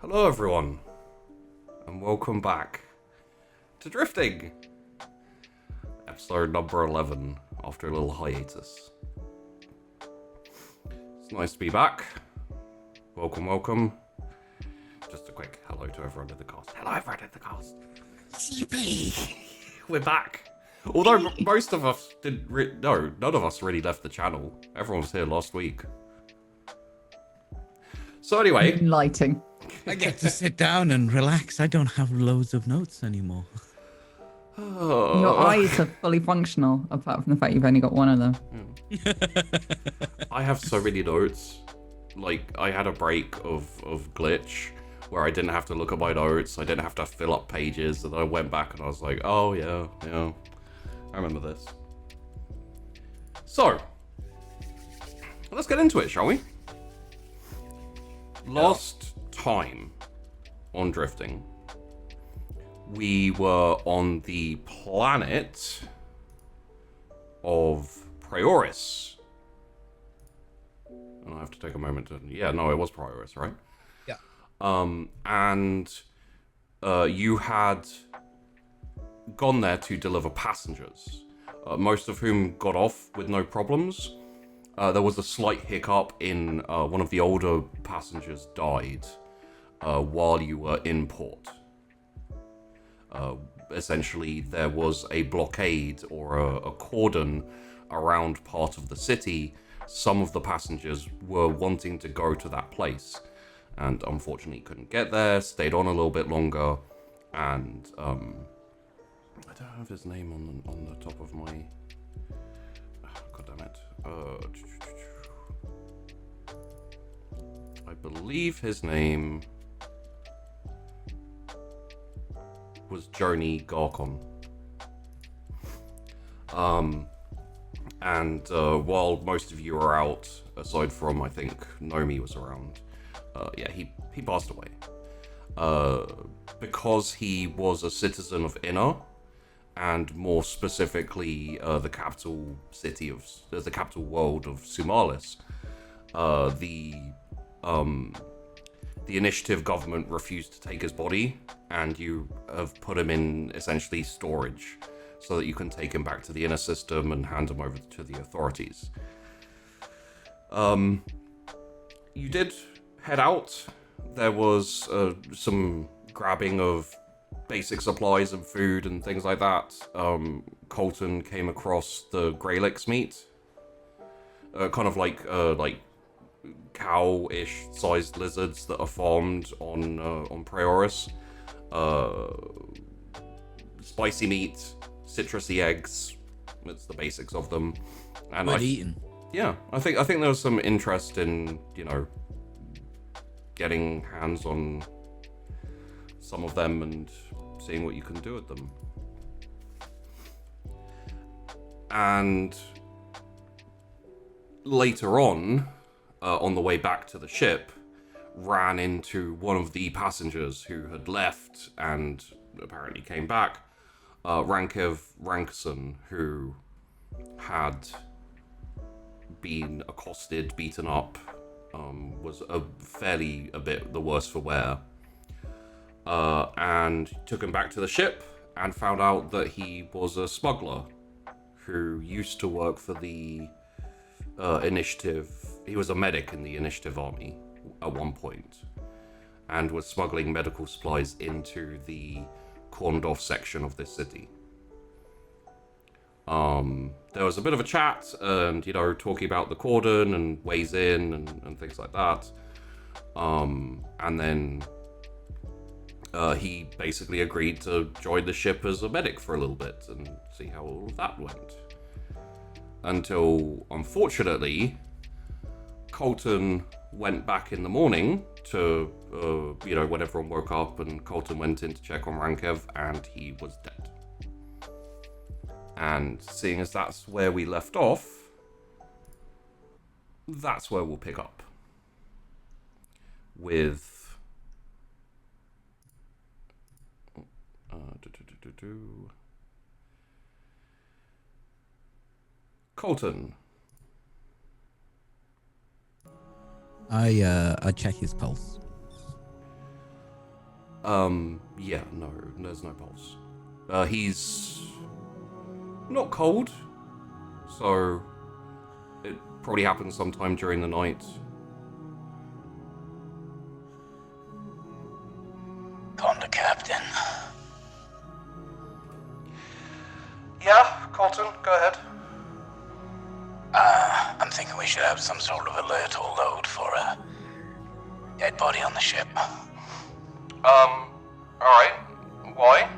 Hello everyone, and welcome back to Drifting, episode number 11, after a little hiatus. It's nice to be back. Welcome. Just a quick hello to everyone in the cast. Hello everyone in the cast. CP! We're back. Although most of us didn't none of us really left the channel. Everyone was here last week. So anyway... Lighting. I get to sit down and relax. I don't have loads of notes anymore. Your eyes are fully functional, apart from the fact you've only got one of them. I have so many notes. Like, I had a break of glitch where I didn't have to look at my notes. I didn't have to fill up pages. And I went back and I was like, oh, yeah. I remember this. So, let's get into it, shall we? Last time on Drifting, we were on the planet of Prioris. And I have to take a moment to... Yeah, no, it was Prioris, right? Yeah. And you had gone there to deliver passengers, most of whom got off with no problems. There was a slight hiccup in one of the older passengers died while you were in port. Essentially, there was a blockade or a cordon around part of the city. Some of the passengers were wanting to go to that place and unfortunately couldn't get there, stayed on a little bit longer, and I don't have his name on the top of my... God damn it. I believe his name was Joni Garcon. And while most of you are out, aside from, I think, Nomi was around, he passed away. Because he was a citizen of Inner, and more specifically the capital city of the capital world of Sumalis, the initiative government refused to take his body, and you have put him in essentially storage so that you can take him back to the inner system and hand him over to the authorities. You did head out. There was some grabbing of basic supplies and food and things like that. Colton came across the Greylix meat, kind of like cow-ish sized lizards that are farmed on Prioris. Spicy meat, citrusy eggs. It's the basics of them. And eating. Yeah, I think there was some interest in, getting hands on some of them and seeing what you can do with them. And later on the way back to the ship, ran into one of the passengers who had left and apparently came back, Rankev Rankson, who had been accosted, beaten up, was a bit the worse for wear. And took him back to the ship and found out that he was a smuggler who used to work for the initiative. He was a medic in the initiative army at one point and was smuggling medical supplies into the Korndorf section of this city. There was a bit of a chat and, talking about the cordon and ways in and things like that. And then he basically agreed to join the ship as a medic for a little bit and see how all of that went. Until, unfortunately, Colton went back in the morning to, when everyone woke up, and Colton went in to check on Rankev, and he was dead. And seeing as that's where we left off, that's where we'll pick up. With... Colton. I check his pulse. Yeah, no, there's no pulse. He's not cold, so it probably happened sometime during the night. Conda Captain. Yeah, Colton, go ahead. I'm thinking we should have some sort of alert or load for a dead body on the ship. Alright. Why?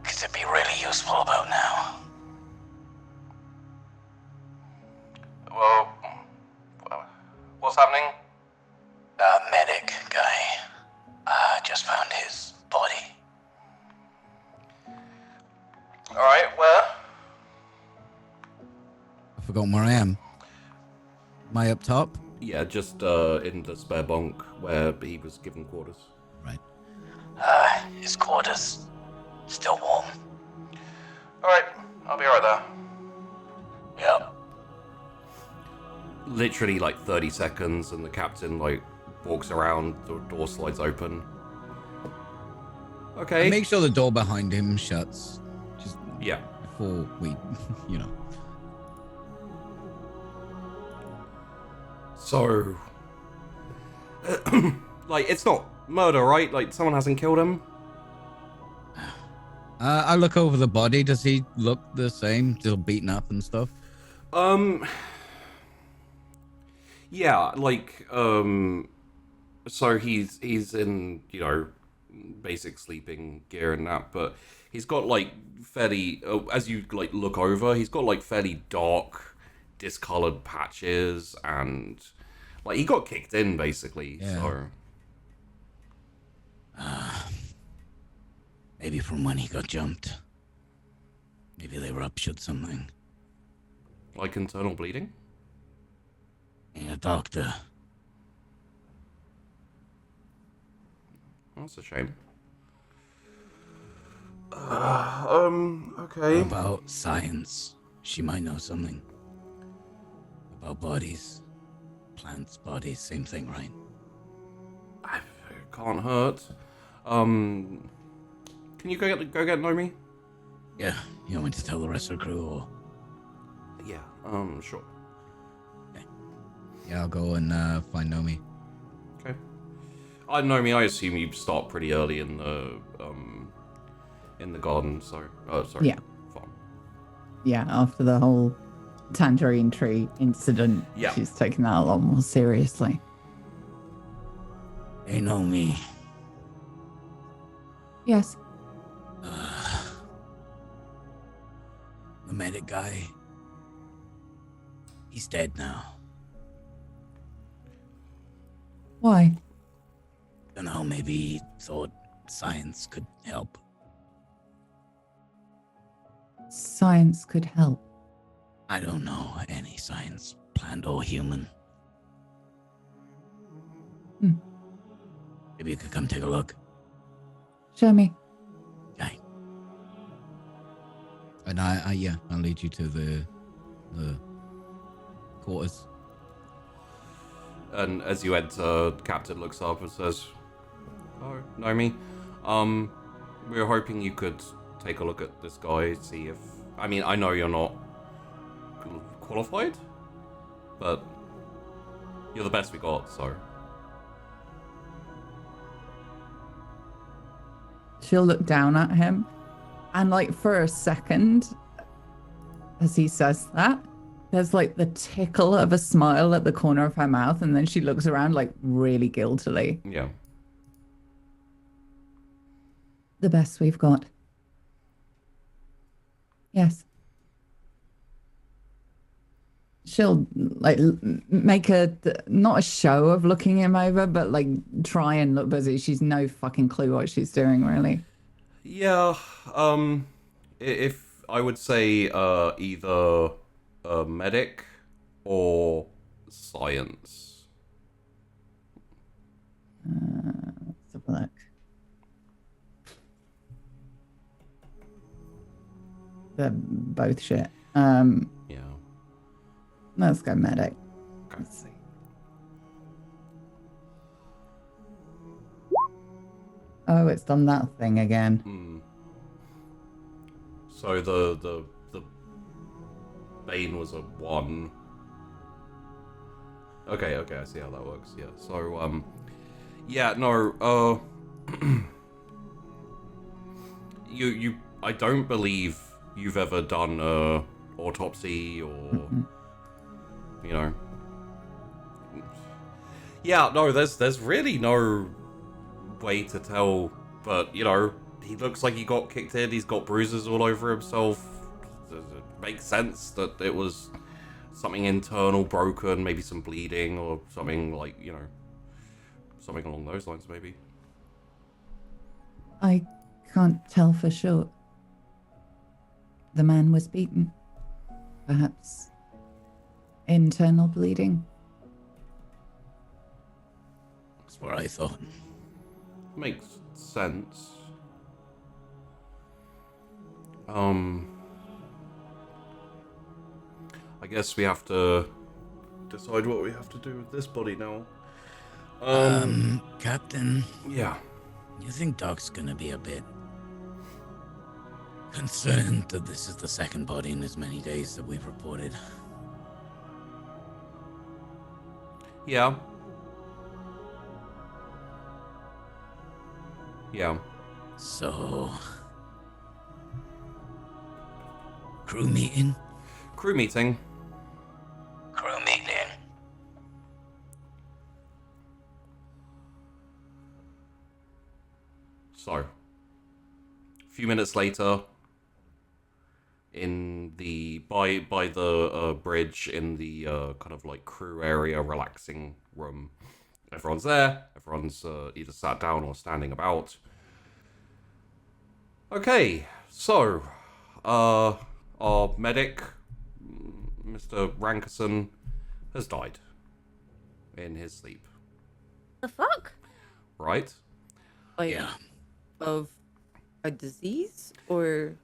Because it'd be really useful about now. Well, what's happening? Medic guy. Just found his body. Alright, where? I've forgotten where I am. Am I up top? Yeah, just in the spare bunk where he was given quarters. Right. His quarters still warm. Alright, I'll be right there. Yep. Literally like 30 seconds and the captain like walks around, the door slides open. Okay. And make sure the door behind him shuts. Just Yeah. before we, you know. So, like, it's not murder, right? Like, someone hasn't killed him? I look over the body. Does he look the same? Still beaten up and stuff? Yeah, like, so he's in, you know, basic sleeping gear and that, but he's got, like, fairly, as you, like, look over, he's got, like, fairly dark, discolored patches, and, like, he got kicked in, basically, Yeah. so... Maybe from when he got jumped. Maybe they ruptured something. Like internal bleeding? Ain't a doctor. That's a shame. Okay. What about science? She might know something. About bodies. Plants, bodies, same thing, right? It can't hurt. Can you go get Nomi? Yeah, you want me to tell the rest of the crew or... Yeah, sure. Yeah, I'll go and find Nomi. Okay. Nomi, I assume you start pretty early in the garden, so... sorry. Yeah. Farm. Yeah, after the whole tangerine tree incident, Yeah. she's taken that a lot more seriously. They know me. Yes. The medic guy. He's dead now. Why? Don't know, maybe he thought science could help. Science could help. I don't know any science, plant or human. Hmm. Maybe you could come take a look. Show me. Okay. And I'll lead you to the quarters. And as you enter, the captain looks up and says, "Oh, Nomi, we were hoping you could take a look at this guy, see if... I mean, I know you're not qualified, but you're the best we got, so..." She'll look down at him, and like for a second, as he says that, there's like the tickle of a smile at the corner of her mouth, and then she looks around like really guiltily. Yeah. The best we've got. Yes. She'll like make not a show of looking him over, but like try and look busy. She's no fucking clue what she's doing, really. Yeah, if I would say either a medic or science. Let's have a look. They're both shit. Yeah. Let's go medic. Okay. Let's see. Oh, it's done that thing again. Hmm. So the Bane was a 1. Okay, I see how that works. Yeah. So yeah, no, I don't believe you've ever done a autopsy or you know. Yeah, no, there's really no way to tell, but you know, he looks like he got kicked in. He's got bruises all over himself. It makes sense that it was something internal broken, maybe some bleeding or something like, you know, something along those lines, maybe. I can't tell for sure. The man was beaten. Perhaps internal bleeding. That's what I thought. Makes sense. I guess we have to decide what we have to do with this body now. Captain, Yeah. you think Doc's gonna be a bit concerned that this is the second body in as many days that we've reported? Yeah. Yeah. So, crew meeting? Crew meeting. Crew meeting. So, a few minutes later, in the by the bridge in the kind of like crew area relaxing room, everyone's there. Everyone's either sat down or standing about. Okay, so our medic, Mr. Rankerson, has died in his sleep. The fuck? Right? Like, Yeah. of a disease or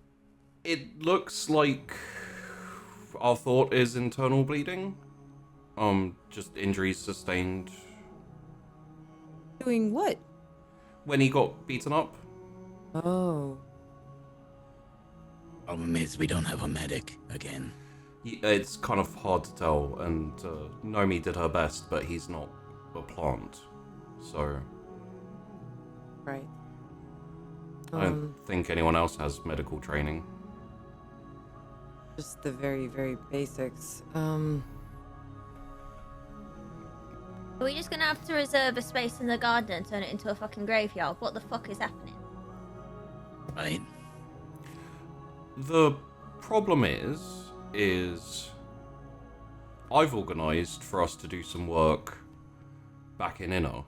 It looks like our thought is internal bleeding. Just injuries sustained doing what? when he got beaten up. Oh, Problem is, we don't have a medic again. It's kind of hard to tell, and Nomi did her best, but he's not a plant, so right. I don't think anyone else has medical training. Just the very, very basics. Are we just gonna have to reserve a space in the garden and turn it into a fucking graveyard? What the fuck is happening? Right? The problem is I've organised for us to do some work back in Inner.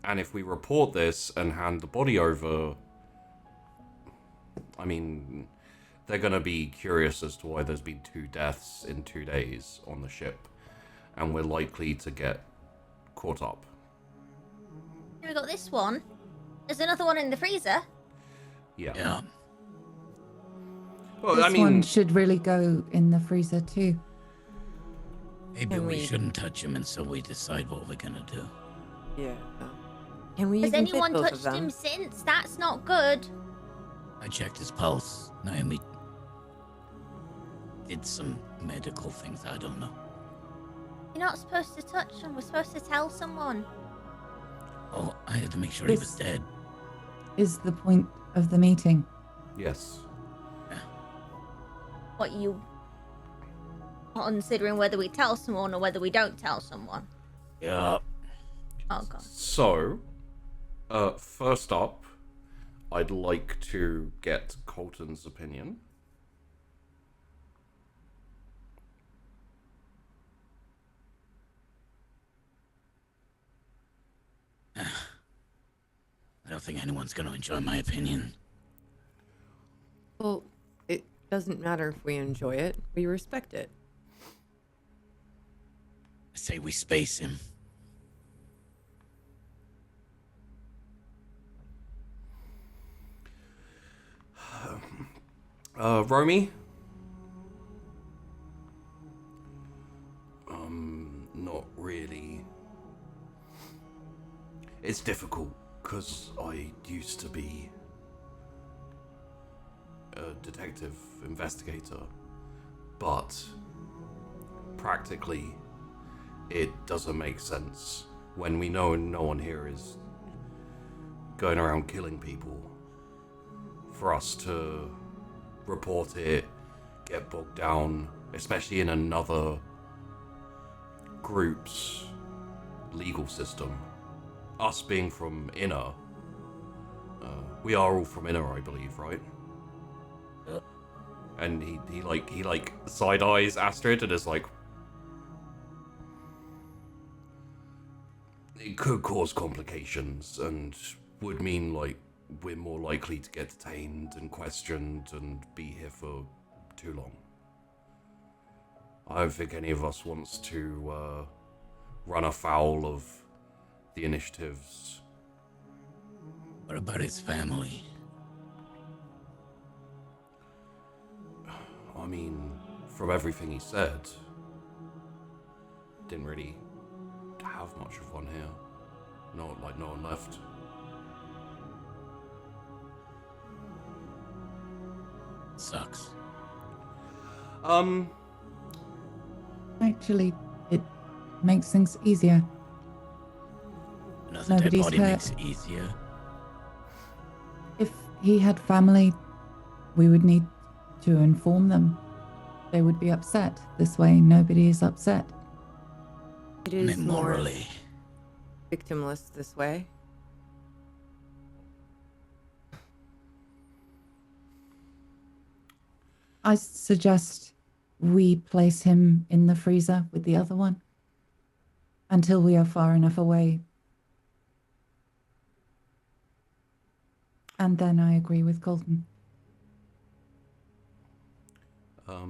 And if we report this and hand the body over, I mean, they're going to be curious as to why there's been 2 deaths in 2 days on the ship. And we're likely to get caught up. We got this one. There's another one in the freezer. Yeah. Yeah. Well, This I mean, one should really go in the freezer too. Maybe Can we we- shouldn't touch him until we decide what we're gonna do. Yeah. Can we Has even fit anyone both of touched them? him since? That's not good. I checked his pulse. Naomi did some medical things. I don't know. You're not supposed to touch him. We're supposed to tell someone. Oh, I had to make sure he was This- dead. Is the point of the meeting. yes. What you considering whether we tell someone or whether we don't tell someone? Yeah. Oh god. So, first up, I'd like to get Colton's opinion. I don't think anyone's gonna enjoy my opinion. Well, it doesn't matter if we enjoy it. We respect it. I say we space him. Romy? Not really. It's difficult, because I used to be a detective investigator, but practically it doesn't make sense when we know no one here is going around killing people for us to report it, get bogged down, especially in another group's legal system. Us being from Inner, we are all from Inner, I believe, right? And he side eyes Astrid and is like, it could cause complications and would mean like we're more likely to get detained and questioned and be here for too long. I don't think any of us wants to run afoul of the initiatives. What about his family? I mean, from everything he said, didn't really have much of one here. No one left. Sucks. Actually, it makes things easier. Another dead Nobody's body hurt. makes it easier. If he had family, we would need to inform them. They would be upset. This way, nobody is upset. It is more Morally. victimless this way. I suggest we place him in the freezer with the other one until we are far enough away. And then I agree with Colton.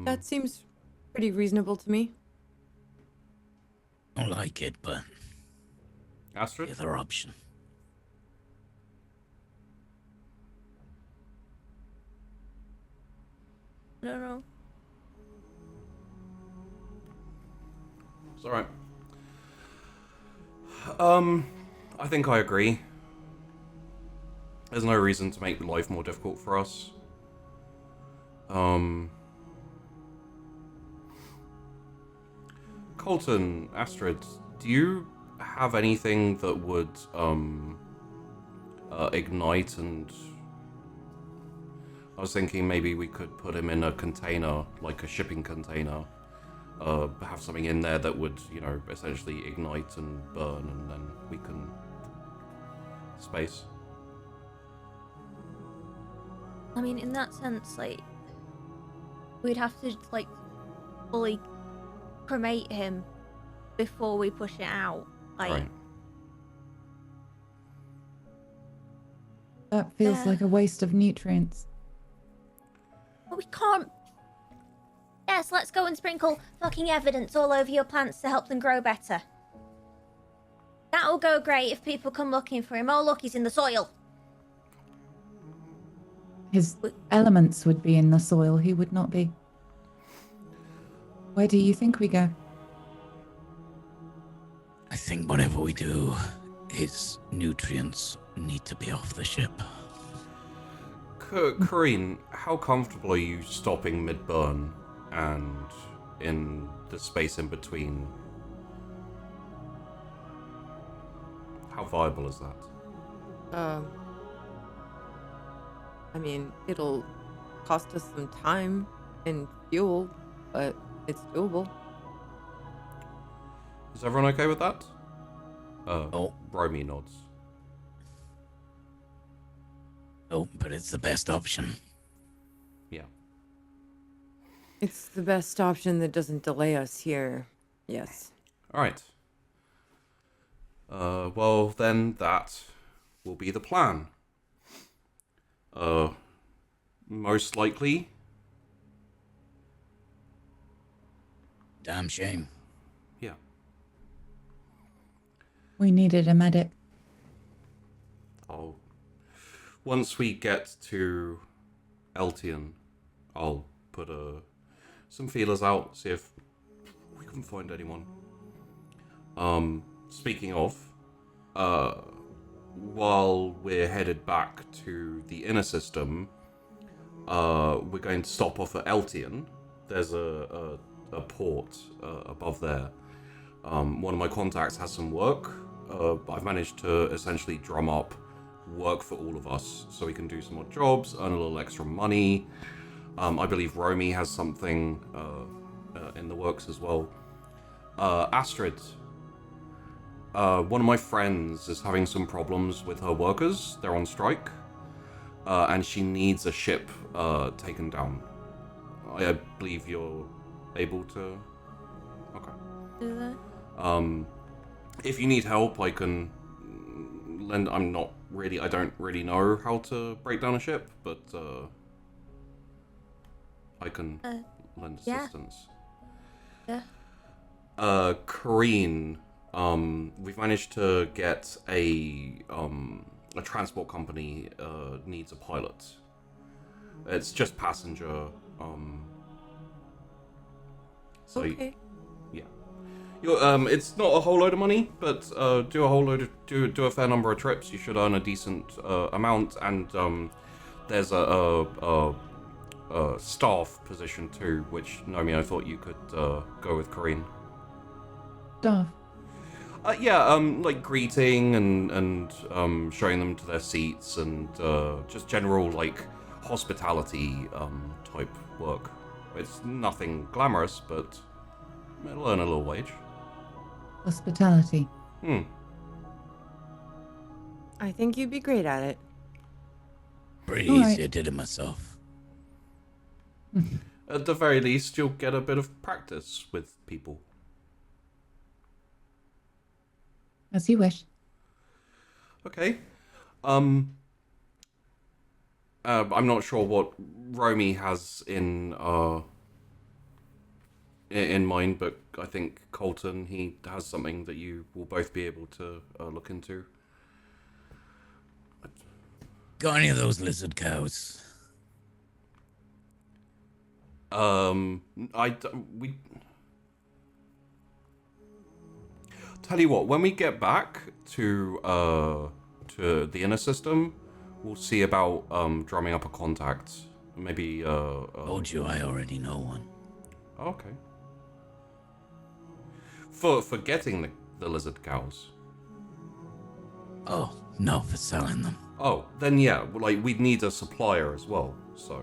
That seems pretty reasonable to me. Don't like it, but the Astrid? other option. I don't know. It's alright. I think I agree. There's no reason to make life more difficult for us. Colton, Astrid, do you have anything that would ignite? And I was thinking maybe we could put him in a container, like a shipping container. Have something in there that would, essentially ignite and burn, and then we can space. I mean, in that sense, like, we'd have to, like, fully cremate him before we push it out. Like, Right. That feels like a waste of nutrients. but we can't. Yes, let's go and sprinkle fucking evidence all over your plants to help them grow better. That'll go great if people come looking for him. Oh, look, he's in the soil. His elements would be in the soil. He would not be. Where do you think we go? I think whatever we do, his nutrients need to be off the ship. Corrine, how comfortable are you stopping mid-burn and in the space in between? How viable is that? I mean, it'll cost us some time and fuel, but it's doable. Is everyone okay with that? Oh. Romy nods. Oh, but it's the best option. Yeah. It's the best option that doesn't delay us here. Yes. Alright. Well, then that will be the plan. Most likely. Damn shame. Yeah. We needed a medic. Once we get to Eltian, I'll put some feelers out, see if we can find anyone. Speaking of, while we're headed back to the inner system, we're going to stop off at Eltian. There's a port above there. One of my contacts has some work. I've managed to essentially drum up work for all of us so we can do some more jobs, earn a little extra money. I believe Romy has something in the works as well. Astrid, one of my friends is having some problems with her workers. They're on strike, and she needs a ship taken down. I believe you're able to... Okay. Do that? If you need help, I can lend... I don't really know how to break down a ship, but I can lend assistance. Yeah. Kareen, we've managed to get a transport company needs a pilot. It's just passenger. So Okay. yeah, it's not a whole load of money, but do a fair number of trips. You should earn a decent amount, and there's a staff position too, which Nomi, I thought you could go with Kareen. Staff. Like greeting and showing them to their seats and just general like hospitality type work. It's nothing glamorous, but it'll earn a little wage. Hospitality. I think you'd be great at it. Pretty All easy. right. I did it myself. At the very least, you'll get a bit of practice with people. As you wish. Okay. I'm not sure what Romy has in mind, but I think Colton, he has something that you will both be able to look into. Got any of those lizard cows? We tell you what, when we get back to the inner system, we'll see about drumming up a contact. Maybe Told you I already know one. okay. For getting the lizard cows. Oh, no, for selling them. Oh, then yeah, like we'd need a supplier as well. So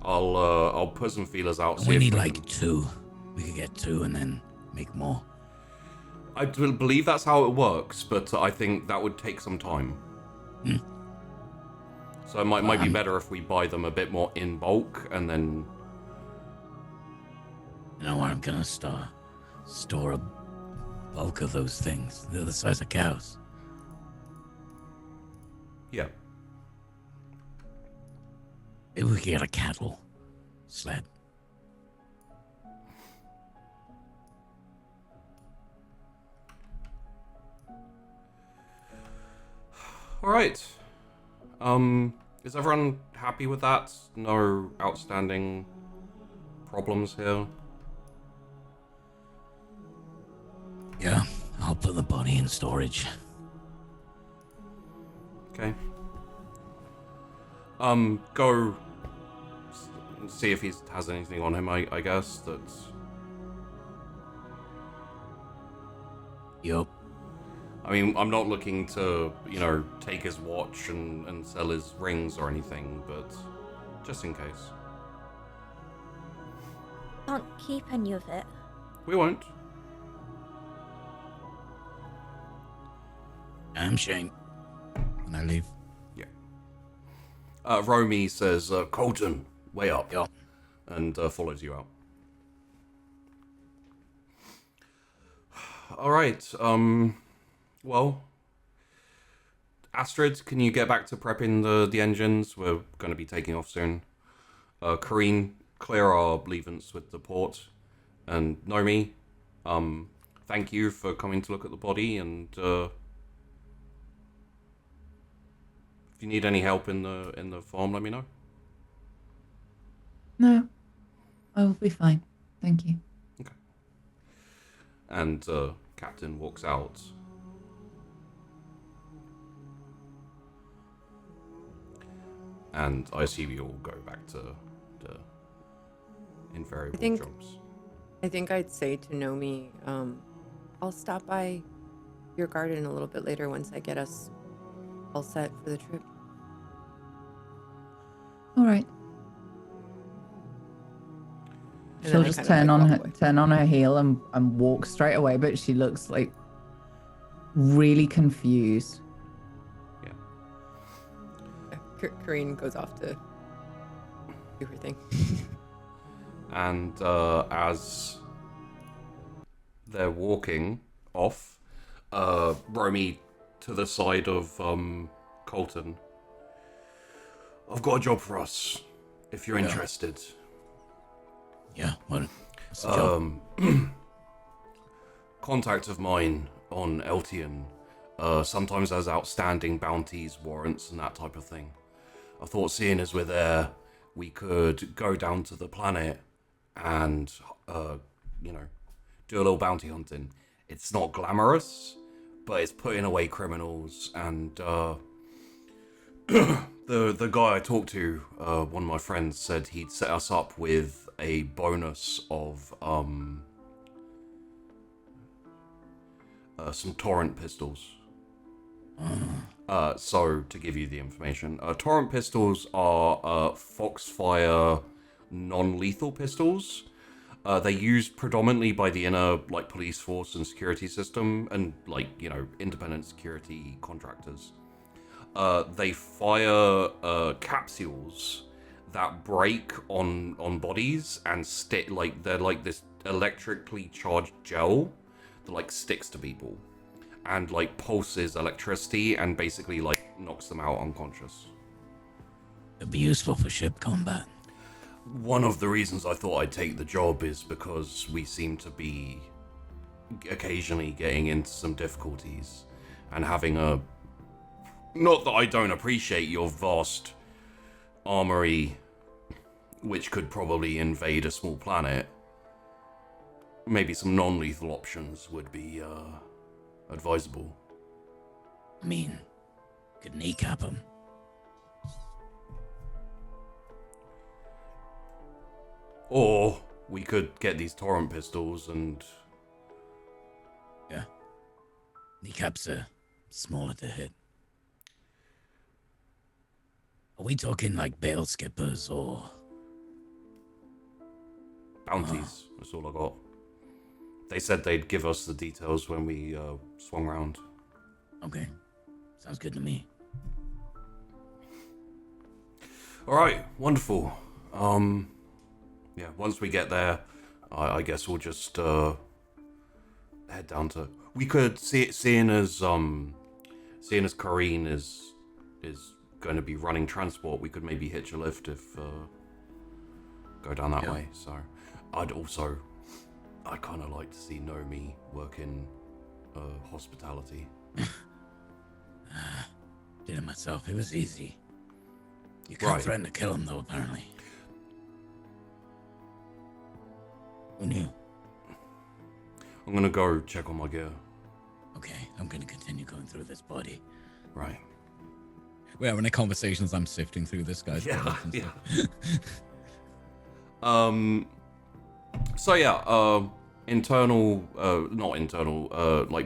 I'll put some feelers out. We need like 2. We could get 2 and then make more. I believe that's how it works, but I think that would take some time. So it might be better if we buy them a bit more in bulk and then. You know where I'm gonna store a bulk of those things. They're the size of cows. Yeah. Maybe we could get a cattle sled. All right. Is everyone happy with that? No outstanding problems here? Yeah, I'll put the body in storage. Okay. Go see if he has anything on him, I guess, that's... Yup. I mean, I'm not looking to, take his watch and sell his rings or anything, but just in case. Can't keep any of it. We won't. Damn shame. When I leave. Romy says, Colton, way up. Yup. And follows you out. All right. Well, Astrid, can you get back to prepping the engines? We're going to be taking off soon. Kareen, clear our leavance with the port. And Nomi, thank you for coming to look at the body. And if you need any help in the farm, let me know. No. I will be fine. Thank you. Okay. And Captain walks out. And I assume you all go back to the invariable think- jobs. I think I'd say to Nomi, I'll stop by your garden a little bit later once I get us all set for the trip. All right. And She'll then I just kind of, like, walk away. turn on her heel and walk straight away, but she looks like really confused. Yeah. Kareen goes off to do her thing. And as they're walking off, Romy to the side of Colton. I've got a job for us, if you're interested. Yeah, what's the job? Contact of mine on Eltian sometimes has outstanding bounties, warrants, and that type of thing. I thought, seeing as we're there, we could go down to the planet and, do a little bounty hunting. It's not glamorous, but it's putting away criminals. And the guy I talked to, one of my friends, said he'd set us up with a bonus of some torrent pistols. So, to give you the information, torrent pistols are Foxfire non-lethal pistols. They're used predominantly by the inner, police force and security system, and, independent security contractors. They fire capsules that break on bodies and stick, they're like this electrically charged gel that, sticks to people. And pulses electricity and basically knocks them out unconscious. It'd be useful for ship combat. One of the reasons I thought I'd take the job is because we seem to be occasionally getting into some difficulties, and having a... Not that I don't appreciate your vast armory, which could probably invade a small planet. Maybe some non-lethal options would be advisable. I mean, could kneecap him. Or we could get these torrent pistols and... Yeah. Kneecaps are smaller to hit. Are we talking bail skippers or... bounties? That's all I got. They said they'd give us the details when we swung round. Okay. Sounds good to me. Alright, wonderful. Yeah, once we get there, I guess we'll just head down to... We could, seeing as Kareen is going to be running transport, we could maybe hitch a lift if go down that way. So I'd kind of like to see Nomi work in hospitality. Did it myself. It was easy. You can't threaten to kill him, though, apparently. Who knew? I'm gonna go check on my gear. Okay, I'm gonna continue going through this body. Right. We're having a conversation as I'm sifting through this guy's products and stuff. So yeah,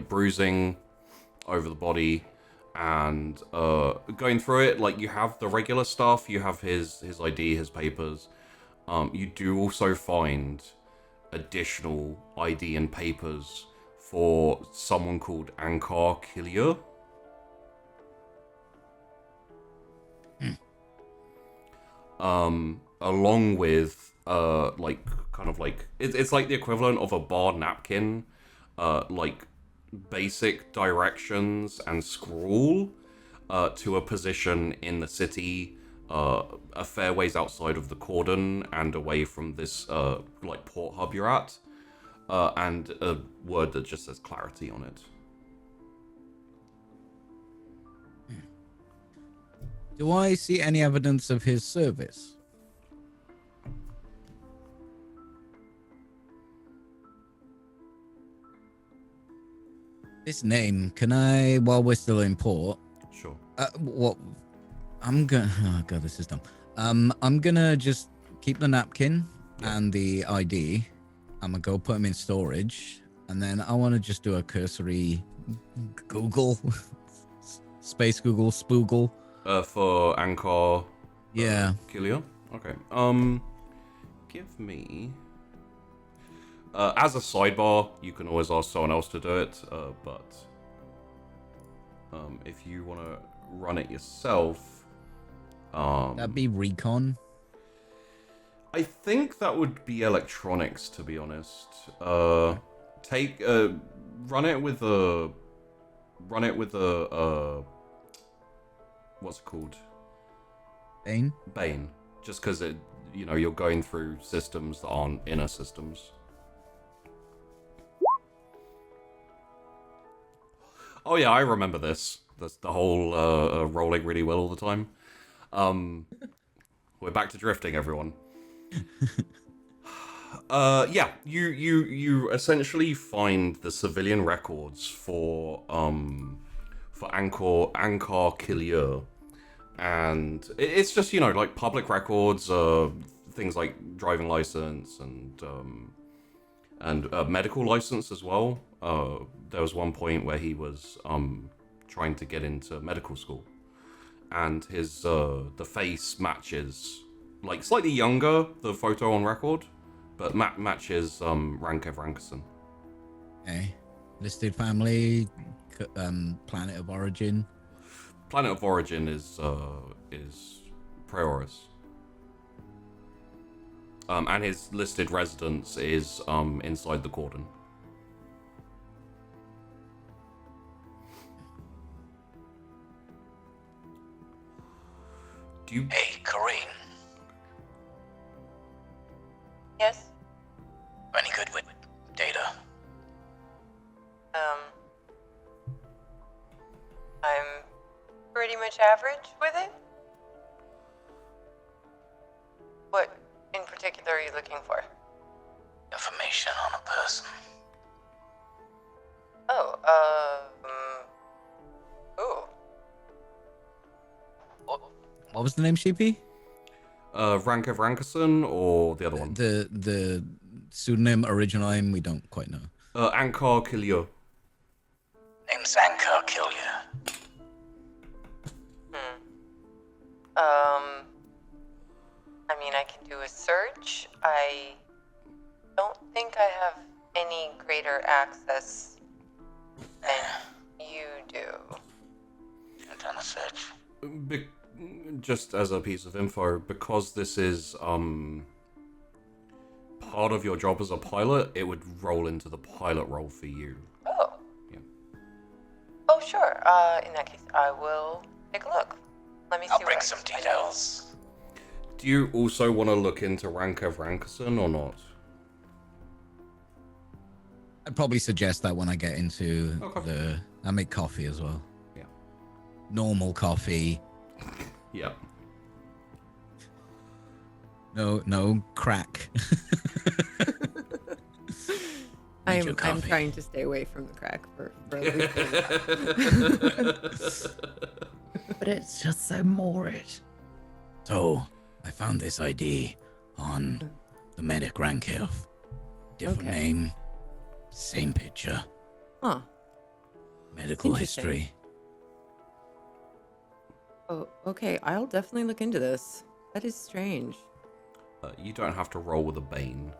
bruising over the body, and going through it, you have the regular stuff, you have his ID, his papers. You do also find additional ID and papers for someone called Ankar Killier. Along with it's like the equivalent of a bar napkin, basic directions and scrawl to a position in the city, a fair ways outside of the cordon and away from this port hub you're at, and a word that just says clarity on it. Do I see any evidence of his service? This name, can I, while we're still in port, Sure. what I'm gonna. Oh god, this is dumb. I'm gonna just keep the napkin and the ID. I'm gonna go put them in storage, and then I want to just do a cursory Google, space Google, spoogle. For Ankar. Yeah. Kilia. Okay. Give me. As a sidebar, you can always ask someone else to do it. But if you want to run it yourself, That'd be recon. I think that would be electronics, to be honest. Take run it with a what's it called? Bane. Just because you're going through systems that aren't inner systems. Oh yeah, I remember this. That's the whole rolling really well all the time. We're back to drifting, everyone. Yeah, you essentially find the civilian records for Ankar Kilia, and it's just like public records, things like driving license and medical license as well. There was one point where he was trying to get into medical school, and his the face matches, like slightly younger, the photo on record, but matches Rankev Rankerson. Okay. Listed family, planet of origin. Planet of origin is Prioris. And his listed residence is inside the cordon. Do you? Hey, Corrine. Yes. Any good with data? I'm pretty much average with it. What in particular are you looking for? Information on a person. Oh, ooh. What was the name, Sheepy? Rankev Rankerson or the other one? The pseudonym, original name, we don't quite know. Ankar Kilia. Name's Ankar Kilia. I mean, I can do a search. I don't think I have any greater access than you do. I've done a search. Just as a piece of info, because this is part of your job as a pilot, it would roll into the pilot role for you. Oh. Yeah. Oh, sure. In that case, I will take a look. Let me see. I'll bring some details. Do you also want to look into Rankev Rankerson or not? I'd probably suggest that when I get into Okay. I make coffee as well. Yeah. Normal coffee. Yeah. No crack. I'm trying to stay away from the crack for a least. But it's just so Moorish. So, I found this ID on the medic Rankev. Different Okay. name, same picture, Huh. medical Interesting. history. Oh, okay. I'll definitely look into this. That is strange. You don't have to roll with a Bane,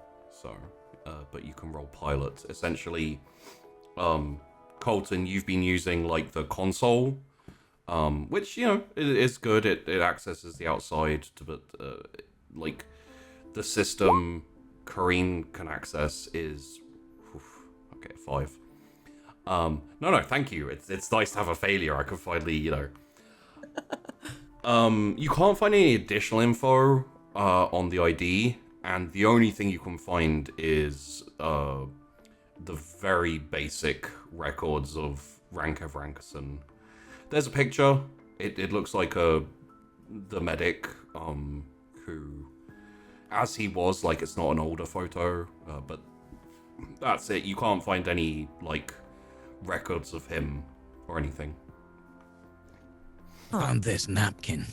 but you can roll pilot. Essentially, Colton, you've been using like the console, which it is good. It accesses the outside, but like the system Kareen can access is okay 5. No, thank you. It's nice to have a failure. I can finally you can't find any additional info on the ID, and the only thing you can find is the very basic records of Rankev Rankerson. There's a picture. It looks like the medic who, as he was, like it's not an older photo, but that's it. You can't find any like records of him or anything. Found this napkin.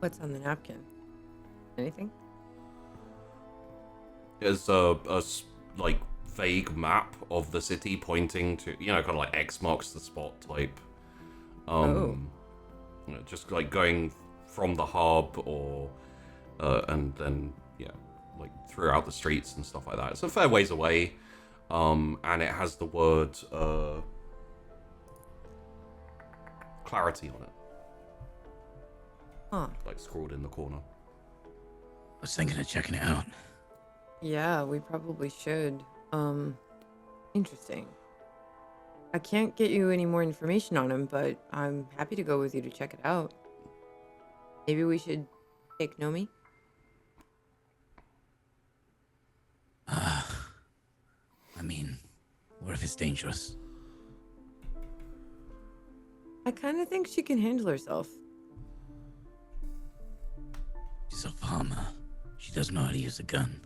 What's on the napkin? Anything? There's like vague map of the city pointing to, you know, kind of like X marks the spot type. You know, just like going from the hub or and then like throughout the streets and stuff like that. It's a fair ways away, and it has the word clarity on it, like scrawled in the corner. I was thinking of checking it out. Yeah, we probably should. Interesting. I can't get you any more information on him, but I'm happy to go with you to check it out. Maybe we should take Nomi? I mean, what if it's dangerous? I kind of think she can handle herself. She's a farmer. She doesn't know how to use a gun.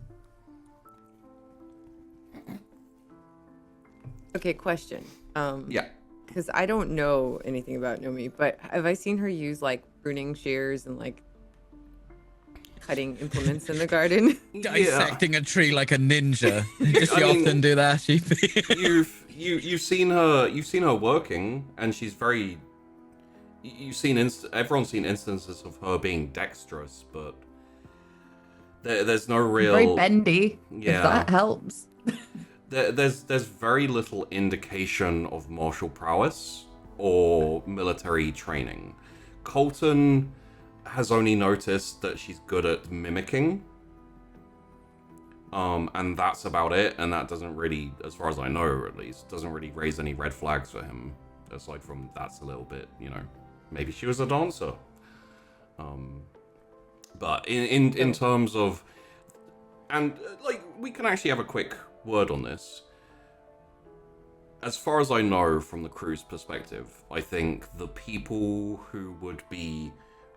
Okay, question. Yeah. Because I don't know anything about Nomi, but have I seen her use like pruning shears and like cutting implements in the garden? Dissecting a tree like a ninja. Does she often do that? You've seen her working, and she's very. You've seen everyone's seen instances of her being dexterous, but there's no real Very bendy. Yeah. If that helps. There's very little indication of martial prowess or military training. Colton has only noticed that she's good at mimicking. And that's about it, and that doesn't really, as far as I know at least, doesn't really raise any red flags for him. Aside from that's a little bit, you know, maybe she was a dancer. But in terms of, and like, we can actually have a quick word on this. As far as I know from the crew's perspective, I think the people who would be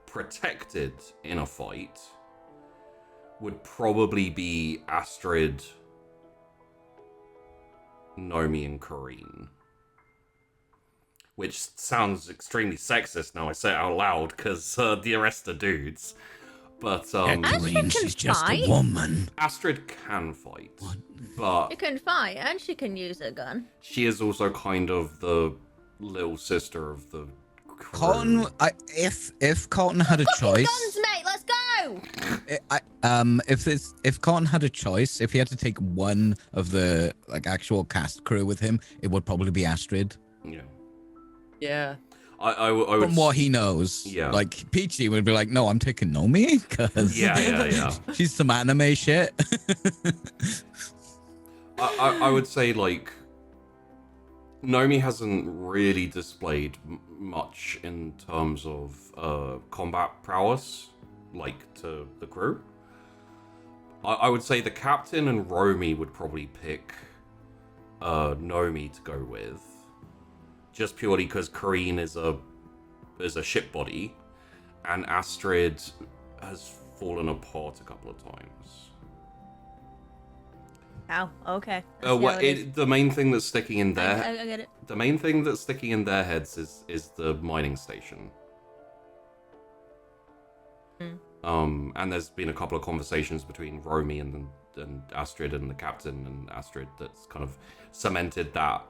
protected in a fight would probably be Astrid, Nomi, and Corrine. Which sounds extremely sexist now I say it out loud, because the rest are dudes. But Catherine, she's just a woman. Astrid can fight, but She can fight and she can use a gun. she is also kind of the little sister of the crew. Colton, if Colton had a choice, Guns, mate, let's go! if Colton had a choice, if he had to take one of the like actual cast crew with him, it would probably be Astrid. Yeah. Yeah. I would, From what he knows, Yeah. like Peachy would be like, "No, I'm taking Nomi because Yeah. she's some anime shit." I would say, like, Nomi hasn't really displayed much in terms of combat prowess, like, to the crew. I would say the captain and Romy would probably pick Nomi to go with, just purely because Corrine is a ship body, and Astrid has fallen apart a couple of times. Oh, okay. The main thing that's sticking in their I get it. the main thing that's sticking in their heads is the mining station. And there's been a couple of conversations between Romy and Astrid and the captain and Astrid that's kind of cemented that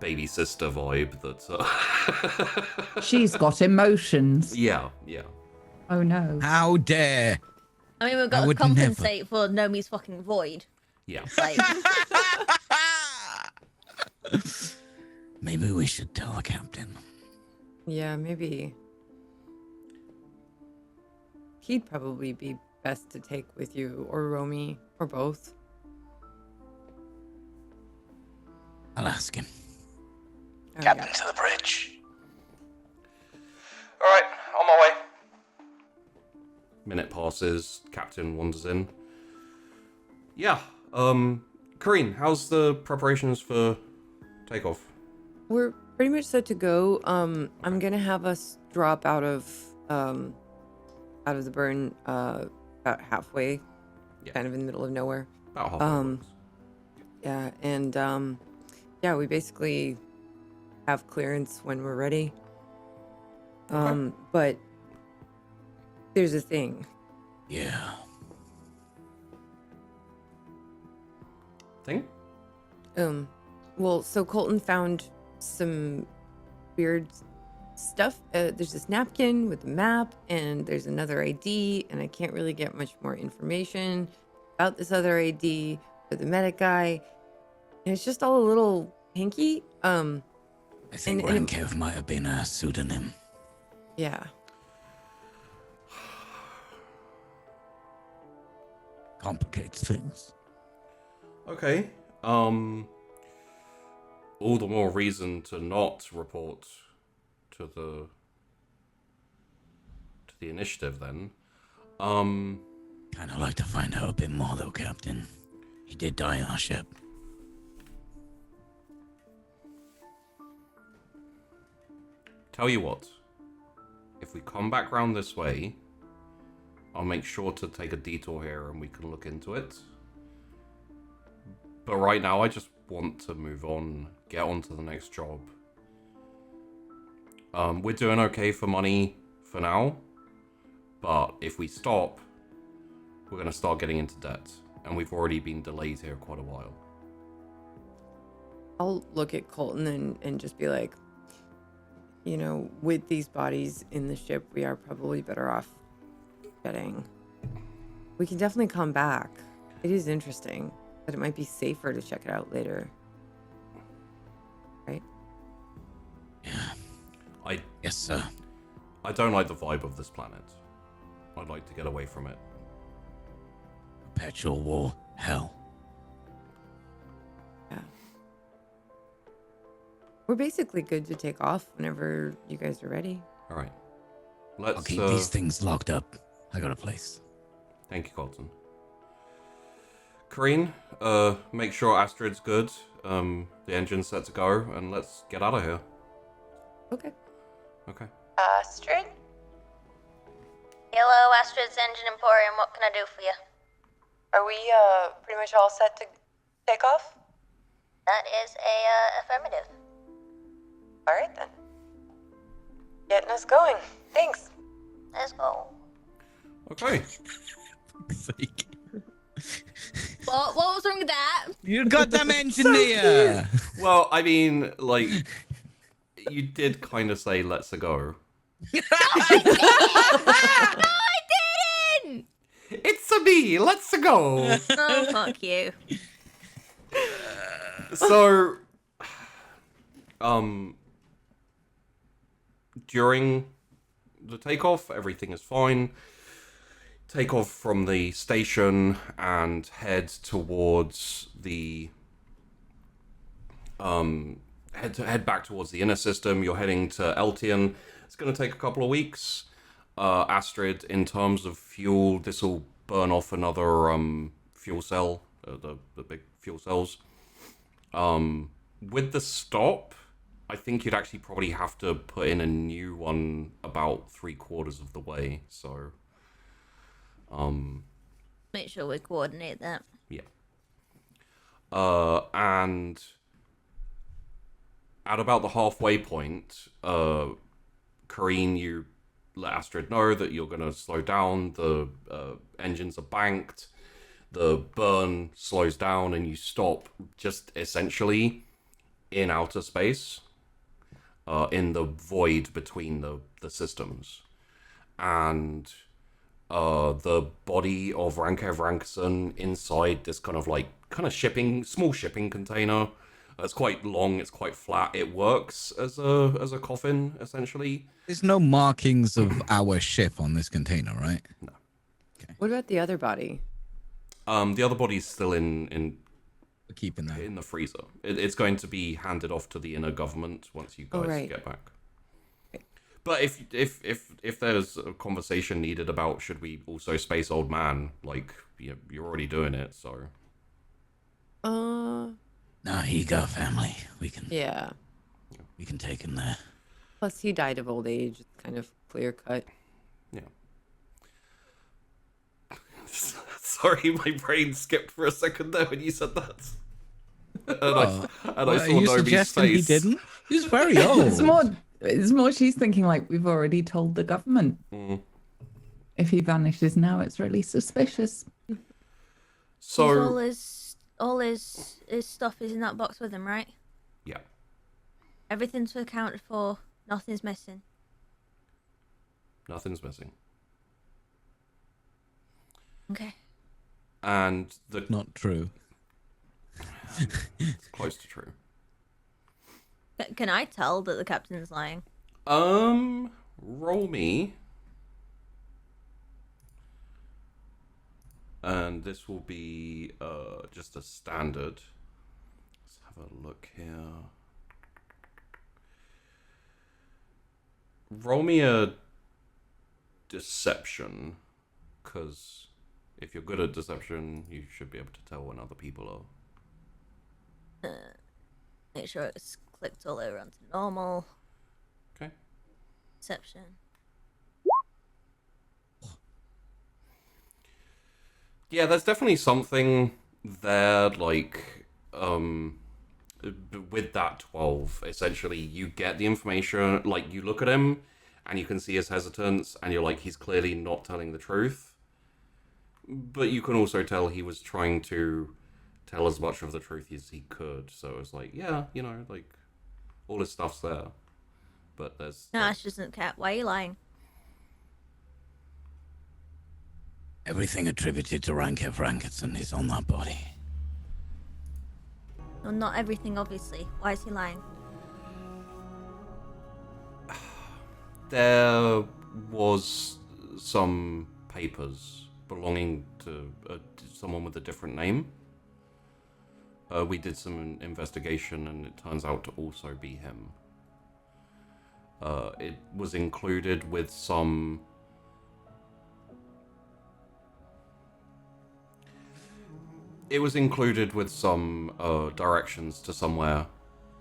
baby sister vibe that She's got emotions. yeah. Oh no. How dare! I mean, we've I got to would compensate for Nomi's fucking void. Yeah. Like, Maybe we should tell the captain. Yeah, maybe. He'd probably be best to take with you, or Romy, or both. I'll ask him. Oh, Captain yeah. to the bridge. Alright, on my way. Minute passes, captain wanders in. Yeah, Corrine, how's the preparations for takeoff? We're pretty much set to go. I'm gonna have us drop out of the burn about halfway, Yeah. kind of in the middle of nowhere. About half Yeah, and yeah, we basically have clearance when we're ready. But there's a thing. Yeah. Thing? Well, so Colton found some weird stuff. There's this napkin with a map, and there's another ID, and I can't really get much more information about this other ID for the medic guy. And it's just all a little hinky. I think And- Rankev might have been a pseudonym. Yeah. Complicates things. Okay. All the more reason to not report to the initiative then. Kind of like to find out a bit more, though, Captain. He did die on our ship. Tell you what. If we come back round this way, I'll make sure to take a detour here and we can look into it. But right now, I just want to move on, get on to the next job. We're doing okay for money for now, but if we stop, we're going to start getting into debt, and we've already been delayed here quite a while. I'll look at Colton and just be like, you know, with these bodies in the ship, we are probably better off getting. We can definitely come back. It is interesting, but it might be safer to check it out later. Right? Yeah. Yes, sir. I don't like the vibe of this planet. I'd like to get away from it. Perpetual war. Hell. Yeah. We're basically good to take off whenever you guys are ready. All right. I'll Let's keep these things locked up. I got a place. Thank you, Colton. Kareen, make sure Astrid's good. The engine's set to go, and let's get out of here. Okay. Okay. Astrid? Hello, Astrid's Engine Emporium. What can I do for you? Are we, pretty much all set to take off? That is a affirmative. Alright then. Getting us going. Thanks. Let's go. Okay. What was wrong with that? You goddamn engineer! Well, I mean, like, you did kind of say let's go. No, I didn't! It's a me, let's go. Oh, fuck you. So, during the takeoff, everything is fine. Take off from the station and head towards the head back towards the inner system. You're heading to Eltian. It's going to take a couple of weeks. Astrid, in terms of fuel, this will burn off another fuel cell, the big fuel cells. With the stop, I think you'd actually probably have to put in a new one about 3/4 of the way. So, Make sure we coordinate that. yeah. And at about the halfway point, Kareen, you let Astrid know that you're going to slow down. The engines are banked. The burn slows down, and you stop just essentially in outer space, in the void between the systems. And the body of Rankev Rankerson inside this kind of small shipping container. It's quite long, it's quite flat. It works as a coffin, essentially. There's no markings of our ship on this container, right? No. What about the other body? The other body's still in We're keeping that. the freezer. It's going to be handed off to the inner government once you guys right. get back. But if there's a conversation needed about should we also space old man, like you're already doing it, so. Nah, he got family. We can Yeah. take him there. Plus, he died of old age. It's kind of clear cut. Yeah. Sorry, my brain skipped for a second there when you said that. And I saw Are you Nobi's suggesting he face. didn't? He's very old. It's more she's thinking like we've already told the government. Mm. If he vanishes now, it's really suspicious. So all his stuff is in that box with him, right? yeah, Everything's accounted for. Nothing's missing. nothing's missing. Okay. And the Not true. it's close to true. Can I tell that the captain's lying? Roll me. And this will be just a standard. Let's have a look here. Roll me a deception, because if you're good at deception, you should be able to tell when other people are. Make sure it's clicked all over onto normal. Okay. Deception. Yeah, there's definitely something there, like, with that 12, essentially, you get the information, like, you look at him, and you can see his hesitance, and you're like, he's clearly not telling the truth. But you can also tell he was trying to tell as much of the truth as he could, so it's like, yeah, you know, like, all his stuff's there. But there's... No, she doesn't care. Why are you lying? Everything attributed to Ranker Frankenson is on that body. Well, not everything, obviously. Why is he lying? There was some papers belonging to someone with a different name. We did some investigation, and it turns out to also be him. It was included with some... It was included with some directions to somewhere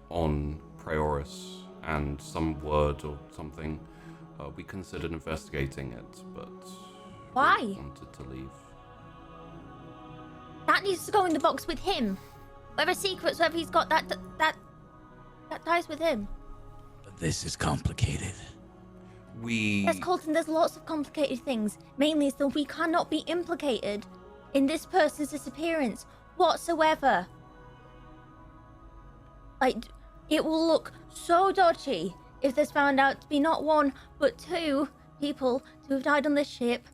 on Prioris, and some word or something. We considered investigating it, but Why? we wanted to leave. That needs to go in the box with him. Whatever secrets, whatever he's got, that dies with him. But this is complicated. Yes, Colton, there's lots of complicated things. Mainly so we cannot be implicated in this person's disappearance whatsoever. Like, it will look so dodgy if there's found out to be not one, but two people who have died on this ship.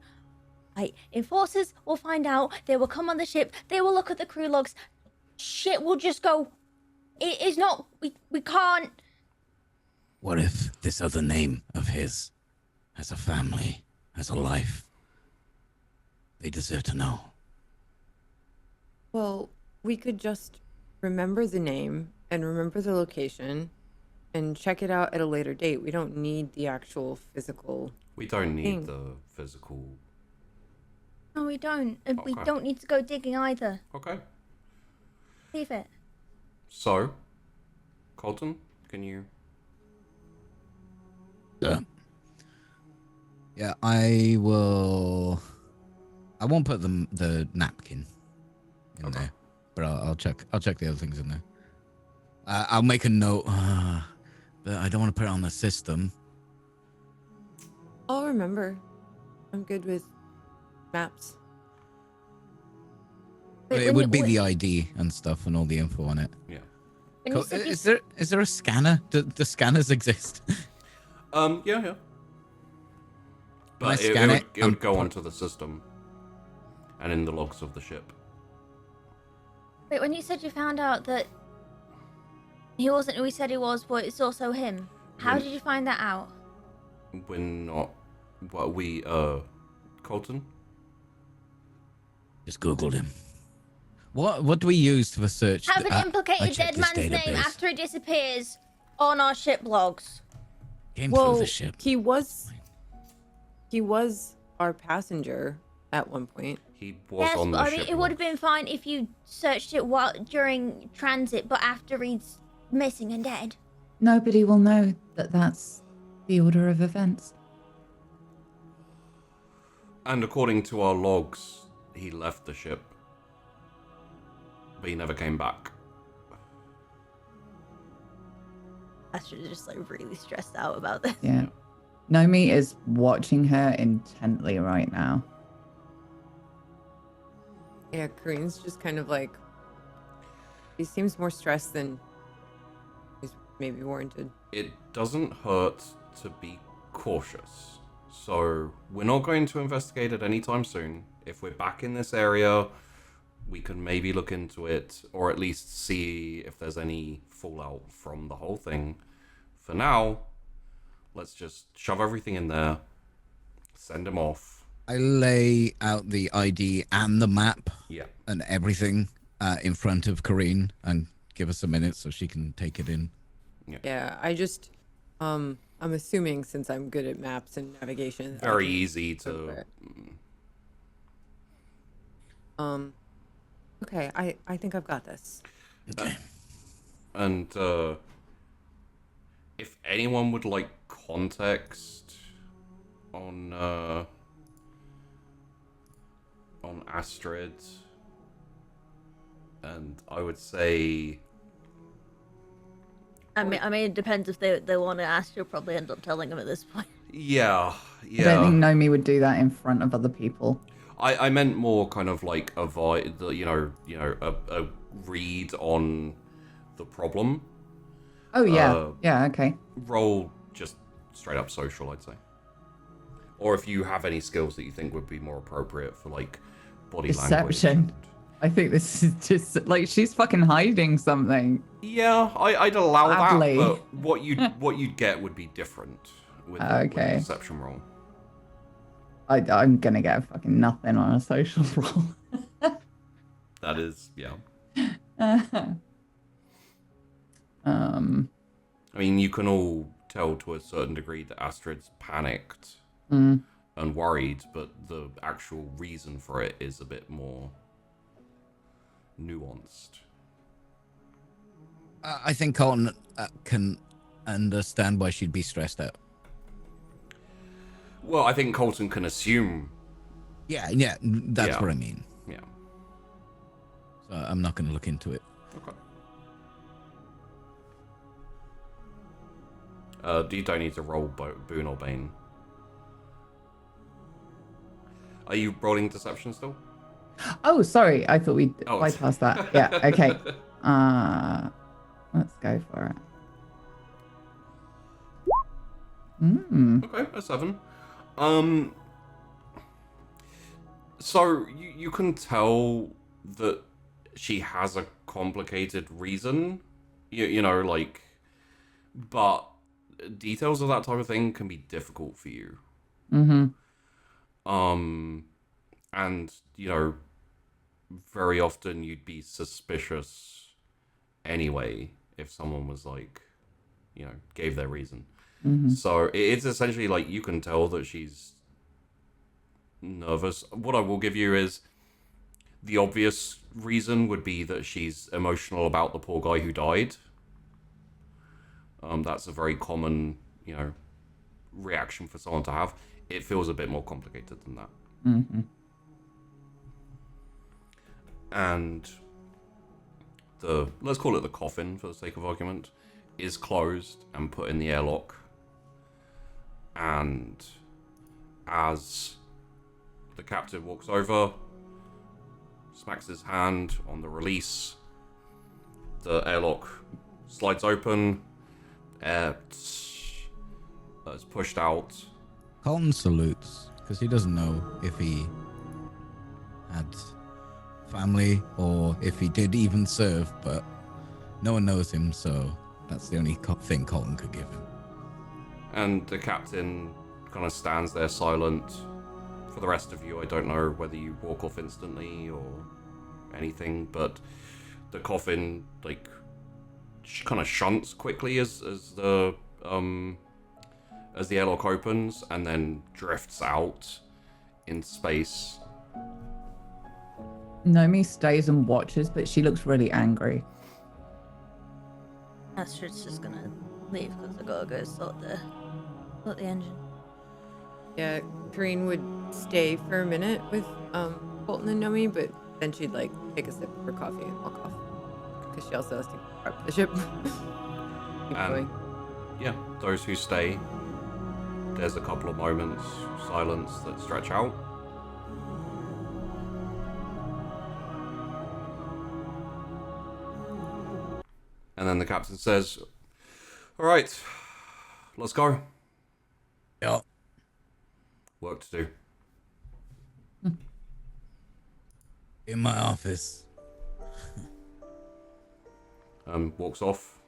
Like, enforcers will find out, they will come on the ship, they will look at the crew logs, shit will just go... It is not... We can't... What if this other name of his has a family, has a life? They deserve to know. Well, we could just remember the name and remember the location and check it out at a later date. We don't need the actual physical... We don't need thing. the physical... No, we don't. And we Okay. don't need to go digging either. Okay. Leave it. So, Colton, can you... Yeah, I will. I won't put the napkin in there, but I'll check. I'll check the other things in there. I'll make a note, but I don't want to put it on the system. I'll remember. I'm good with maps. But Wait, it when would you- be when- the ID and stuff and all the info on it. Yeah. when you said you Is there a scanner? Do scanners exist? Yeah. When I But scan it it, would go onto the system and in the logs of the ship. Wait, when you said you found out that he wasn't who he said he was, but it's also him, how When- did you find that out? We're not... Well, we, Colton? Just Googled him. What do we use for search? Have an I implicated checked dead this man's name database. after he disappears on our ship logs. Came through Well, the ship. he was our passenger at one point. He was Yes, on but the I ship. mean, it would have logs. been fine if you searched it while during transit, but after he's missing and dead. Nobody will know that that's the order of events. And according to our logs, he left the ship. But he never came back. I should have just like really stressed out about this. Yeah. Nomi is watching her intently right now. Yeah, Kareen's just kind of like, he seems more stressed than is maybe warranted. It doesn't hurt to be cautious. So we're not going to investigate it anytime soon. If we're back in this area, we can maybe look into it, or at least see if there's any fallout from the whole thing. For now, let's just shove everything in there, send him off. I lay out the ID and the map Yeah. and everything in front of Kareen and give us a minute so she can take it in. Yeah, I just, I'm assuming since I'm good at maps and navigation. Very easy to... Okay, I think I've got this. Okay. And if anyone would like context on Astrid, and I would say I mean, it depends if they want to ask. You'll probably end up telling them at this point. yeah. I don't think Nomi would do that in front of other people. I meant more kind of like a a read on the problem. Oh yeah, yeah, okay. Roll just straight up social, I'd say. Or if you have any skills that you think would be more appropriate for like body Deception. language. I think this is just like she's fucking hiding something. Yeah, I'd allow Badly. that, but what you'd get would be different with the deception roll. I'm gonna get fucking nothing on a social roll. That is, yeah. I mean, you can all tell to a certain degree that Astrid's panicked and worried, but the actual reason for it is a bit more nuanced. I think Colton can understand why she'd be stressed out. Well, I think Colton can assume. Yeah, that's what I mean. Yeah. So I'm not going to look into it. Okay. You don't need to roll Boon or Bane. Are you rolling deception still? Oh, sorry. I thought we'd bypassed that. Yeah, okay. Let's go for it. Okay, a 7. So you can tell that she has a complicated reason, you know, like, but details of that type of thing can be difficult for you. And you know, very often you'd be suspicious anyway if someone was like, you know, gave their reason. So it's essentially like you can tell that she's nervous. What I will give you is the obvious reason would be that she's emotional about the poor guy who died. That's a very common, you know, reaction for someone to have. It feels a bit more complicated than that. And let's call it the coffin for the sake of argument, is closed and put in the airlock. And as the captain walks over, smacks his hand on the release, the airlock slides open, air is pushed out. Colton salutes because he doesn't know if he had family or if he did even serve, but no one knows him, so that's the only thing Colton could give him. And the captain kind of stands there silent. For the rest of you, I don't know whether you walk off instantly or anything, but the coffin like kind of shunts quickly as the airlock opens, and then drifts out in space. Nomi stays and watches, but she looks really angry. Astrid's just gonna leave because I gotta go sort the engine. Yeah, Kareen would stay for a minute with Colton and Nomi, but then she'd like take a sip of her coffee and walk off because she also has to prep the ship. Keep going. Yeah, those who stay there's a couple of moments silence that stretch out. And then the captain says, "All right, let's go. Yeah. Work to do." In my office. Walks off.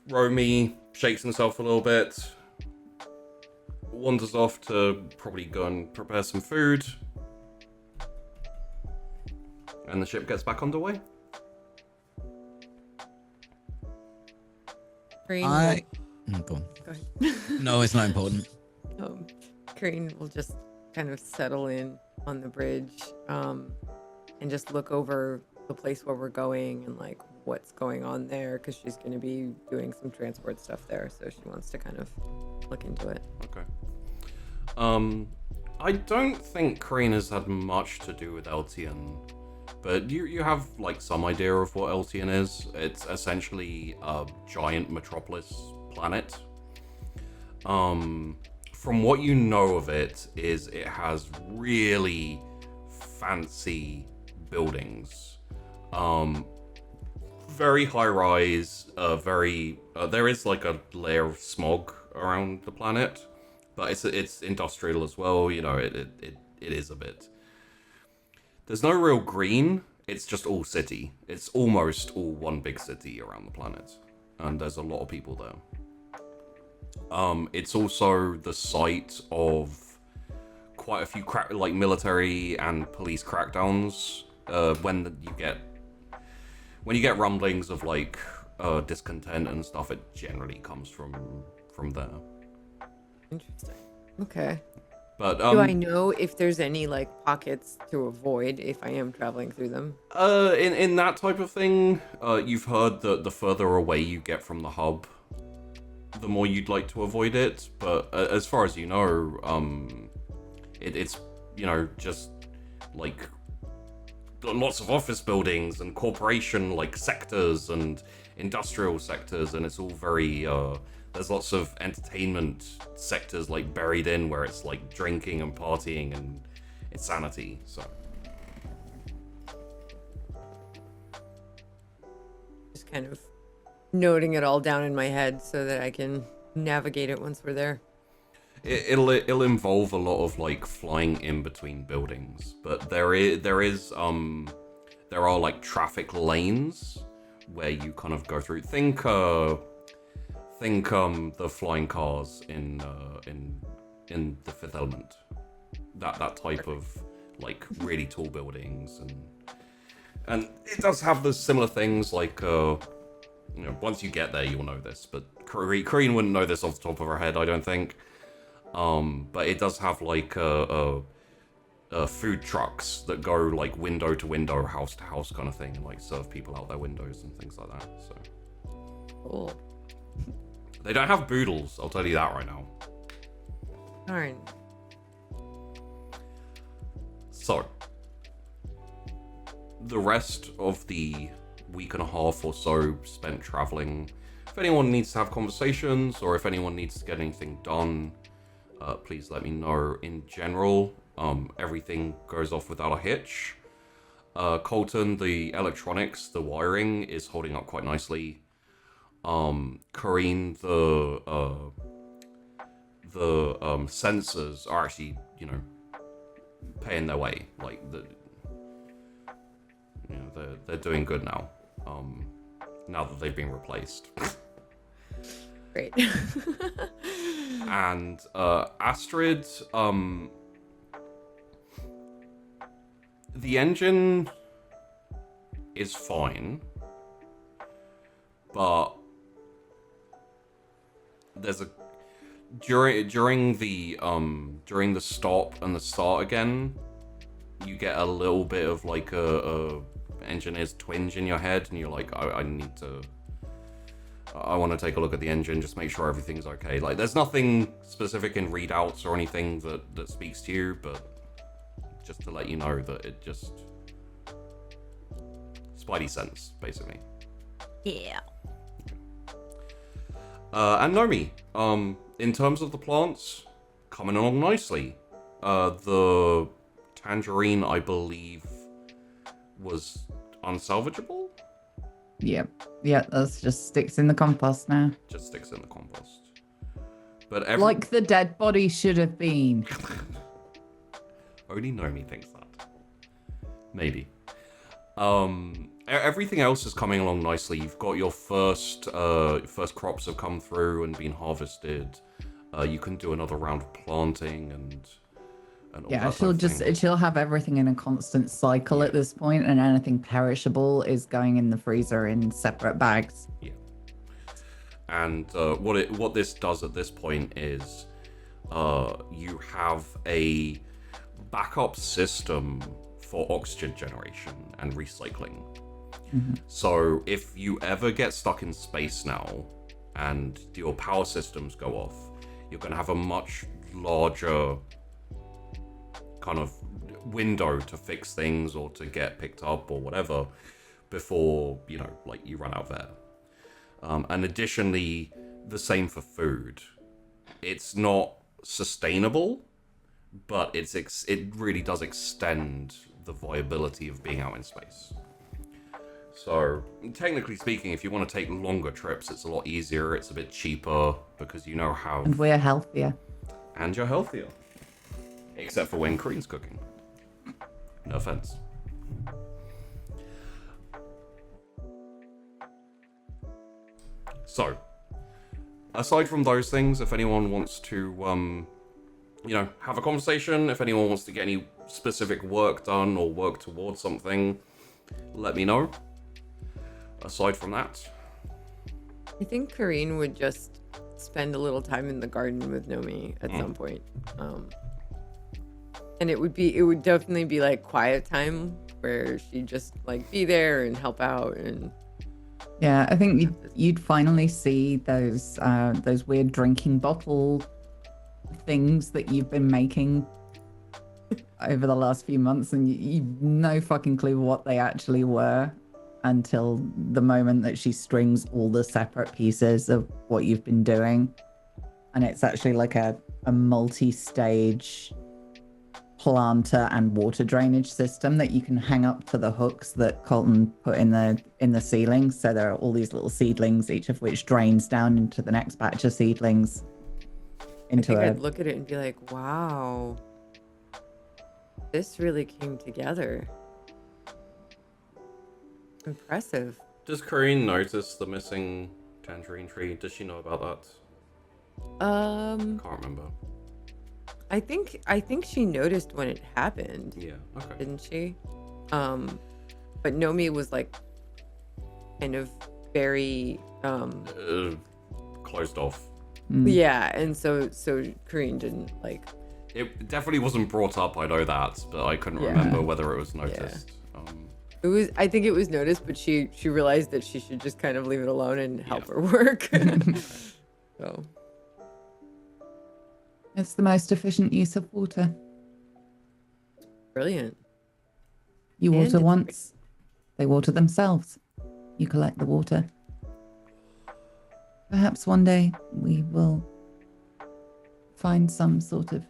Romy shakes himself a little bit. Wanders off to probably go and prepare some food. And the ship gets back underway. Crane Go on. Go ahead. No, it's not important. Crane will just kind of settle in on the bridge, and just look over the place where we're going and like what's going on there, because she's going to be doing some transport stuff there, so she wants to kind of look into it. Okay. I don't think Crane has had much to do with Eltian, but you have like some idea of what Eltian is. It's essentially a giant metropolis planet. From what you know of it, is it has really fancy buildings. Very high rise, there is like a layer of smog around the planet, but it's industrial as well, you know, it is a bit. There's no real green, it's just all city. It's almost all one big city around the planet, and there's a lot of people there. It's also the site of quite a few military and police crackdowns. When you get rumblings of like discontent and stuff, it generally comes from there. Interesting. Okay. But do I know if there's any like pockets to avoid if I am traveling through them? In that type of thing, you've heard that the further away you get from the hub, the more you'd like to avoid it. But as far as you know, it's, you know, just like lots of office buildings and corporation like sectors and industrial sectors, and it's all very there's lots of entertainment sectors like buried in where it's like drinking and partying and insanity. So just kind of noting it all down in my head so that I can navigate it once we're there. It'll involve a lot of like flying in between buildings, but there are like traffic lanes where you kind of go through. Think the flying cars in the Fifth Element. That type of like really tall buildings, and it does have the similar things like you know, once you get there you'll know this, but Kareen wouldn't know this off the top of her head, I don't think. But it does have like food trucks that go like window to window, house to house kind of thing, and like serve people out their windows and things like that. So Cool. They don't have boodles, I'll tell you that right now. Darn. So the rest of the week and a half or so spent traveling. If anyone needs to have conversations or if anyone needs to get anything done, please let me know. In general, everything goes off without a hitch. Colton, the electronics, the wiring is holding up quite nicely. Kareen, the sensors are actually, you know, paying their way. Like they're doing good now. Now that they've been replaced. Great. And Astrid, the engine is fine, but there's a during the stop and the start again, you get a little bit of like a engineer's twinge in your head, and you're like, I want to take a look at the engine, just make sure everything's okay. Like, there's nothing specific in readouts or anything that speaks to you, but just to let you know that it just spidey sense, basically. Yeah. And Nomi, in terms of the plants, coming along nicely. The tangerine, I believe, was unsalvageable. Yep. Yeah, that just sticks in the compost now. Just sticks in the compost. But Like the dead body should have been. Only Nomi thinks that. Maybe. Everything else is coming along nicely. You've got your first crops have come through and been harvested. You can do another round of planting and all Yeah, that type of thing. she'll have everything in a constant cycle at this point, and anything perishable is going in the freezer in separate bags. Yeah. And what this does at this point is you have a backup system for oxygen generation and recycling. Mm-hmm. So if you ever get stuck in space now and your power systems go off, you're going to have a much larger kind of window to fix things or to get picked up or whatever before, you run out of air. And additionally, the same for food. It's not sustainable, but it really does extend the viability of being out in space. So, technically speaking, if you want to take longer trips, it's a lot easier, it's a bit cheaper, because you know how... And we're healthier. And you're healthier. Except for when Kareen's cooking. No offense. So, aside from those things, if anyone wants to, have a conversation, if anyone wants to get any specific work done or work towards something, let me know. Aside from that, I think Kareen would just spend a little time in the garden with Nomi at some point. And it would definitely be like quiet time where she'd just like be there and help out. And Yeah, I think you'd finally see those weird drinking bottle things that you've been making over the last few months, and you've no fucking clue what they actually were until the moment that she strings all the separate pieces of what you've been doing. And it's actually like a multi-stage planter and water drainage system that you can hang up to the hooks that Colton put in the ceiling. So there are all these little seedlings, each of which drains down into the next batch of seedlings. I'd look at it and be like, wow, this really came together. Impressive. does Kareen notice the missing tangerine tree? Does she know about that? Can't remember. I think she noticed when it happened. Yeah, okay. Didn't she? But Nomi was like kind of very Closed off. yeah, and so Kareen didn't like. It definitely wasn't brought up, I know that, but I couldn't remember whether it was noticed. I think it was noticed, but she realized that she should just kind of leave it alone and help her work. So It's the most efficient use of water. brilliant. You And water it's once, they water themselves. You collect the water. Perhaps one day we will find some sort of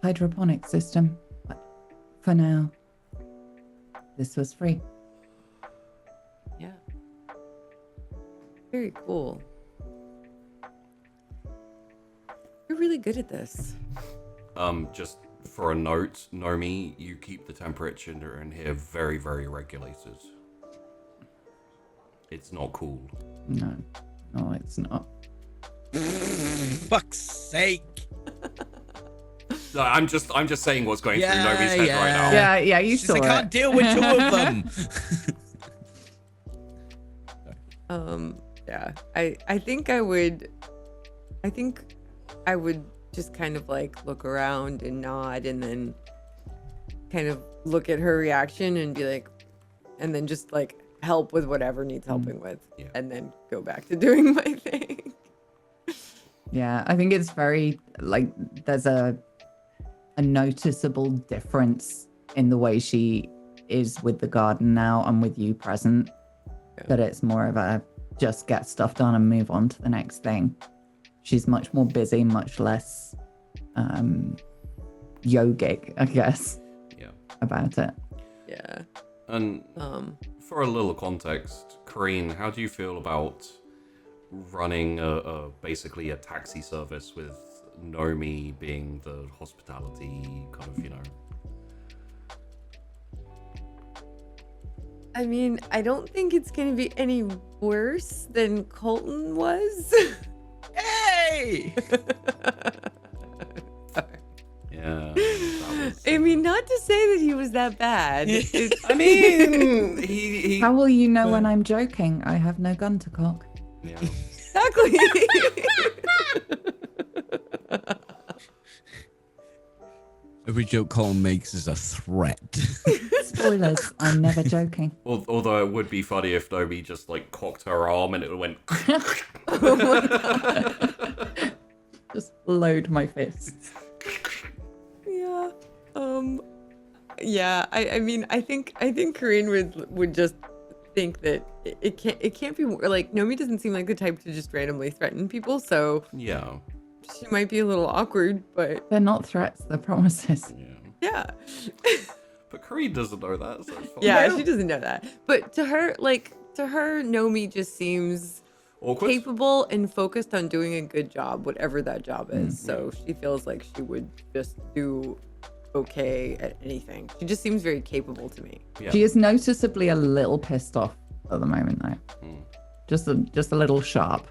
hydroponic system. But for now, this was free. Yeah. Very cool. You're really good at this. Just for a note, Nomi, you keep the temperature in here very, very regulated. It's not cool. No, it's not. Fuck's sake. No, I'm just saying what's going through Nomi's head right now. Yeah, you saw I it. can't deal with two of them. Yeah. I think I would just kind of like look around and nod and then kind of look at her reaction and be like, and then just like help with whatever needs helping with, and then go back to doing my thing. Yeah, I think it's very like there's a noticeable difference in the way she is with the garden now and with you present. That it's more of a just get stuff done and move on to the next thing. She's much more busy, much less yogic, I guess. Yeah. About it. Yeah. And for a little context, Kareen, how do you feel about running basically a taxi service with Nomi being the hospitality kind of, I mean, I don't think it's going to be any worse than Colton was. Hey! Yeah. I mean, not to say that he was that bad. I mean, he How will you know when I'm joking? I have no gun to cock. yeah. Exactly. Every joke Colin makes is a threat. Spoilers, I'm never joking. Although it would be funny if Nomi just like cocked her arm and it went. Oh my God. Just load my fists. Yeah. Yeah. I mean, I think Kareen would just think that it can't be like Nomi doesn't seem like the type to just randomly threaten people, so Yeah. she might be a little awkward, but They're not threats, they're promises. Yeah. yeah. But Kareen doesn't know that. So it's fine. Yeah, she doesn't know that. But to her, Nomi just seems Awkward. capable and focused on doing a good job, whatever that job is. So she feels like she would just do okay at anything. She just seems very capable to me. Yeah. She is noticeably a little pissed off at the moment, though. Just a little sharp.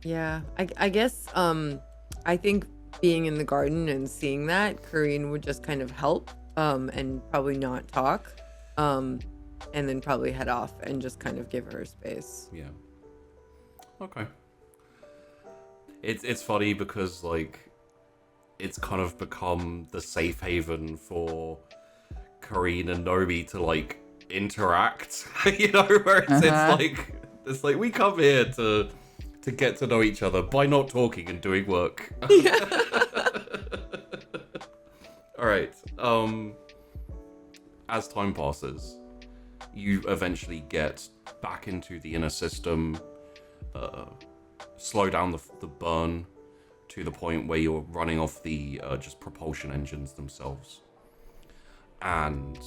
Yeah, I guess I think being in the garden and seeing that, Kareen would just kind of help and probably not talk and then probably head off and just kind of give her space. Yeah. Okay. It's funny because like it's kind of become the safe haven for Kareen and Nomi to like interact, where it's like we come here to get to know each other by not talking and doing work. All right. As time passes, you eventually get back into the inner system, slow down the burn to the point where you're running off the just propulsion engines themselves, and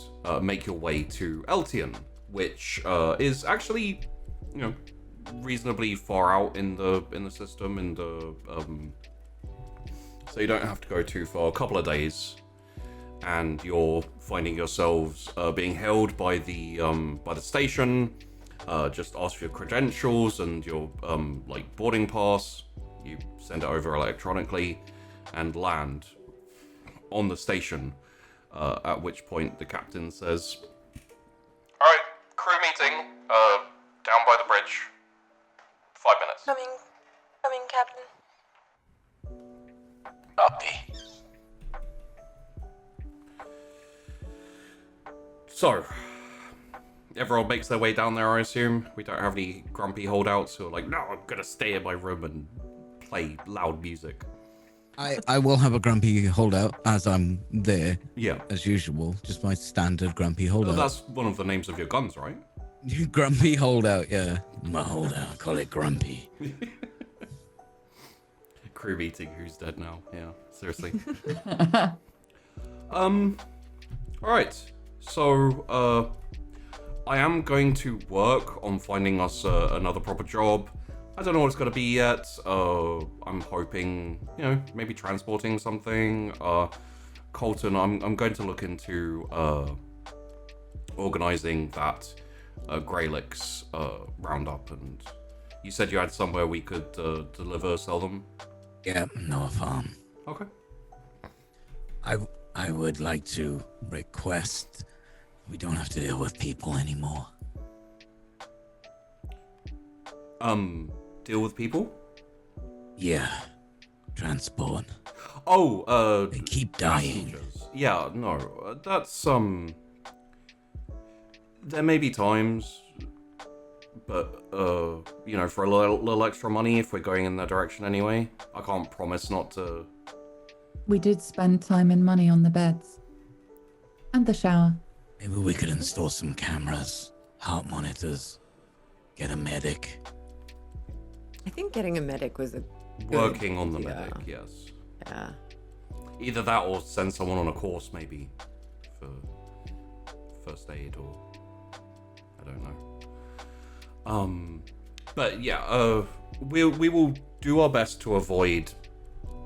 make your way to Eltian, which is actually, reasonably far out in the system, so you don't have to go too far. A couple of days, and you're finding yourselves being held by the station. Just ask for your credentials and your boarding pass. You send it over electronically and land on the station. At which point the captain says, "All right, crew meeting down by the bridge. 5 minutes." Coming, Captain. Copy. So, everyone makes their way down there, I assume. We don't have any grumpy holdouts who are like, "No, I'm gonna stay in my room and play loud music." I will have a grumpy holdout as I'm there, Yeah. as usual. Just my standard grumpy Well, holdout. that's one of the names of your guns, right? Grumpy holdout, yeah. My holdout, call it grumpy. Crew meeting, who's dead now? Yeah, seriously. Alright, so, I am going to work on finding us another proper job. I don't know what it's going to be yet. I'm hoping, maybe transporting something. Colton, I'm going to look into organizing that Greylix roundup, and you said you had somewhere we could sell them? Yeah, no farm. Okay. I would like to request we don't have to deal with people anymore. Deal with people? Yeah. Transport. Oh, They keep dying. passengers. Yeah, no, that's, there may be times, but, for a little extra money if we're going in that direction anyway. I can't promise not to. We did spend time and money on the beds. And the shower. Maybe we could install some cameras heart monitors, get a medic. I think getting a medic was a good Working on the idea. medic, yes. Yeah. Either that or send someone on a course, maybe, for first aid, or I don't know. But yeah, we will do our best to avoid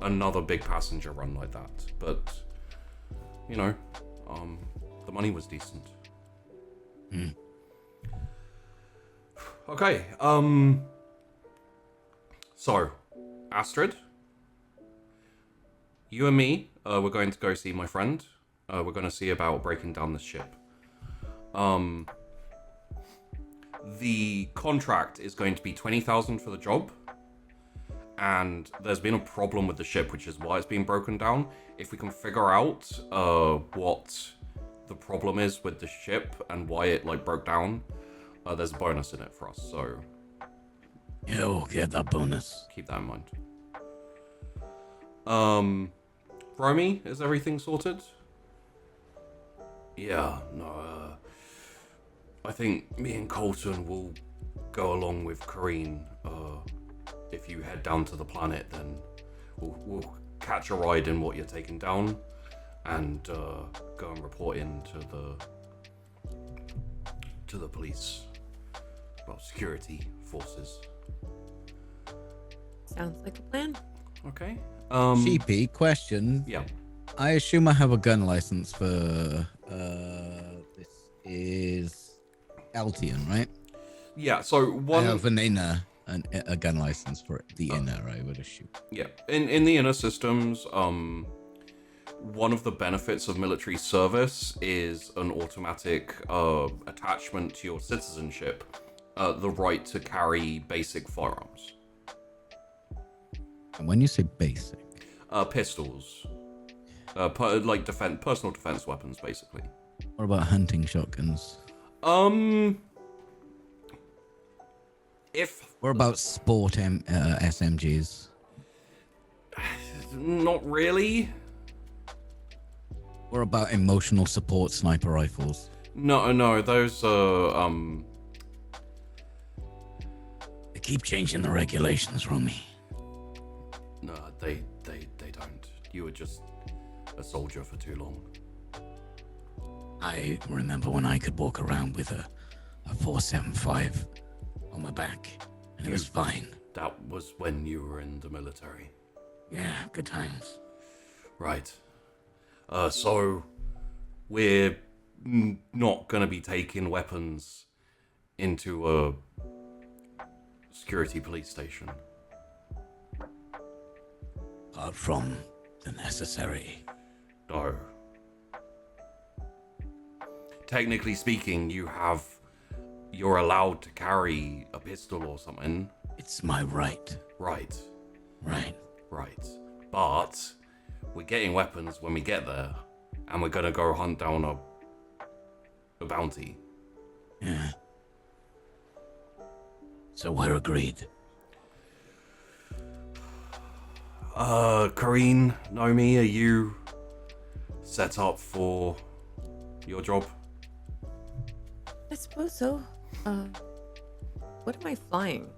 another big passenger run like that. But you know, the money was decent. Okay. So, Astrid, you and me, we're going to go see my friend. We're going to see about breaking down this ship. The contract is going to be 20,000 for the job. And there's been a problem with the ship, which is why it's being broken down. If we can figure out what the problem is with the ship and why it like broke down, there's a bonus in it for us. So Yeah, we'll get that bonus. keep that in mind. Romy, is everything sorted? Yeah, no, I think me and Colton will go along with Kareen. If you head down to the planet, then we'll catch a ride in what you're taking down and go and report in to the police. Well, security forces. Sounds like a plan. Okay. Sheepy, question. Yeah. I assume I have a gun license for this is Altian, right? Yeah, so one... I have an inner, a gun license for the inner, I would assume. Yeah, in the inner systems, one of the benefits of military service is an automatic attachment to your citizenship, the right to carry basic firearms. And when you say basic, Pistols, like personal defense weapons, basically. what about hunting shotguns? If What about sport SMGs? not really. What about emotional support sniper rifles? No, those are They keep changing the regulations, Romy. no, they don't. You were just a soldier for too long. I remember when I could walk around with a 475 on my back, and it was fine. That was when you were in the military. Yeah, good times. Right. So we're not gonna be taking weapons into a security police station. Apart from the necessary. No. Technically speaking, you're allowed to carry a pistol or something. It's my right. Right. Right. Right. But we're getting weapons when we get there, and we're gonna go hunt down a bounty. Yeah. So we're agreed. Kareen, Nomi, are you set up for your job? I suppose so. What am I flying?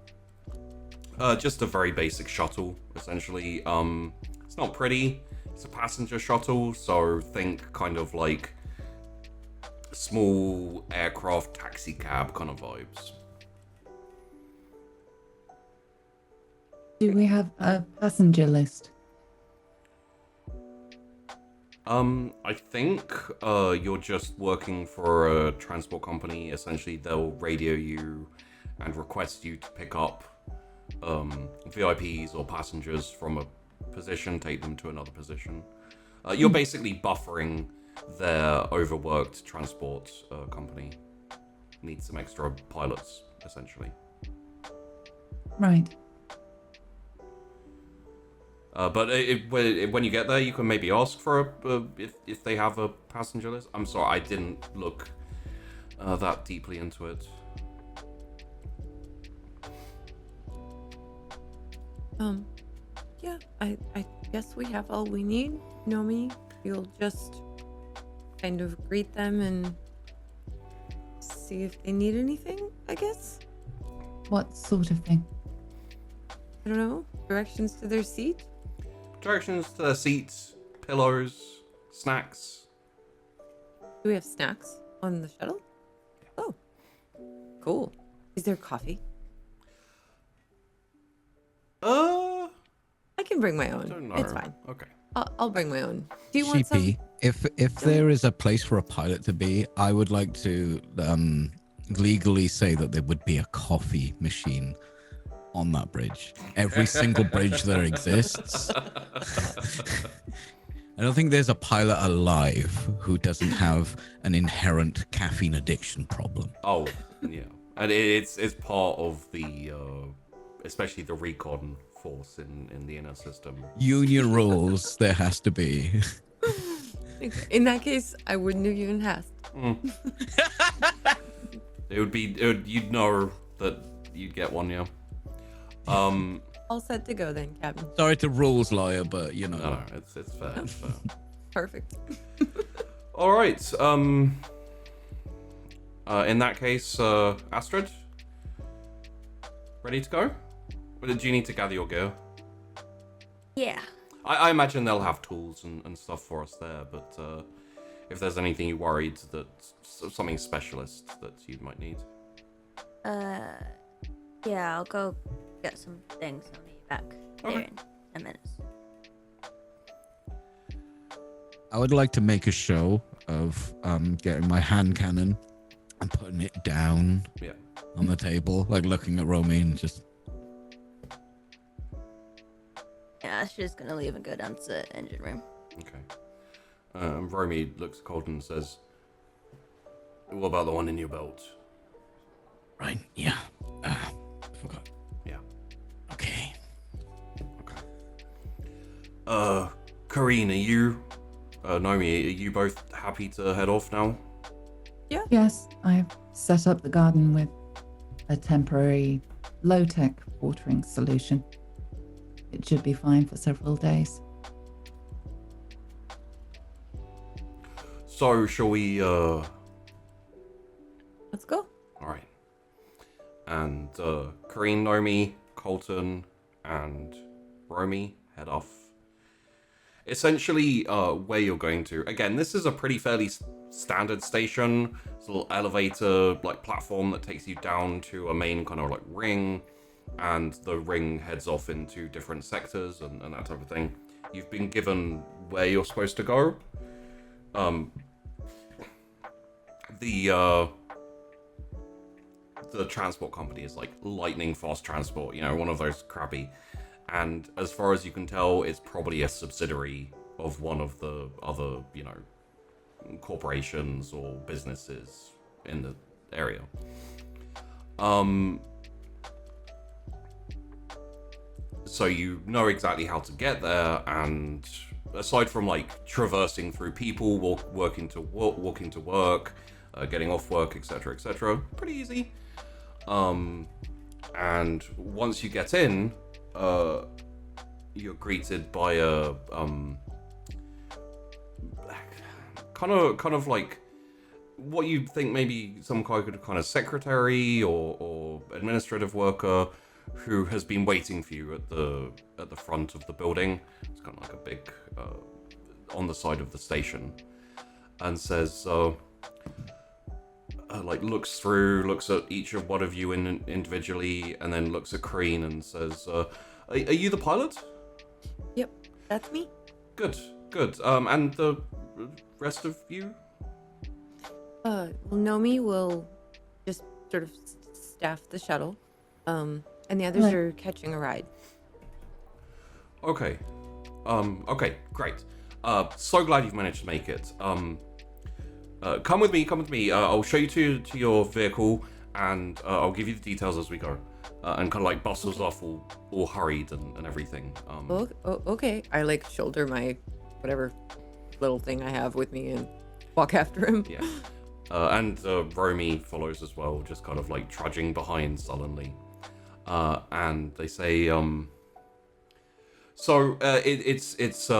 Just a very basic shuttle, essentially. It's not pretty. It's a passenger shuttle, so think kind of like small aircraft taxi cab kind of vibes. Do we have a passenger list? I think you're just working for a transport company. Essentially, they'll radio you and request you to pick up VIPs or passengers from a position, take them to another position. You're basically buffering their overworked transport company. Need some extra pilots, essentially. Right. But when you get there, you can maybe ask for if they have a passenger list. I'm sorry, I didn't look that deeply into it. Yeah, I guess we have all we need. Nomi, you'll just kind of greet them and see if they need anything, I guess. What sort of thing? I don't know. Directions to their seat? Directions to their seats, pillows, snacks. Do we have snacks on the shuttle? Oh, cool. Is there coffee? I can bring my own. Don't know. It's fine. Okay. I'll bring my own. Do you want some? Sheepy, if there is a place for a pilot to be, I would like to legally say that there would be a coffee machine on that bridge. Every single bridge that exists. I don't think there's a pilot alive who doesn't have an inherent caffeine addiction problem. Oh, yeah. And it's part of the, especially the recon force in the inner system. Union rules, there has to be. In that case, I wouldn't have even asked. You'd know that you'd get one, yeah. All set to go then, Captain. Sorry to rules lawyer, but you know. No, it's fair. It's fair. Perfect. All right. In that case, Astrid, ready to go? Or do you need to gather your gear? Yeah. I imagine they'll have tools and stuff for us there, but if there's anything you're worried that something specialist that you might need. Yeah, I'll go get some things. I'll meet you back there in 10 minutes. I would like to make a show of getting my hand cannon and putting it down on the table, like looking at Romy and just... Yeah, she's gonna leave and go down to the engine room. Okay. Romy looks at Colton and says, "What about the one in your belt?" Right, yeah. Forgot. Yeah. Okay. Karine, are you, Nomi, are you both happy to head off now? Yes, I've set up the garden with a temporary low-tech watering solution. It should be fine for several days. So, shall we, Let's go. Alright. And, Karine, Nomi, Colton, and Romy head off. Essentially, where you're going to, again, this is a fairly standard station. It's a little elevator, like, platform that takes you down to a main kind of, like, ring, and the ring heads off into different sectors and that type of thing. You've been given where you're supposed to go. The transport company is like lightning fast transport, you know, one of those crappy. And as far as you can tell, it's probably a subsidiary of one of the other, you know, corporations or businesses in the area. So you know exactly how to get there, and aside from like traversing through people, walking to work, getting off work, etc., pretty easy. And once you get in, you're greeted by a kind of like what you'd think maybe some kind of secretary or administrative worker who has been waiting for you at the front of the building. It's kind of like a big on the side of the station, and says like looks at each of one of you individually, and then looks at Karine and says, are you the pilot? Yep, that's me. Good. And the rest of you? Well, Nomi will just sort of staff the shuttle, and the others are catching a ride. Okay. Okay, great. So glad you've managed to make it. Come with me. I'll show you to your vehicle, and I'll give you the details as we go. And kind of like bustles off all hurried and everything. Okay. I like shoulder my whatever little thing I have with me and walk after him. Yeah. And Romy follows as well, just kind of like trudging behind sullenly. And they say, it's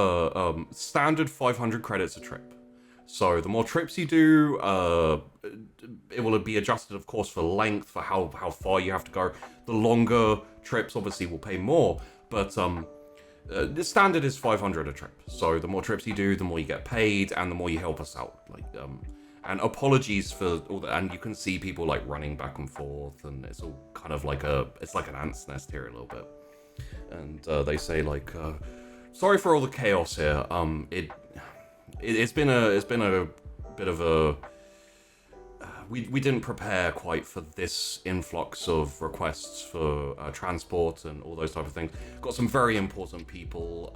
standard 500 credits a trip. So the more trips you do, it will be adjusted, of course, for length, for how far you have to go. The longer trips obviously will pay more, but the standard is 500 a trip. So the more trips you do, the more you get paid, and the more you help us out. And apologies for all that. And you can see people like running back and forth, and it's all kind of like it's like an ant's nest here a little bit. And they say like, sorry for all the chaos here. It's been a bit of a we didn't prepare quite for this influx of requests for transport and all those type of things. Got some very important people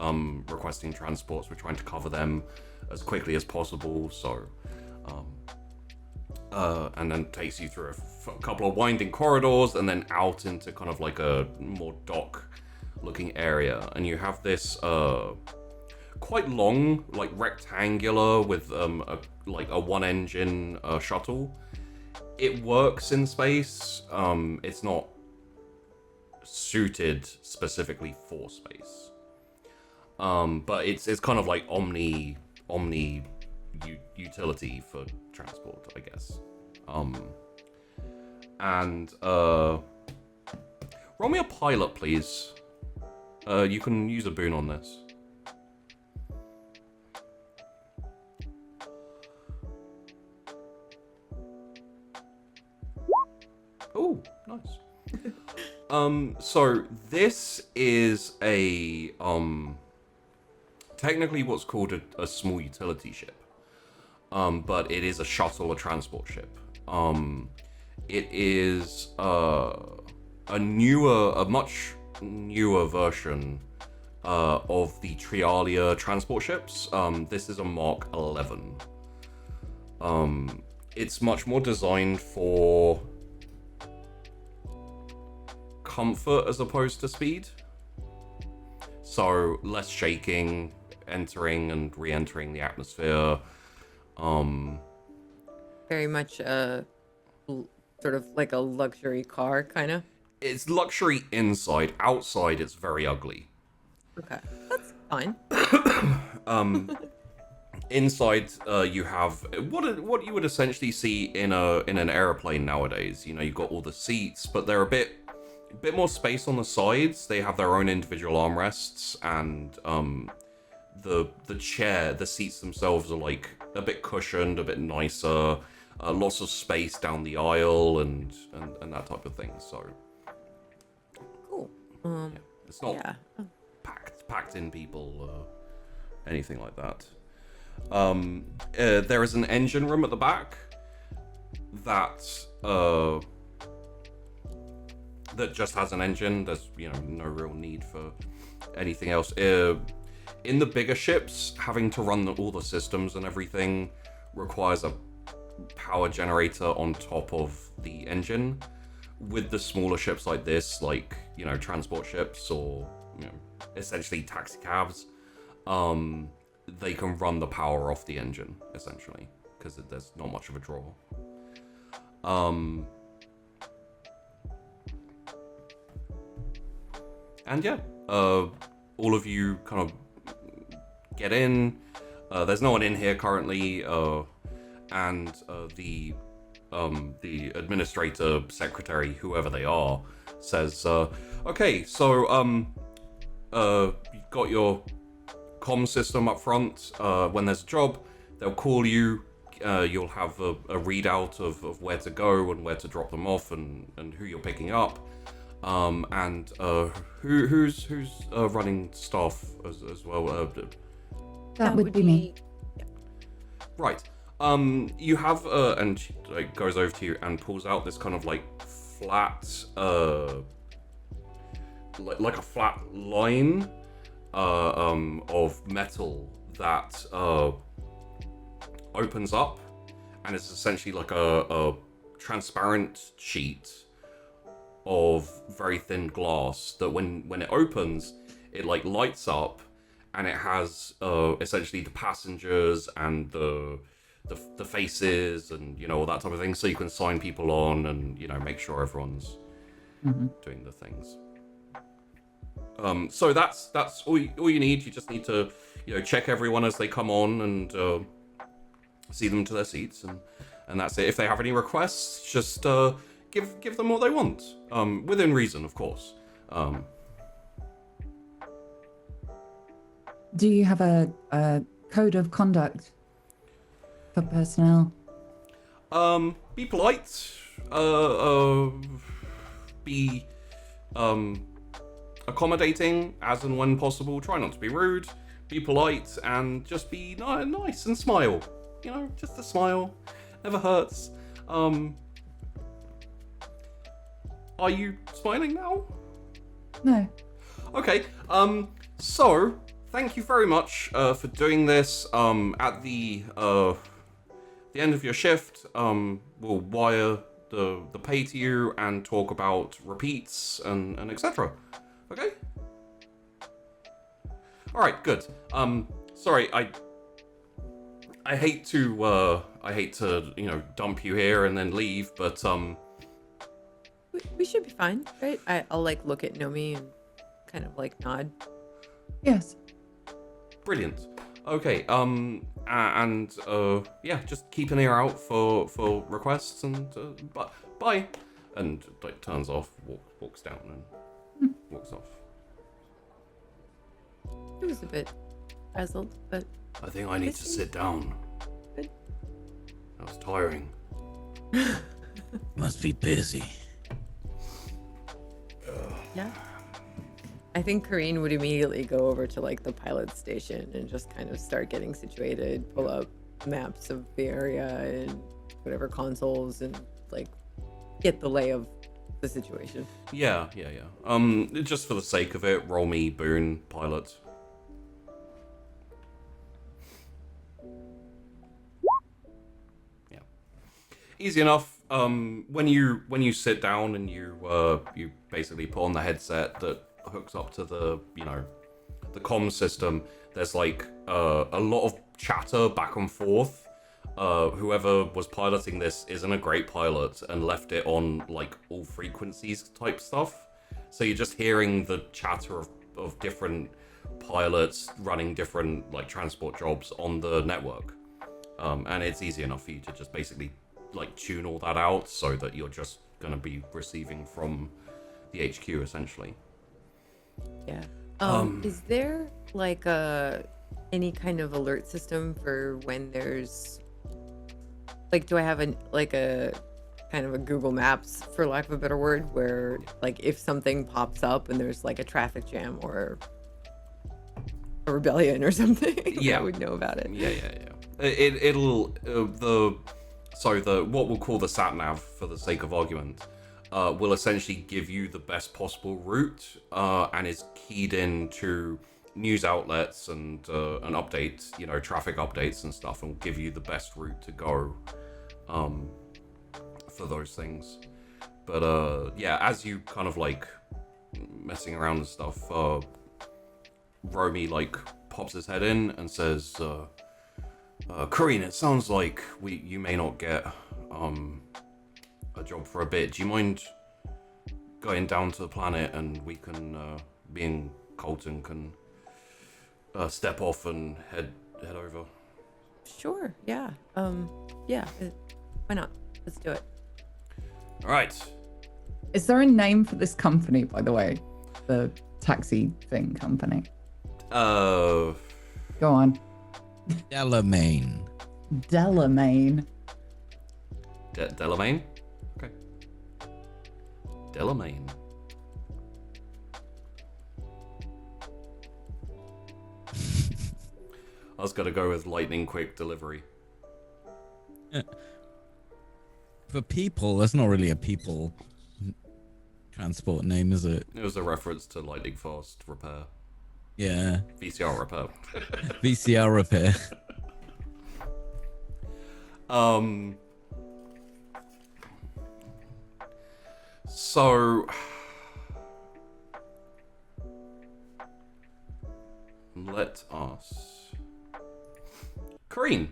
requesting transports. We're trying to cover them as quickly as possible. So, and then takes you through a couple of winding corridors and then out into kind of like a more dock-looking area. And you have this quite long, like rectangular with a one-engine shuttle. It works in space. It's not suited specifically for space. But it's kind of like omni utility for transport, I guess. Roll me a pilot, please. You can use a boon on this. Oh, nice. So this is a technically what's called a small utility ship. But it is a shuttle, a transport ship. It is a much newer version of the Trialia transport ships. This is a Mark 11. It's much more designed for comfort as opposed to speed. So less shaking, entering and re-entering the atmosphere. Very much sort of like a luxury car, kind of. It's luxury inside. Outside, it's very ugly. Okay, that's fine. Inside, you have what you would essentially see in an airplane nowadays. You know, you've got all the seats, but they're a bit more space on the sides. They have their own individual armrests, and the seats themselves are like a bit cushioned, a bit nicer, lots of space down the aisle, and that type of thing. So cool. it's not Yeah. packed in people, anything like that. There is an engine room at the back that just has an engine. There's no real need for anything else. In the bigger ships, having to run all the systems and everything requires a power generator on top of the engine. With the smaller ships like this, like transport ships or essentially taxi cabs, they can run the power off the engine essentially because there's not much of a draw. And yeah, all of you kind of get in. There's no one in here currently, and the administrator, secretary, whoever they are, says, "Okay, so you've got your comm system up front. When there's a job, they'll call you. You'll have a readout of where to go and where to drop them off and who you're picking up." And who's running staff as well? That would be me. Right. You have and she goes over to you and pulls out this kind of like flat, like a flat line, of metal that opens up, and it's essentially like a transparent sheet of very thin glass that when it opens, it like lights up, and it has essentially the passengers and the faces and all that type of thing, so you can sign people on and make sure everyone's doing the things. So that's all you need. You just need to check everyone as they come on and see them to their seats, and that's it. If they have any requests, just give them what they want, within reason, of course. Do you have a code of conduct for personnel? Be polite. Be accommodating as and when possible. Try not to be rude. Be polite and just be nice and smile. You know, just a smile never hurts. Are you smiling now? No. Okay. So thank you very much for doing this. At the end of your shift, we'll wire the pay to you and talk about repeats and etc. Okay? Alright, good. Sorry, I hate to dump you here and then leave, but We should be fine, right? I'll like look at Nomi and kind of like nod. Yes. brilliant. Okay, yeah, just keep an ear out for requests and bye. And like turns off, walks down and walks off. It was a bit frazzled, but I think I need to sit down. Good. That was tiring. Must be busy. yeah. I think Kareen would immediately go over to like the pilot station and just kind of start getting situated, pull up maps of the area and whatever consoles and like get the lay of the situation. Yeah. Just for the sake of it, roll me Boone pilot. Yeah, easy enough. When you sit down and you basically put on the headset that hooks up to the comm system, there's like a lot of chatter back and forth. Whoever was piloting this isn't a great pilot and left it on like all frequencies type stuff, so you're just hearing the chatter of different pilots running different like transport jobs on the network, and it's easy enough for you to just basically like tune all that out so that you're just going to be receiving from the HQ essentially. Yeah. Is there like any kind of alert system for when there's like, do I have a kind of a Google Maps, for lack of a better word, where like if something pops up and there's like a traffic jam or a rebellion or something, Yeah. I would know about it. Yeah. It'll what we'll call the sat nav for the sake of argument will essentially give you the best possible route and is keyed into news outlets and updates, traffic updates and stuff, and will give you the best route to go for those things. But yeah, as you kind of like messing around and stuff, Romy like pops his head in and says, Kareen, it sounds like you may not get a job for a bit. Do you mind going down to the planet and we can, me and Colton can step off and head over? Sure. Yeah. Why not? Let's do it. All right. Is there a name for this company, by the way? The taxi thing company. Go on. Delamain. Delamain. Delamain? Okay. Delamain. I was gonna go with lightning quick delivery. For people, that's not really a people transport name, is it? It was a reference to lightning fast repair. Yeah. VCR repair. VCR repair. So let us, Kareen.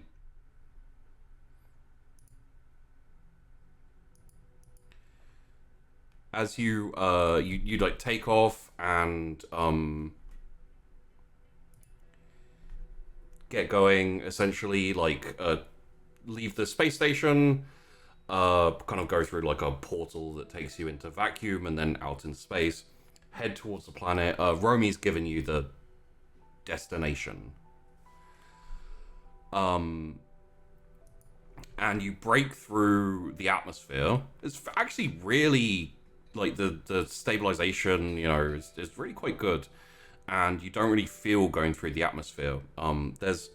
As you like take off and get going, essentially like leave the space station, kind of go through like a portal that takes you into vacuum and then out in space, head towards the planet. Romy's given you the destination. And you break through the atmosphere. It's actually really, like, the stabilization, you know, is really quite good. And you don't really feel going through the atmosphere. There's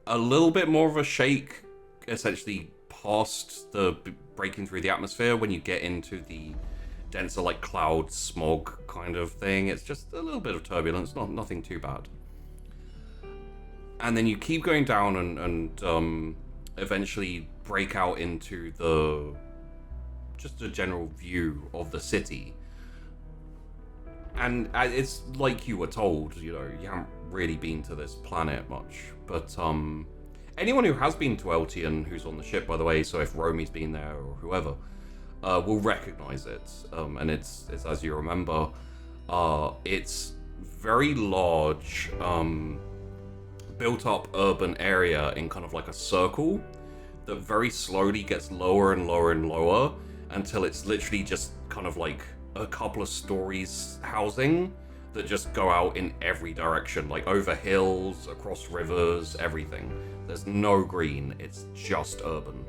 a little bit more of a shake, essentially, past the breaking through the atmosphere when you get into the denser, like, cloud smog kind of thing. It's just a little bit of turbulence, nothing too bad. And then you keep going down and eventually break out into just a general view of the city. And it's like you were told, you know, you haven't really been to this planet much. But anyone who has been to Eltian, who's on the ship, by the way, so if Romy's been there or whoever, will recognize it. And it's as you remember, it's very large, built up urban area in kind of like a circle that very slowly gets lower and lower and lower until it's literally just kind of like a couple of stories housing that just go out in every direction, like over hills, across rivers, everything. There's no green, it's just urban.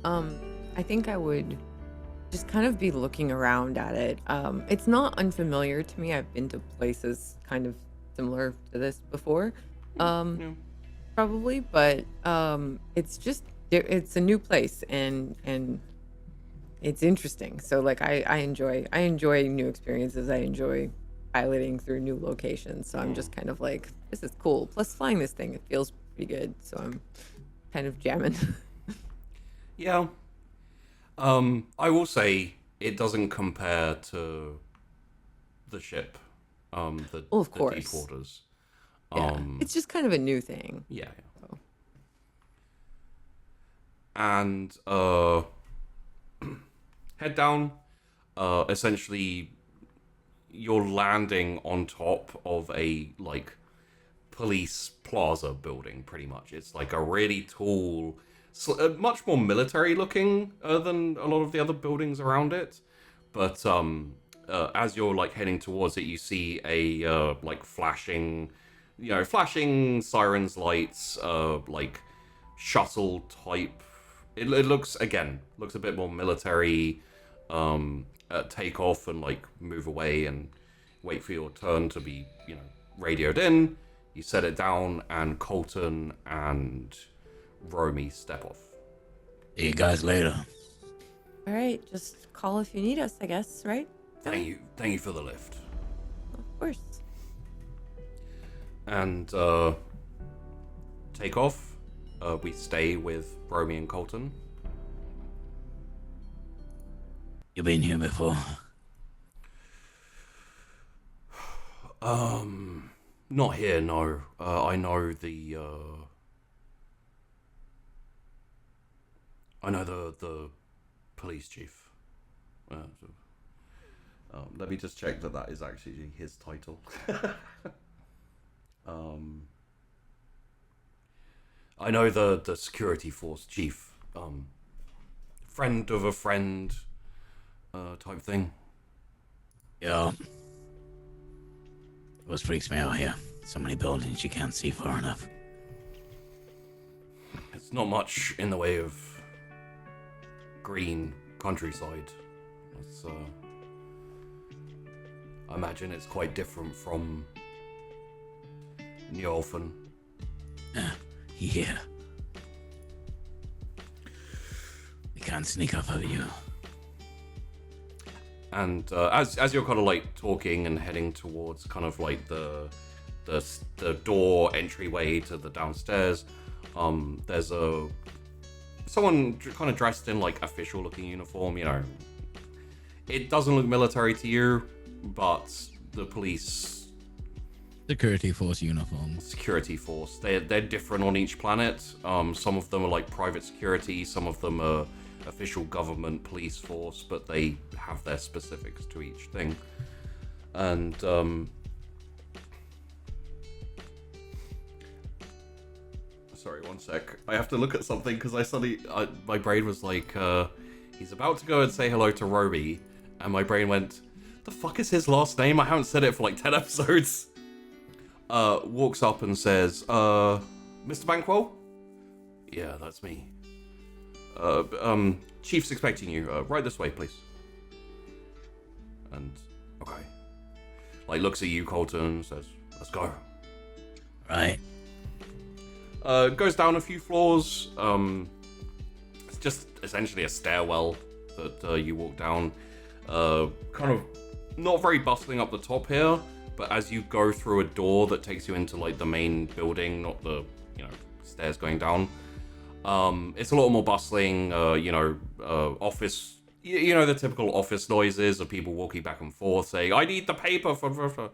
I think I would just kind of be looking around at it. It's not unfamiliar to me. I've been to places kind of similar to this before, probably, but it's a new place and it's interesting. So like I enjoy new experiences. I enjoy piloting through new locations. So I'm just kind of like, this is cool. Plus flying this thing, it feels pretty good. So I'm kind of jamming. Yeah. I will say it doesn't compare to the ship, the deep waters. It's just kind of a new thing. Yeah. So. And head down. Essentially, you're landing on top of a like police plaza building. Pretty much, it's like a really tall. Much more military looking than a lot of the other buildings around it, but as you're like heading towards it, you see a like flashing sirens, lights, like shuttle type. It looks a bit more military. Take off and like move away and wait for your turn to be radioed in. You set it down, and Colton and Romy step off. See you guys later. All right, just call if you need us, I guess, right? Thank you for the lift. Of course. And take off. We stay with Romy and Colton. You been here before? Not here, no. I know the police chief. Let me just check that is actually his title. I know the security force chief. Friend of a friend type thing. Yeah. Always freaks me out here. So many buildings you can't see far enough. It's not much in the way of green countryside. It's, I imagine it's quite different from New Orphan. Yeah. We can't sneak up over you. And as you're kind of like talking and heading towards kind of like the door entryway to the downstairs, there's someone kind of dressed in like official looking uniform. It doesn't look military to you, but the police Security force uniforms. security force, they're different on each planet. Some of them are like private security, some of them are official government police force, but they have their specifics to each thing. And Sorry, one sec. I have to look at something because I suddenly my brain was like, he's about to go and say hello to Roby, and my brain went, the fuck is his last name? I haven't said it for like 10 episodes. Walks up and says, Mr. Banquo? Yeah, that's me. Chief's expecting you. Right this way, please. And, okay. Like, looks at you, Colton, says, let's go. Right. Goes down a few floors. It's just essentially a stairwell that you walk down. Kind of not very bustling up the top here, but as you go through a door that takes you into like the main building, not the stairs going down, it's a lot more bustling. Office. The typical office noises of people walking back and forth saying, "I need the paper for."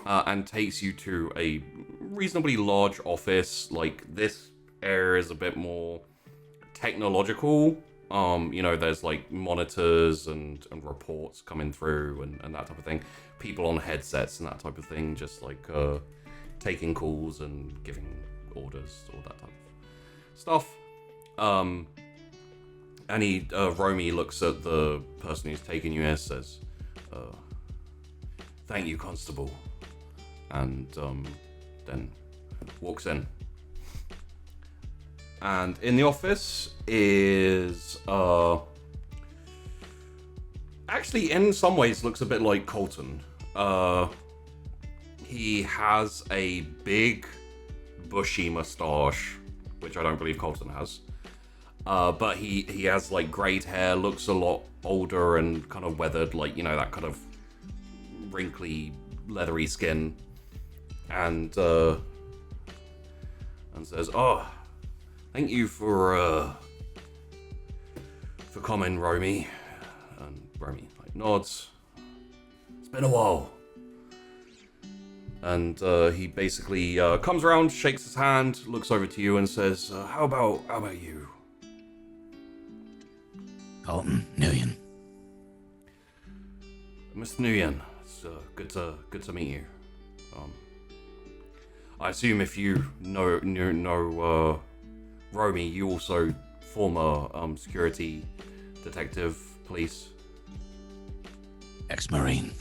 And takes you to a reasonably large office. Like, this area is a bit more technological. There's like monitors and reports coming through and that type of thing. People on headsets and that type of thing, just like taking calls and giving orders, all that type of stuff. Romy looks at the person who's taking you here, says, "Thank you, Constable." And then walks in. And in the office is actually in some ways looks a bit like Colton. He has a big bushy mustache, which I don't believe Colton has. But he has like grayed hair, looks a lot older and kind of weathered, like that kind of wrinkly, leathery skin. And says, "Oh, thank you for coming, Romy." And Romy like nods. It's been a while. And he basically comes around, shakes his hand, looks over to you, and says, "How about you?" Colton Nguyen. Mr. Nguyen, it's good to meet you. I assume if you know Romy, you also former security detective, police. Ex-Marine.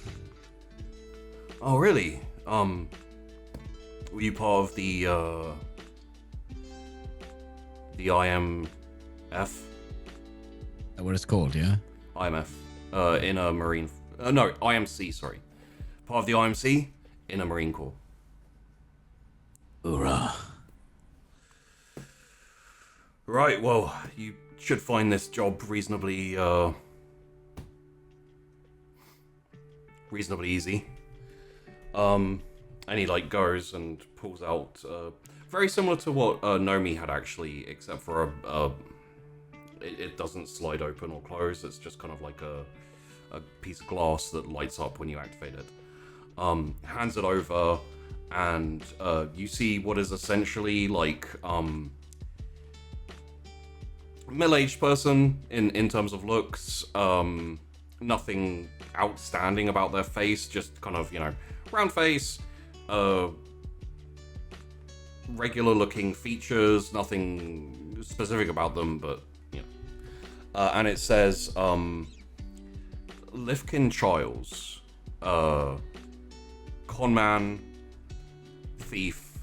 Oh, really? Were you part of the IMF? That what it's called, yeah? IMF. In a Marine... no, IMC, sorry. Part of the IMC in a Marine Corps. Hoorah. Right, well, you should find this job reasonably easy. And he like goes and pulls out very similar to what Nomi had actually, except for it doesn't slide open or close. It's just kind of like a piece of glass that lights up when you activate it. Hands it over, and you see what is essentially like middle-aged person in terms of looks. Nothing outstanding about their face, just kind of round face, regular looking features, nothing specific about them, but and it says Lifkin Childs, conman, thief,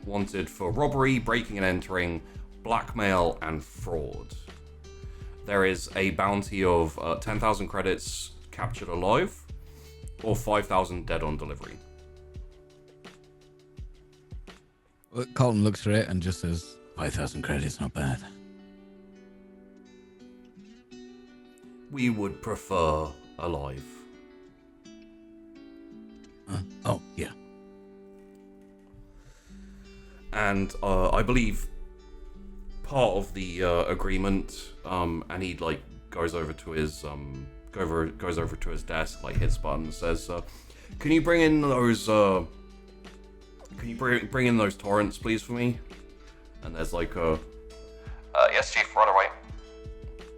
wanted for robbery, breaking and entering, blackmail, and fraud. There is a bounty of 10,000 credits captured alive, or 5,000 dead on delivery. Colton looks through it and just says, 5,000 credits, not bad. We would prefer alive. Oh, yeah. And I believe part of the agreement, and he like goes over to his goes over to his desk, like hits a button, and says, "Can you bring in those? Can you bring in those torrents, please, for me?" And there's like yes, Chief, right away.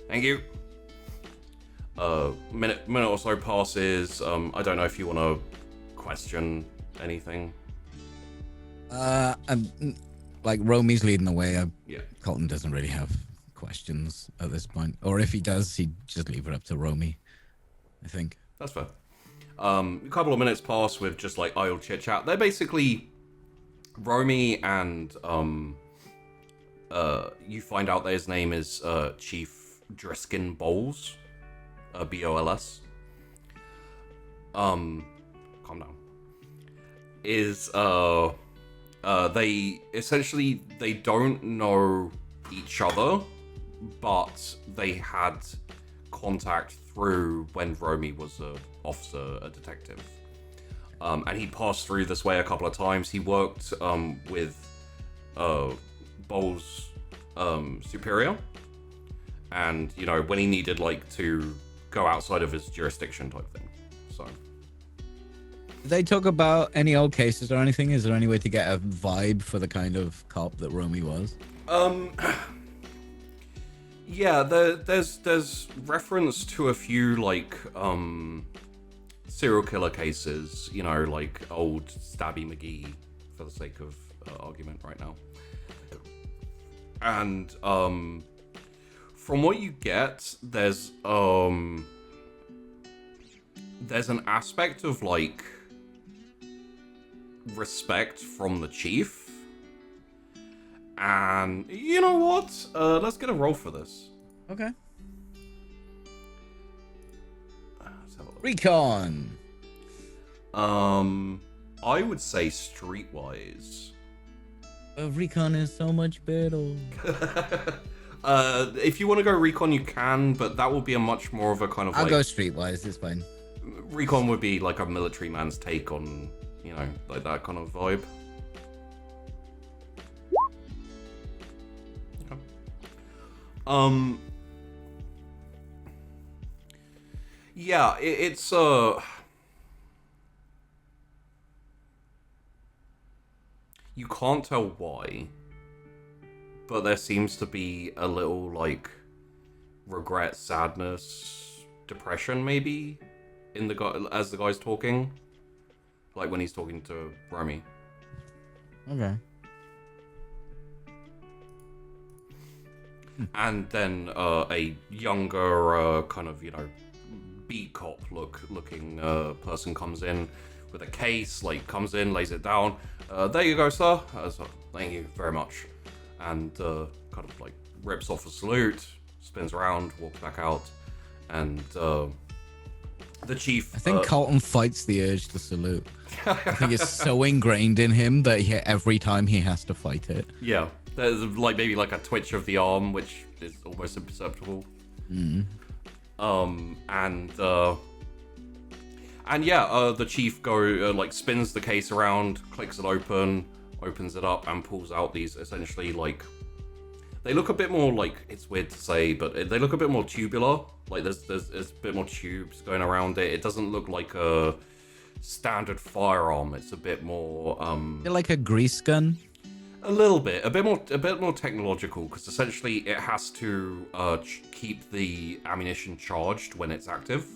Thank you. Minute or so passes. I don't know if you want to question anything. like Romy's leading the way. Yeah. Colton doesn't really have questions at this point, or if he does, he'd just leave it up to Romy, I think. That's fair. A couple of minutes pass with just like idle chit chat. They're basically Romy and you find out that his name is Chief Driskin Bowles, Bols. Calm down. Is they essentially they don't know each other, but they had contact through when Romy was a officer, a detective. And he passed through this way a couple of times. He worked with Bowles' superior, and you know when he needed like to go outside of his jurisdiction type thing. So Did they talk about any old cases or anything? Is there any way to get a vibe for the kind of cop that Romy was? Yeah, there's reference to a few like serial killer cases, you know, like old Stabby McGee, for the sake of argument right now. And from what you get, there's an aspect of like respect from the chief. And you know what? Let's get a roll for this. Okay. Let's have a look. Recon. I would say streetwise. Recon is so much better. If you want to go recon, you can, but that will be a much more of a kind of I'll like... go streetwise, it's fine. Recon would be like a military man's take on, you know, like that kind of vibe. Okay. Yeah, it's you can't tell why, but there seems to be a little like regret, sadness, depression maybe in the guy as the guy's talking, like when he's talking to Romy. Okay. And then a younger kind of, you know, beat cop looking person comes in with a case, like comes in, lays it down. There you go, sir. So, thank you very much. And kind of like rips off a salute, spins around, walks back out, and the chief. I think Colton fights the urge to salute. I think it's so ingrained in him that every time he has to fight it. Yeah, there's like maybe like a twitch of the arm, which is almost imperceptible. Mm. And yeah, the chief like spins the case around, clicks it open, opens it up, and pulls out these essentially like they look a bit more like, it's weird to say, but they look a bit more tubular. Like there's a bit more tubes going around it. It doesn't look like a standard firearm. It's a bit more like a grease gun. A little bit, a bit more technological, because essentially it has to keep the ammunition charged when it's active.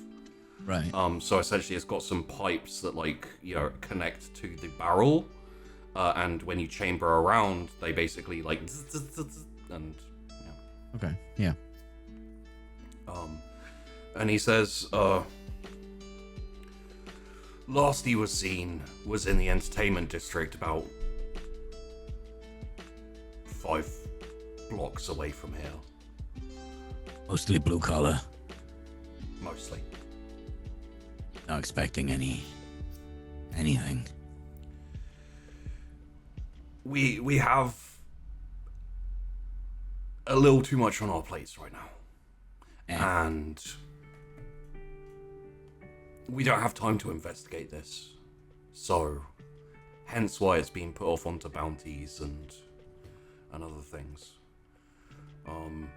Right. So essentially, it's got some pipes that, like, you know, connect to the barrel, and when you chamber around, they basically like, and yeah. Okay. Yeah. And he says, last he was seen was in the entertainment district, about 5 blocks away from here. Mostly blue collar. Mostly. Not expecting anything. We have a little too much on our plates right now. And we don't have time to investigate this. So, hence why it's being put off onto bounties and other things.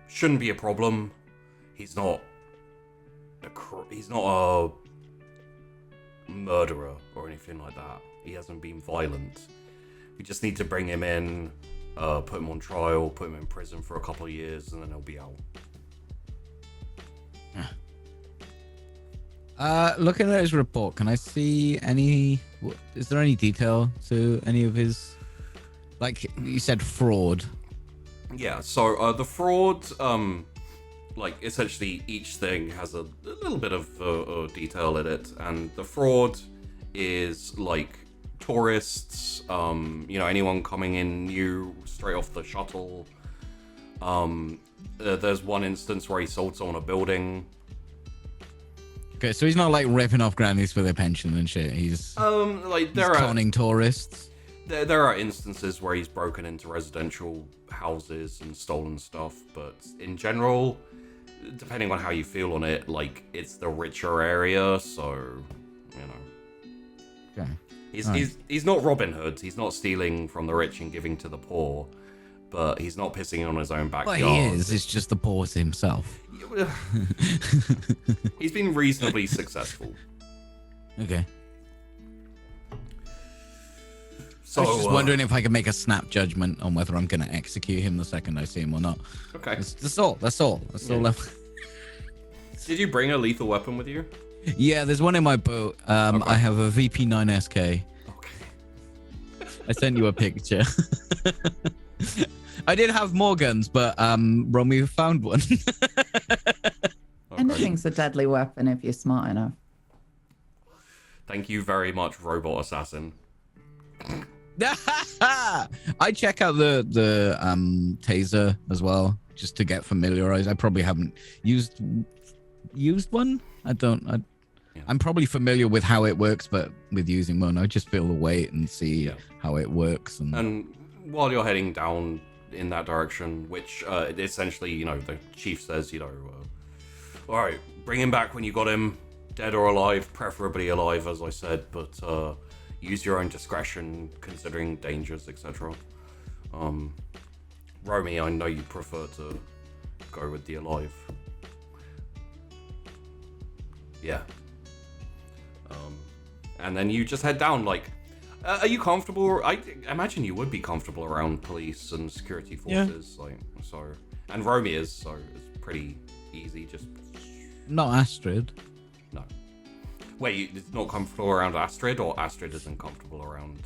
Shouldn't be a problem. He's not a murderer or anything like that. He hasn't been violent. We just need to bring him in, put him on trial, put him in prison for a couple of years, and then he'll be out. Looking at his report, can I see is there any detail to any of his, Like you said, fraud. Yeah, so the fraud, like essentially each thing has a little bit of detail in it, and the fraud is like tourists, anyone coming in new straight off the shuttle. There's one instance where he sold someone a building. Okay, so he's not like ripping off grannies for their pension and shit. He's conning tourists. There are instances where he's broken into residential houses and stolen stuff, but in general, depending on how you feel on it, like it's the richer area, so Okay. He's not Robin Hood. He's not stealing from the rich and giving to the poor, but he's not pissing on his own backyard. Well, he is. It's just the poor himself. He's been reasonably successful. Okay. So, I was just wondering if I could make a snap judgment on whether I'm going to execute him the second I see him or not. Okay. That's all. That's all left. Did you bring a lethal weapon with you? Yeah, there's one in my boat. Okay. I have a VP9SK. Okay. I sent you a picture. I did have more guns, but Romy found one. Anything's a deadly weapon if you're smart enough. Thank you very much, Robot Assassin. I check out the taser as well, just to get familiarized. I probably haven't used one. I'm probably familiar with how it works, but with using one, I just feel the weight and see how it works. And while you're heading down in that direction, which essentially, the chief says, all right, bring him back when you got him, dead or alive, preferably alive, as I said, but use your own discretion considering dangers, etc. Romy, I know you prefer to go with the alive. Yeah. And then you just head down, like, are you comfortable? I imagine you would be comfortable around police and security forces, and Romy is, so it's pretty easy, just... Not Astrid. No. Wait, it's not comfortable around Astrid, or Astrid isn't comfortable around...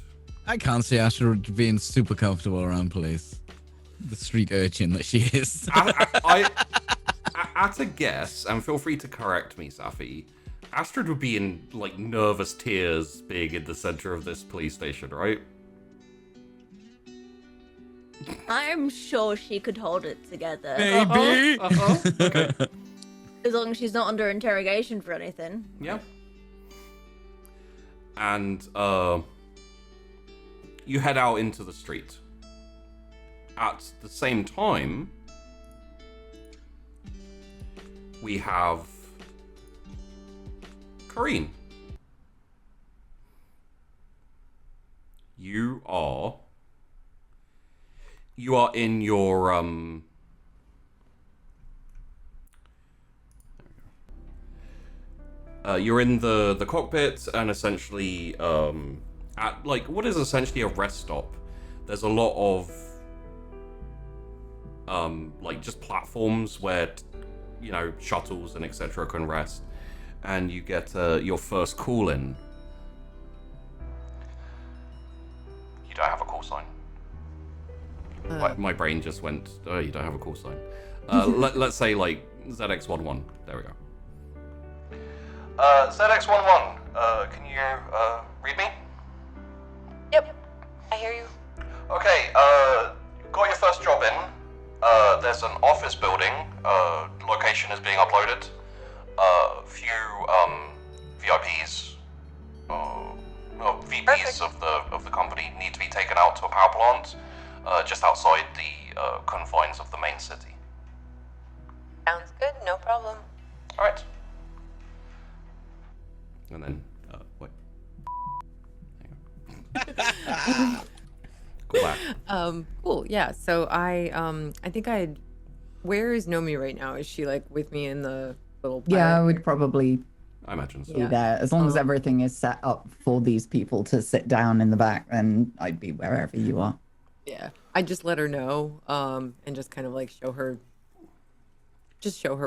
I can't see Astrid being super comfortable around police. The street urchin that she is. At a guess, and feel free to correct me, Safi, Astrid would be in, like, nervous tears being in the center of this police station, right? I'm sure she could hold it together. Maybe. Okay. As long as she's not under interrogation for anything. Yeah. And you head out into the street. At the same time, we have Kareen. You are in your you're in the cockpit, and essentially at like what is essentially a rest stop. There's a lot of like just platforms where shuttles and etc. can rest, and you get your first call in. You don't have a call sign. My brain just went, oh, you don't have a call sign. Let's say like ZX11. There we go. ZX11, can you read me? Yep, I hear you. Okay, got your first job in. There's an office building. Location is being uploaded. Few VIPs, VPs Perfect. of the company need to be taken out to a power plant just outside the confines of the main city. Sounds good, no problem. All right. And then, wait. Hang on. Go back. Cool. Yeah. So I think where is Nomi right now? Is she like with me in the little? Yeah, I pilot would here? probably I imagine so. be there. As long as everything is set up for these people to sit down in the back, then I'd be wherever you are. Yeah. I just let her know, and just kind of like show her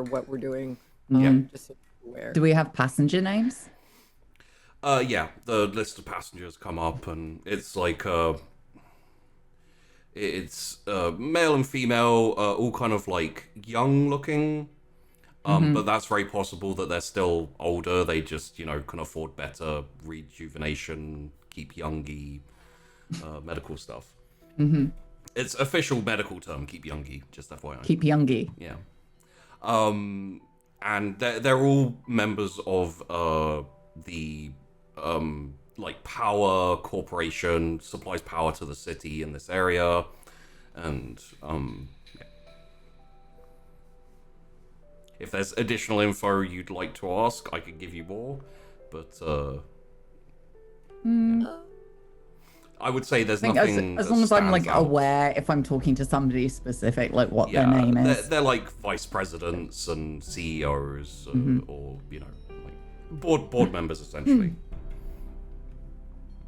what we're doing. Just so she's aware. Do we have passenger names? Yeah, the list of passengers come up, and it's like It's male and female, all kind of like young looking. But that's very possible that they're still older. They just, can afford better rejuvenation, keep youngy, medical stuff. It's official medical term, keep youngy, just FYI. Keep youngy. Yeah. And they're all members of the like power corporation, supplies power to the city in this area, and yeah. If there's additional info you'd like to ask, I could give you more, but yeah. I would say there's nothing. As long as I'm like aware, if I'm talking to somebody specific, like what their name is. They're like vice presidents and CEOs, or like board members essentially.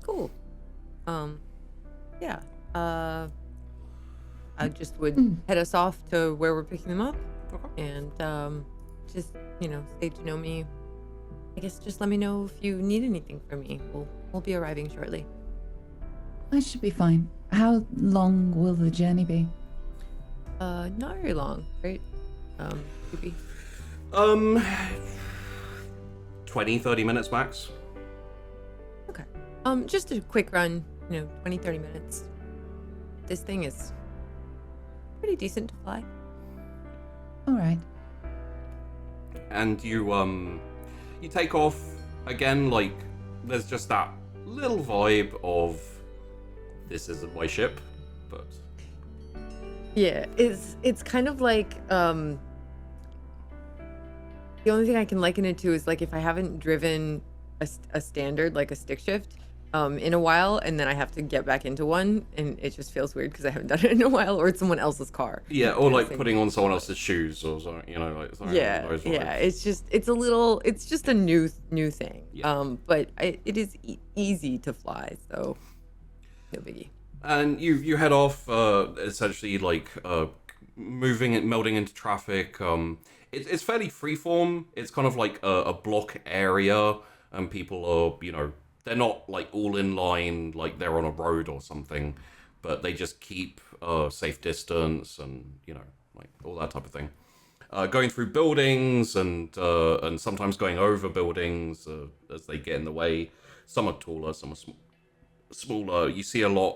Cool. Yeah. I just would head us off to where we're picking them up, and just stay to know me. I guess just let me know if you need anything from me. We'll be arriving shortly. I should be fine. How long will the journey be? Not very long, right? Maybe. 20-30 minutes max. Okay. Just a quick run, 20-30 minutes. This thing is pretty decent to fly. All right. And you take off again, like there's just that little vibe of this isn't my ship, but yeah, it's kind of like the only thing I can liken it to is like if I haven't driven a standard, like a stick shift, in a while, and then I have to get back into one, and it just feels weird because I haven't done it in a while, or it's someone else's car. Yeah, or like putting on someone else's shoes or something, like something yeah, those yeah. vibes. It's just a new thing. Yeah. But it is easy to fly, so no biggie. And you head off, essentially like moving and melding into traffic. It's fairly freeform. It's kind of like a block area, and people are, they're not like all in line like they're on a road or something, but they just keep safe distance and like all that type of thing. Going through buildings and sometimes going over buildings as they get in the way. Some are taller, some are smaller. You see a lot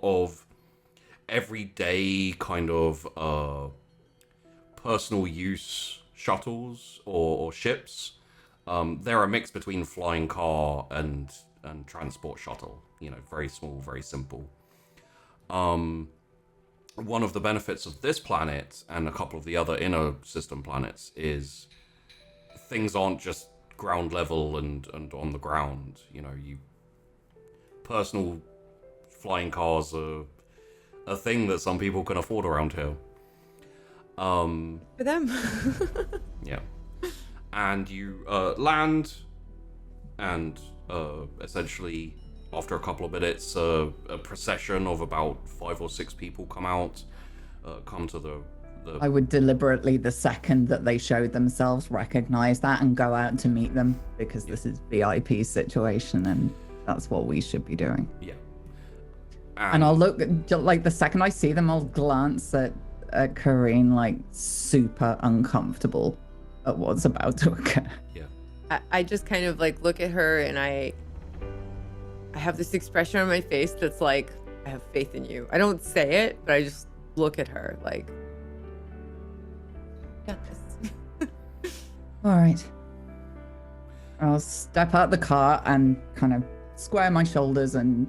of everyday kind of personal use shuttles or ships. They're a mix between flying car and transport shuttle. Very small, very simple. One of the benefits of this planet and a couple of the other inner system planets is things aren't just ground level and on the ground. Personal flying cars are a thing that some people can afford around here. For them. Yeah. And you land, and essentially after a couple of minutes, a procession of about 5 or 6 people come to the I would deliberately, the second that they showed themselves, recognize that and go out to meet them, because this is VIP situation and that's what we should be doing. Yeah. And I'll look, like the second I see them, I'll glance at Kareen, like super uncomfortable at what's about to occur. Yeah. I just kind of like look at her, and I have this expression on my face that's like, I have faith in you. I don't say it, but I just look at her like, got this. All right. I'll step out the car and kind of square my shoulders and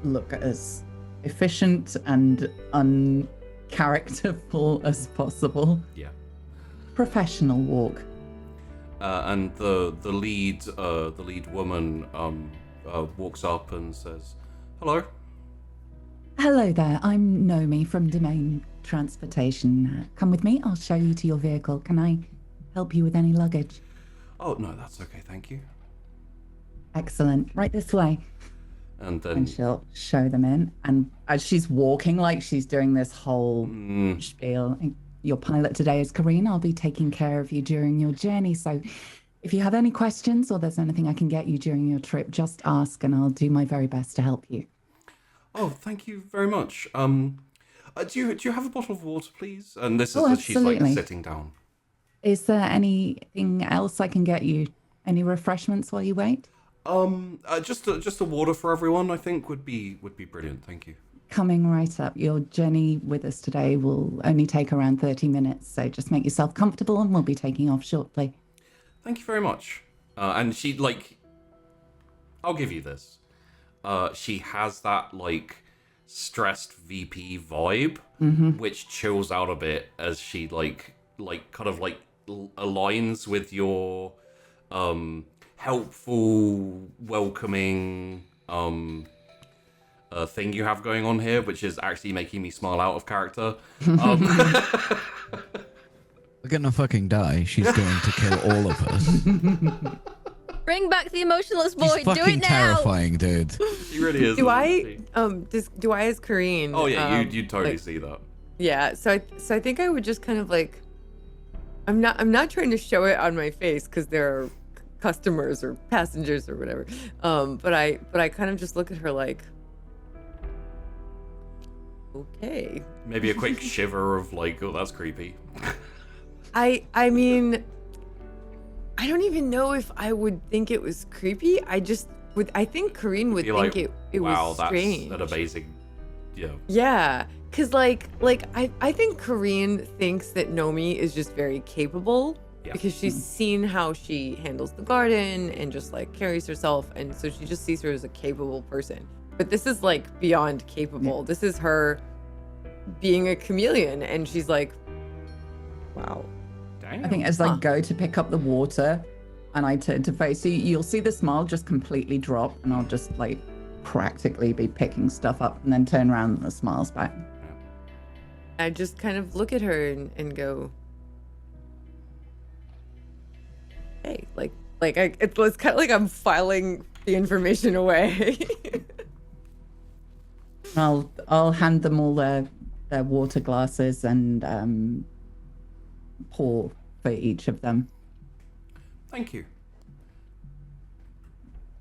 look as efficient and uncharacterful as possible. Yeah. Professional walk. And the lead woman walks up and says, "Hello." Hello there. I'm Nomi from Domain Transportation. Come with me. I'll show you to your vehicle. Can I help you with any luggage? Oh no, that's okay, thank you. Excellent. Right this way. And then And she'll show them in. And as she's walking, like she's doing this whole spiel. Your pilot today is Kareen. I'll be taking care of you during your journey. So if you have any questions or there's anything I can get you during your trip, just ask and I'll do my very best to help you. Oh, thank you very much. Do you have a bottle of water, please? And this is Oh, as she's like absolutely. sitting down. Is there anything else I can get you? Any refreshments while you wait? Just a water for everyone, I think would be brilliant. Thank you. Coming right up. Your journey with us today will only take around 30 minutes, so just make yourself comfortable and we'll be taking off shortly. Thank you very much. And she like, I'll give you this. She has that like stressed VP vibe, which chills out a bit as she like kind of like aligns with your helpful, welcoming thing you have going on here, which is actually making me smile out of character. We're gonna fucking die. She's going to kill all of us. Bring back the emotionless boy. She's Do fucking it now. terrifying, dude. She really is. Do I isn't she? do I as Kareen? Oh yeah, you totally like, see that. Yeah, so I think I would just kind of like, I'm not trying to show it on my face because there are customers or passengers or whatever. But I kind of just look at her like, okay. Maybe a quick shiver of like, oh, that's creepy. I mean, I don't even know if I would think it was creepy. I think Kareen would You're think like, it wow, was that's strange. an amazing, yeah. Yeah, because like I think Kareen thinks that Nomi is just very capable Yeah. because she's seen how she handles the garden and just like carries herself, and so she just sees her as a capable person. But this is like beyond capable. This is her being a chameleon, and she's like, wow. Damn. I think as I go to pick up the water and I turn to face you, you'll see the smile just completely drop and I'll just like practically be picking stuff up and then turn around and the smile's back. I just kind of look at her and go, hey, it's kind of like I'm filing the information away. I'll hand them all their water glasses and pour for each of them. Thank you.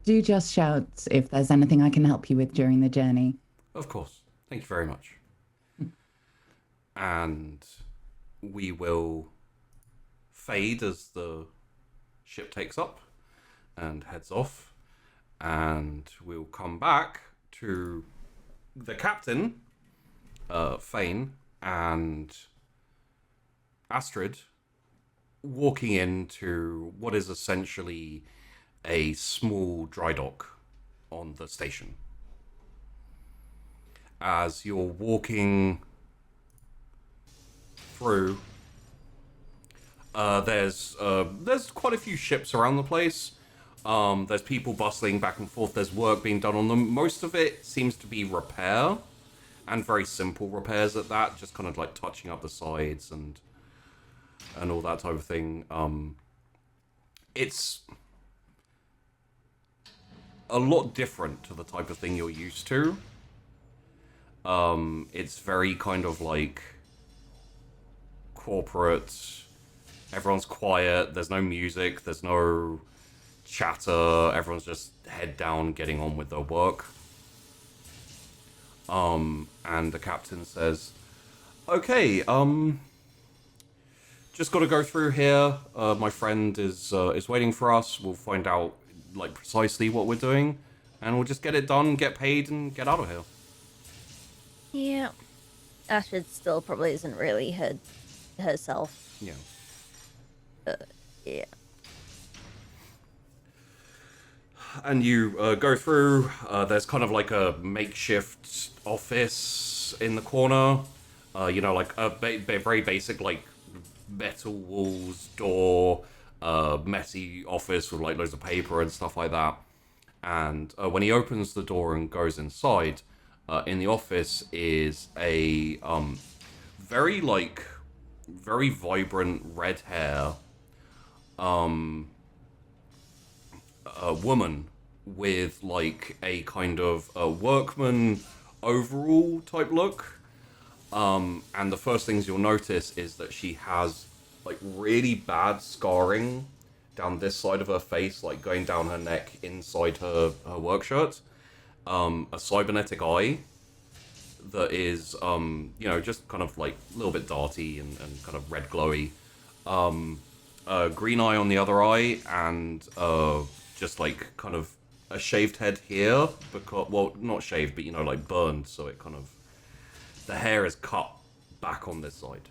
Do just shout if there's anything I can help you with during the journey. Of course. Thank you very much. And we will fade as the ship takes up and heads off. And we'll come back to the captain, Fane, and Astrid walking into what is essentially a small dry dock on the station. As you're walking through, there's quite a few ships around the place. There's people bustling back and forth. There's work being done on them. Most of it seems to be repair, and very simple repairs at that, just kind of like touching up the sides and all that type of thing. It's a lot different to the type of thing you're used to. It's very kind of like corporate. Everyone's quiet. There's no music. There's no chatter. Everyone's just head down, getting on with their work. And the captain says, "Okay, just got to go through here. My friend is waiting for us. We'll find out like precisely what we're doing, and we'll just get it done, get paid, and get out of here." Yeah. Astrid still probably isn't really herself. Yeah. Yeah. And you go through. There's kind of like a makeshift office in the corner. Like a very basic, like metal walls, door, messy office with like loads of paper and stuff like that. And when he opens the door and goes inside, in the office is a very vibrant red hair a woman with like a kind of a workman overall type look. And the first things you'll notice is that she has like really bad scarring down this side of her face, like going down her neck inside her work shirt. A cybernetic eye that is, just kind of like a little bit darty and kind of red glowy. Green eye on the other eye, and just like kind of a shaved head here, because, well, not shaved, but like burned, so it kind of, the hair is cut back on this side.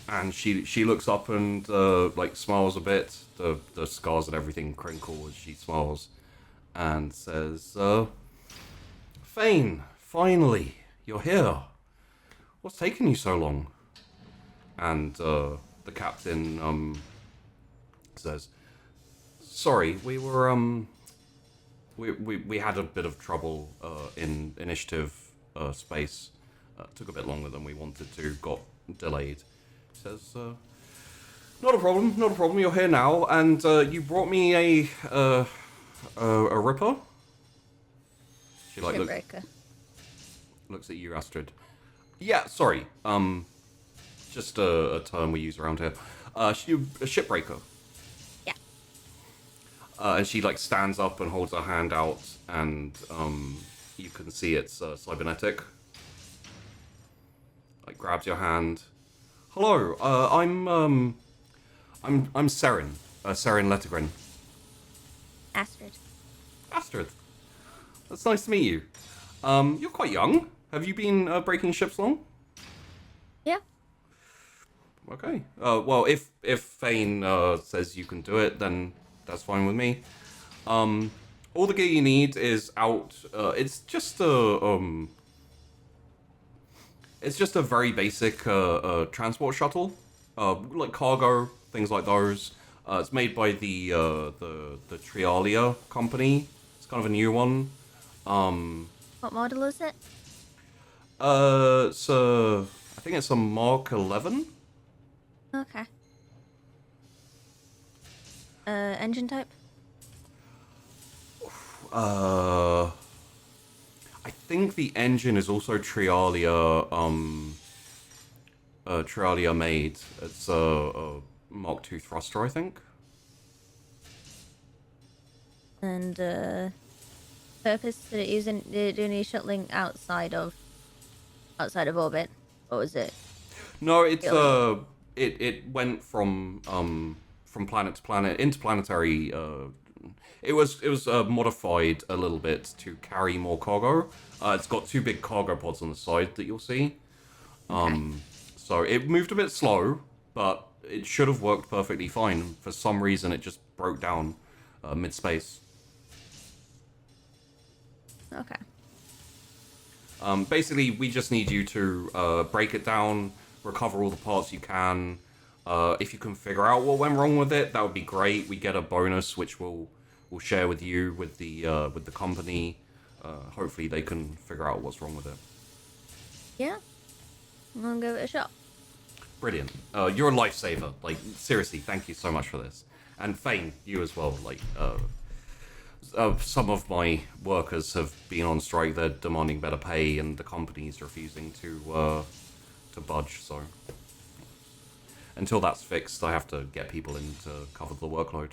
And she looks up and like smiles a bit. The scars and everything crinkle as she smiles, and says, "Fane, finally, you're here. What's taken you so long?" And the captain says, "Sorry, we were we had a bit of trouble in initiative space. Took a bit longer than we wanted to. Got delayed." Says, not a problem. You're here now, and you brought me a ripper." She like looks at you, Astrid. Yeah, sorry. Just a term we use around here. A shipbreaker. Yeah. And she like stands up and holds her hand out, and you can see it's cybernetic. Like grabs your hand. "Hello, I'm Seren. Seren Lettergren." Astrid. That's nice to meet you. You're quite young. Have you been breaking ships long? Yeah. Okay. Well, if Fane says you can do it, then that's fine with me. All the gear you need is out. It's just a very basic transport shuttle, like cargo, things like those. It's made by the Trialia company. It's kind of a new one. What model is it? I think it's a Mark 11. Okay. Engine type? I think the engine is also Trialia made. It's a Mark II thruster, I think. And purpose, did it do any shuttling outside of orbit, or was it? No, it's it went from planet to planet, interplanetary. It was modified a little bit to carry more cargo. It's got 2 big cargo pods on the side that you'll see. So it moved a bit slow, but it should have worked perfectly fine. For some reason, it just broke down mid-space. Okay. Basically, we just need you to break it down, recover all the parts you can. If you can figure out what went wrong with it, that would be great. We get a bonus, which we'll share with you with the company. Hopefully, they can figure out what's wrong with it. Yeah. I'm gonna give it a shot. Brilliant. You're a lifesaver. Like, seriously, thank you so much for this. And Fane, you as well. Like, some of my workers have been on strike. They're demanding better pay, and the company's refusing to budge. So until that's fixed, I have to get people in to cover the workload.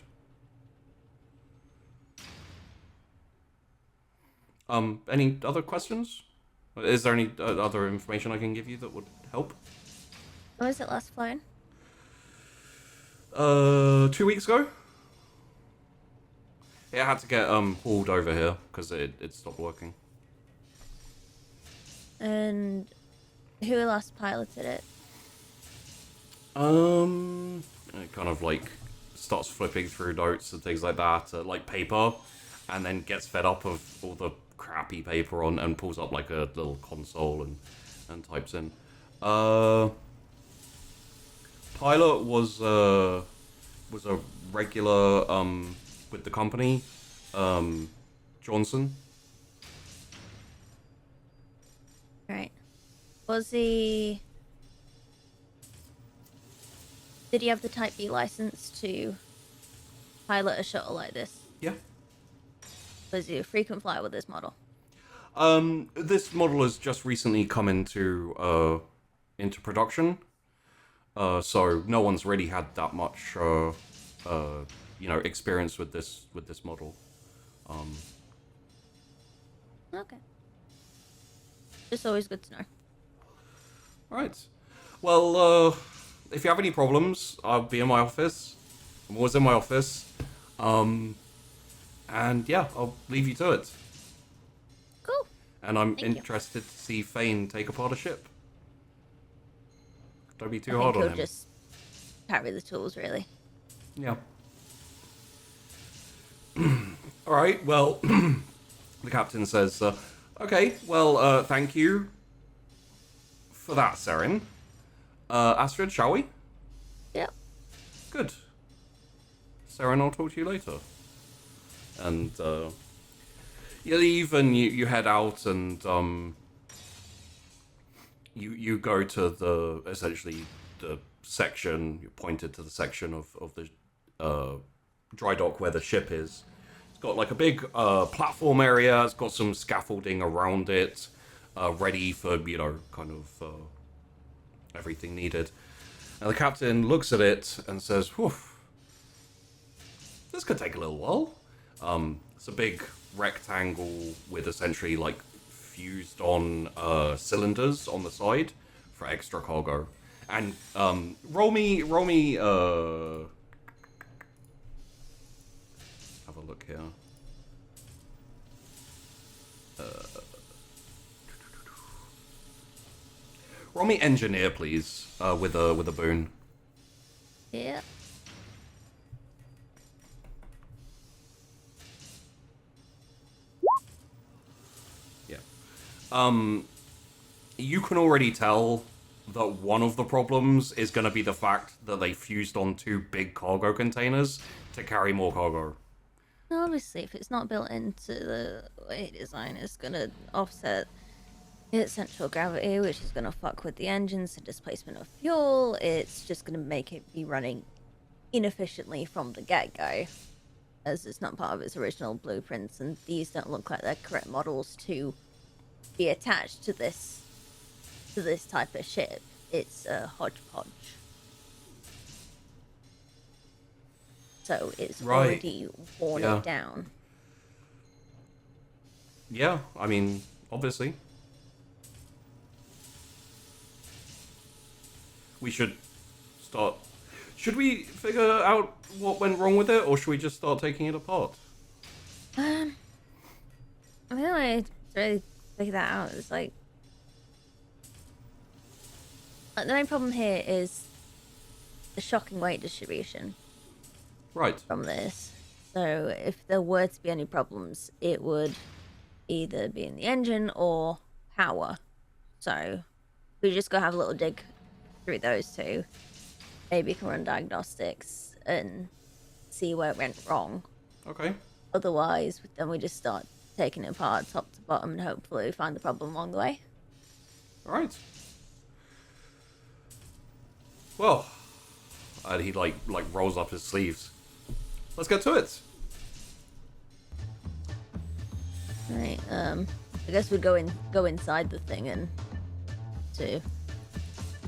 Any other questions? Is there any other information I can give you that would help? When was it last flown? 2 weeks ago. It had to get hauled over here because it stopped working. And who last piloted it? It kind of like starts flipping through notes and things like that, like paper, and then gets fed up of all the crappy paper on and pulls up like a little console and types in. Pilot was a regular with the company, Johnson. Right. Was he... Did he have the Type B license to pilot a shuttle like this? Yeah. Was he a frequent flyer with this model? This model has just recently come into production. So no one's really had that much, experience with this model. Okay. It's always good to know. All right. Well, if you have any problems, I'll be in my office. I'm always in my office. And yeah, I'll leave you to it. Cool. And I'm Thank you. interested to see Fane take apart a ship. Don't be I too think hard on he'll him. just carry the tools, really. Yeah. All right. Well, the captain says, "Okay. Well, thank you for that, Seren. Astrid, shall we?" Yep. Good. Seren, I'll talk to you later. And you leave and you head out and you go to the essentially the section. You're pointed to the section of the dry dock where the ship is. It's got like a big platform area. It's got some scaffolding around it, ready for kind of everything needed. And the captain looks at it and says, "Whew, this could take a little while." It's a big rectangle with essentially like fused on cylinders on the side for extra cargo. And roll me have a look here. Roll me engineer, please, with a boon. Yeah. You can already tell that one of the problems is going to be the fact that they fused on two big cargo containers to carry more cargo. Obviously, if it's not built into the way design, it's gonna offset its central gravity, which is gonna fuck with the engines and displacement of fuel. It's just gonna make it be running inefficiently from the get-go, as it's not part of its original blueprints, and these don't look like they're correct models to be attached to this type of ship. It's a hodgepodge. So it's Right. already worn Yeah. it down. Yeah, I mean, obviously. We should start... Should we figure out what went wrong with it, or should we just start taking it apart? I mean, the way to really figure that out is like the main problem here is the shocking weight distribution Right. from this. So if there were to be any problems, it would either be in the engine or power. So we just go have a little dig through those two. Maybe you can run diagnostics and see where it went wrong. Okay. Otherwise, then we just start taking it apart top to bottom and hopefully find the problem along the way. All right. Well, and he like rolls up his sleeves. Let's get to it. Right, I guess we'd go inside the thing and to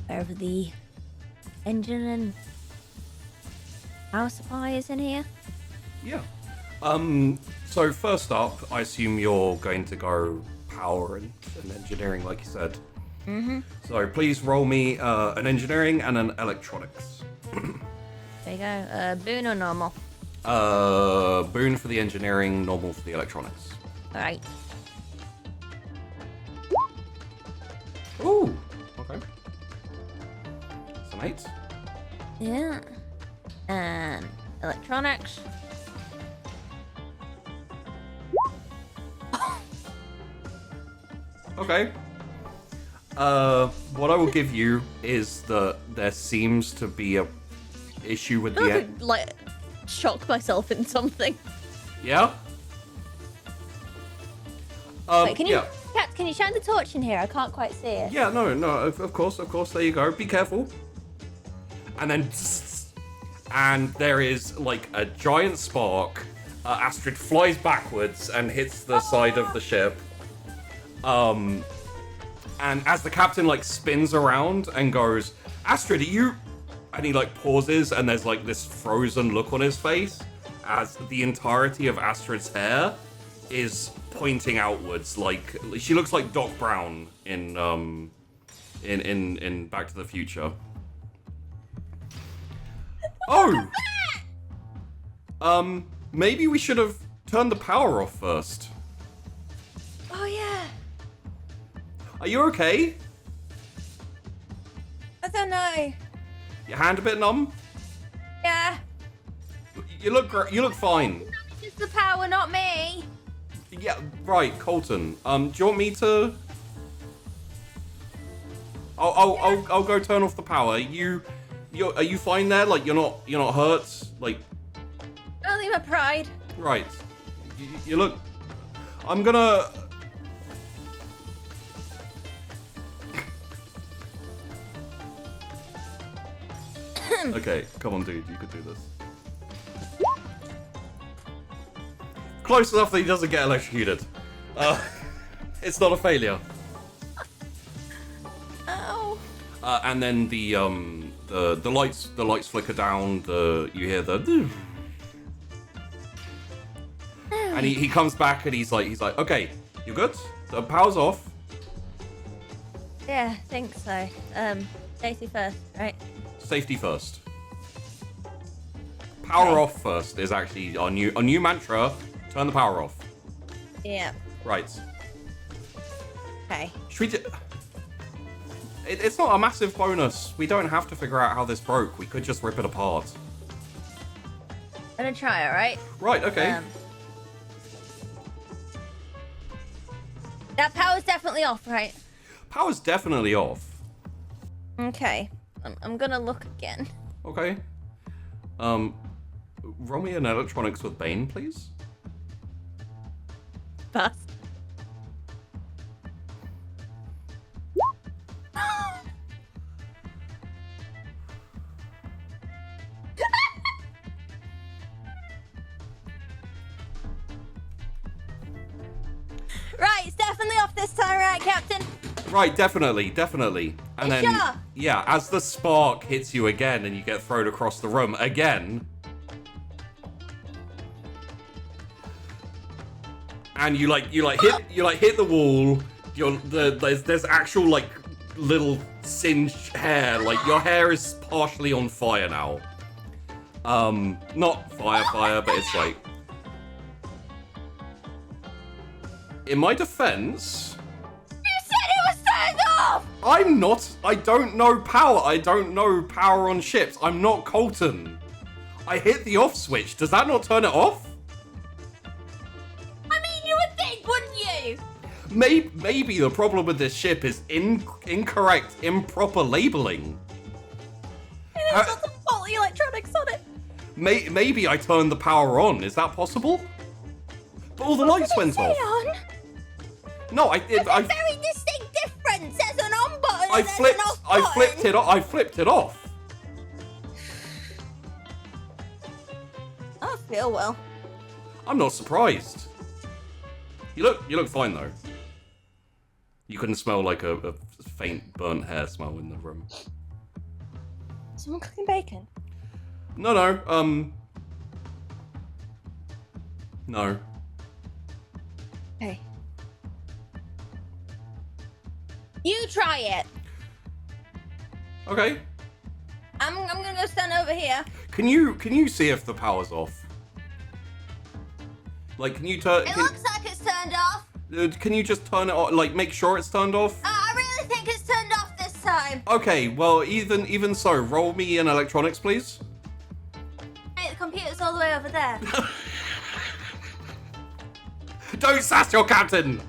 wherever the engine and power supply is in here. Yeah. So first up, I assume you're going to go power and engineering, like you said. Mm-hmm. So please roll me an engineering and an electronics. There you go. Boon or normal? Boon for the engineering, normal for the electronics. Alright. Ooh. Okay. That's an 8. Yeah. And electronics. Okay. What I will give you is that there seems to be a issue with I the could, like, shock myself in something. Yeah. Wait, can you, yeah. Kat, can you shine the torch in here? I can't quite see it. Yeah, no, of course, there you go. Be careful. And then, and there is like a giant spark. Astrid flies backwards and hits the side of the ship. And as the captain like spins around and goes, "Astrid, are you?" And he like pauses, and there's like this frozen look on his face as the entirety of Astrid's hair is pointing outwards, like she looks like Doc Brown in Back to the Future. Oh! Maybe we should have turned the power off first. Oh yeah. Are you okay? I don't know. Your hand a bit numb? Yeah. You look fine. It's the power, not me. Yeah, right, Colton. Do you want me to? I'll go turn off the power. Are you fine there? Like you're not hurt? Like. Only my pride. Right. You look. I'm gonna. Okay, come on, dude. You could do this. Close enough that he doesn't get electrocuted. It's not a failure. Ow. And then the lights flicker down. You hear the. And he comes back and he's like, okay, you good? The power's off. Yeah, I think so. Safety first, right? Safety first. Power off first is actually our new mantra. Turn the power off. Yeah. Right. Okay. Should we it's not a massive bonus. We don't have to figure out how this broke. We could just rip it apart. I'm gonna try, alright? Right, okay. That power's definitely off, right? Power's definitely off. Okay. I'm gonna look again. Okay. Roll me an electronics with Bane, please. Fast. Right, it's definitely off this time, right, Captain? Right, definitely. And then, sure? yeah, as the spark hits you again and you get thrown across the room again, and you hit the wall. There's actual like little singed hair. Like your hair is partially on fire now. Not fire, but it's like. In my defense. You said it was turned off! I'm not. I don't know power. I don't know power on ships. I'm not Colton. I hit the off switch. Does that not turn it off? I mean, you would think, wouldn't you? Maybe the problem with this ship is incorrect, improper labeling. There's got some faulty electronics on it. Maybe I turned the power on. Is that possible? But all the lights went off. On? No, I did. There's a very distinct difference. There's an on button. I and there's an off button. I flipped it off. I feel well. I'm not surprised. You look fine though. You couldn't smell like a faint burnt hair smell in the room. Someone cooking bacon? No. No. Okay. You try it. Okay. I'm gonna go stand over here. Can you see if the power's off? Like, can you turn? It looks like it's turned off. Can you just turn it off? Like, make sure it's turned off. I really think it's turned off this time. Okay. Well, even so, roll me in electronics, please. Hey, the computer's all the way over there. Don't sass your captain.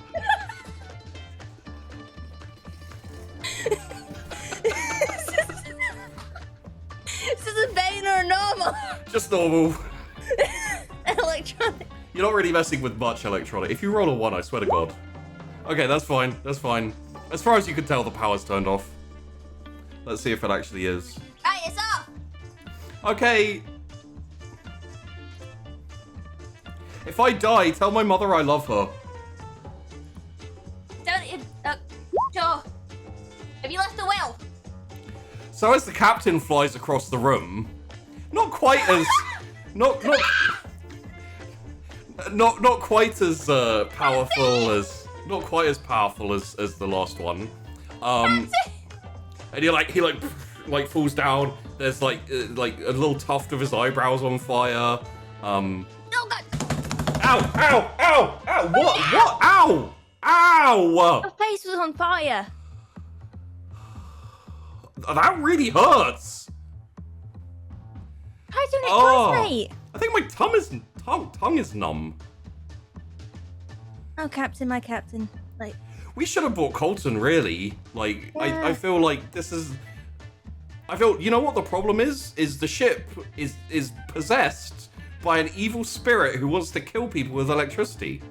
This is a Bane or a normal? Just normal. Electronic. You're not really messing with much electronic. If you roll a 1, I swear to God. Okay, that's fine. That's fine. As far as you can tell, the power's turned off. Let's see if it actually is. Right, it's off. Okay. If I die, tell my mother I love her. Sure. Have you left a will? So as the captain flies across the room, not quite as, not. not quite as powerful as the last one. And he falls down. There's like a little tuft of his eyebrows on fire. Oh god! Ow! Ow! Ow! Ow! What? Ow! Ow! Your face was on fire. That really hurts. Try doing it twice, mate. I think my tongue is numb. Oh, Captain, my Captain. Like, we should have bought Colton, really. Like, yeah. I feel like this is... you know what the problem is? Is the ship is possessed by an evil spirit who wants to kill people with electricity.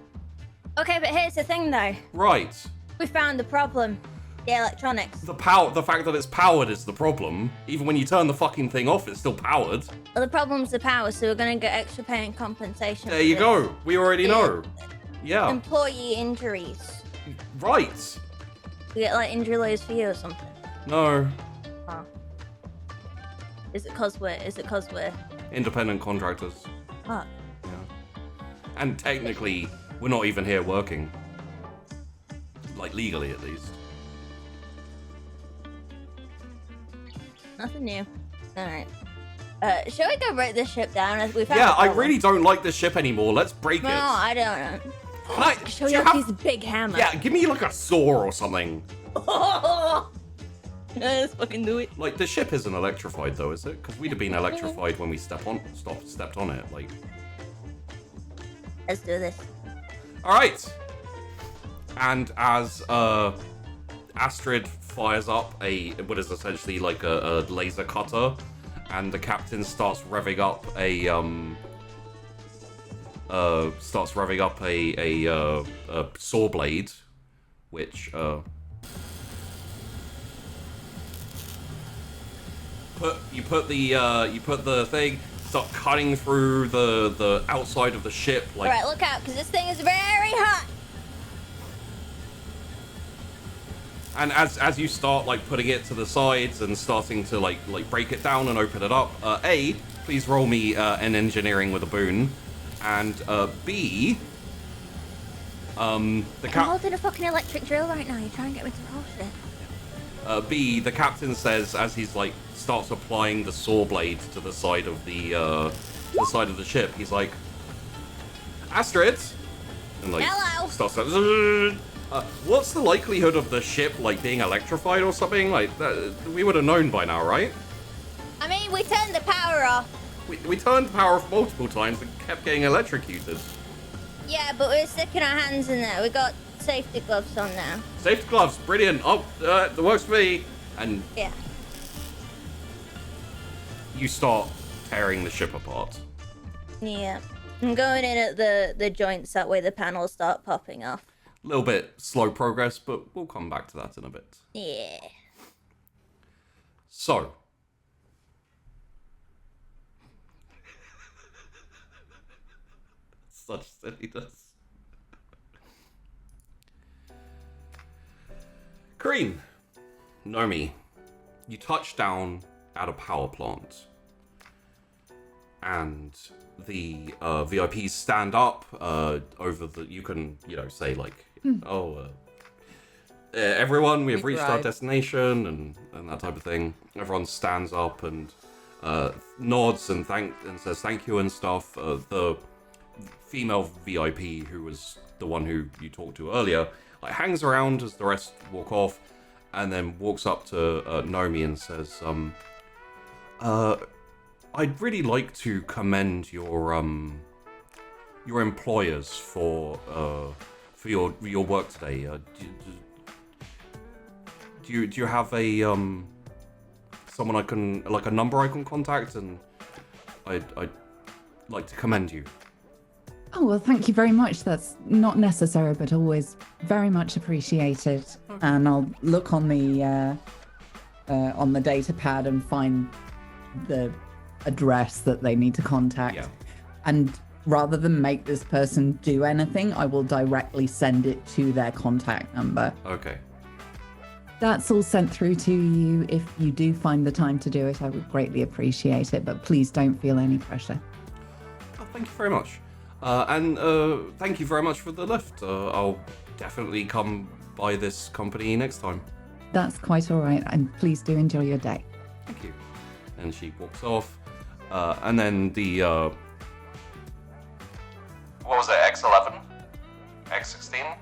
Okay, but here's the thing, though. Right. We found the problem. The electronics. The fact that it's powered is the problem. Even when you turn the fucking thing off, it's still powered. Well, the problem's the power, so we're gonna get extra pay and compensation. There you go. We already know. Yeah. Employee injuries. Right. We get like injury lawyers for you or something. No. Oh. Is it cause we're Independent contractors. Oh. Yeah. And technically, we're not even here working. Like, legally at least. Nothing new. Alright. Shall we go break this ship down as we found Yeah, I really don't like this ship anymore. Let's break No, it. I don't know. Can I Show do you you have... his big hammer. Yeah, give me like a saw or something. Let's fucking do it. Like, the ship isn't electrified though, is it? Because we'd have been electrified when we stepped on it. Like, let's do this. all right. And as Astrid fires up what is essentially like a laser cutter, and the captain starts revving up a saw blade, which you put the thing, start cutting through the outside of the ship. Like, Alright, look out, because this thing is very hot. and as you start like putting it to the sides and starting to like break it down and open it up, please roll me an engineering with a boon, and B, I'm holding a fucking electric drill right now. You're trying to get me to roll shit. B, the captain says as he's like starts applying the saw blade to the side of the ship, he's like, Astrid, and like Hello. starts like, what's the likelihood of the ship like being electrified or something? Like that, we would have known by now, right? I mean, we turned the power off. We turned the power off multiple times and kept getting electrocuted. Yeah, but we're sticking our hands in there. We got safety gloves on now. Safety gloves, brilliant. Oh, that works for me. And Yeah. you start tearing the ship apart. Yeah. I'm going in at the joints, that way the panels start popping off. A little bit slow progress, but we'll come back to that in a bit. Yeah. So. Such silliness. Kareem, Nomi, you touch down at a power plant, and the VIPs stand up over the. You can, say like, everyone, we have reached our destination, and that type of thing. Everyone stands up and nods and says thank you and stuff. The female VIP, who was the one who you talked to earlier, like hangs around as the rest walk off, and then walks up to Nomi and says, I'd really like to commend your employers for your work today. Do you have a someone I can, like, a number I can contact, and I'd like to commend you. Oh, well, thank you very much. That's not necessary, but always very much appreciated. Okay. And I'll look on the data pad and find the address that they need to contact. Yeah. And rather than make this person do anything, I will directly send it to their contact number. Okay. That's all sent through to you. If you do find the time to do it, I would greatly appreciate it, but please don't feel any pressure. Oh, thank you very much. And thank you very much for the lift. I'll definitely come by this company next time. That's quite all right, and please do enjoy your day. Thank you. And she walks off. And then the what was it? X11, X16,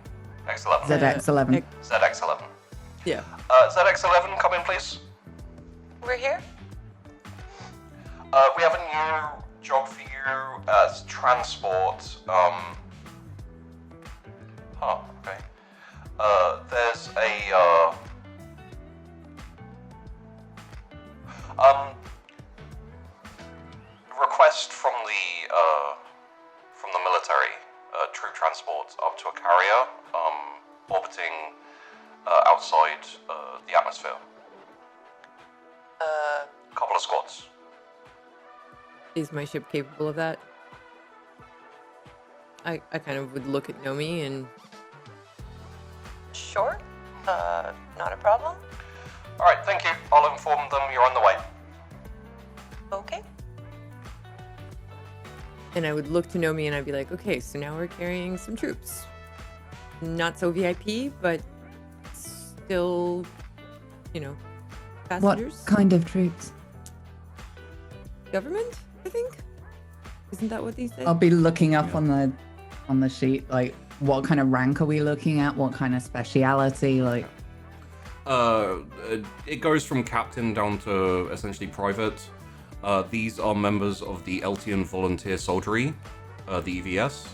X11. ZX11. ZX11. Yeah. ZX11, come in, please. We're here? We have a new job for you as transport. Okay. There's a request from the military, troop transport up to a carrier, orbiting outside the atmosphere. Couple of squads. Is my ship capable of that? I kind of would look at Nomi and... Sure. Not a problem. Alright, thank you. I'll inform them you're on the way. Okay. And I would look to Nomi and I'd be like, okay, so now we're carrying some troops. Not so VIP, but still, What passengers. kind of troops? Government, I think? Isn't that what they said? I'll be looking up on the sheet, like, what kind of rank are we looking at? What kind of speciality? Like, it goes from captain down to essentially private. These are members of the Eltian Volunteer Soldiery, the EVS,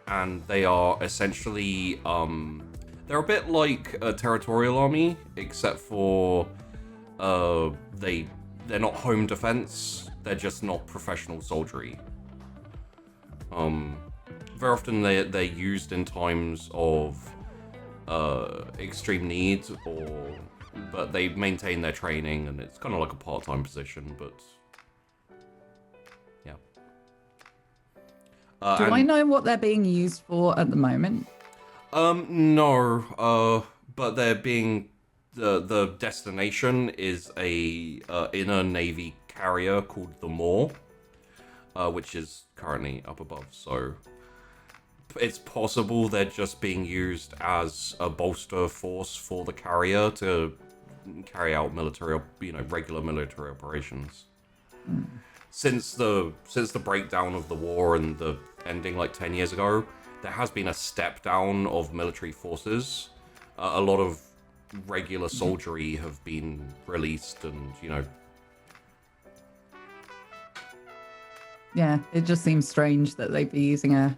and they are essentially they're a bit like a territorial army, except for they're not home defense. They're just not professional soldiery. Very often they're used in times of extreme need, but they maintain their training, and it's kind of like a part-time position. But yeah. do I know what they're being used for at the moment? No. But they're being the destination is a inner navy carrier called the Moor, which is currently up above. So it's possible they're just being used as a bolster force for the carrier to carry out military, regular military operations. Since the breakdown of the war and the ending like 10 years ago, there has been a step down of military forces. A lot of regular soldiery have been released, and Yeah, it just seems strange that they'd be using a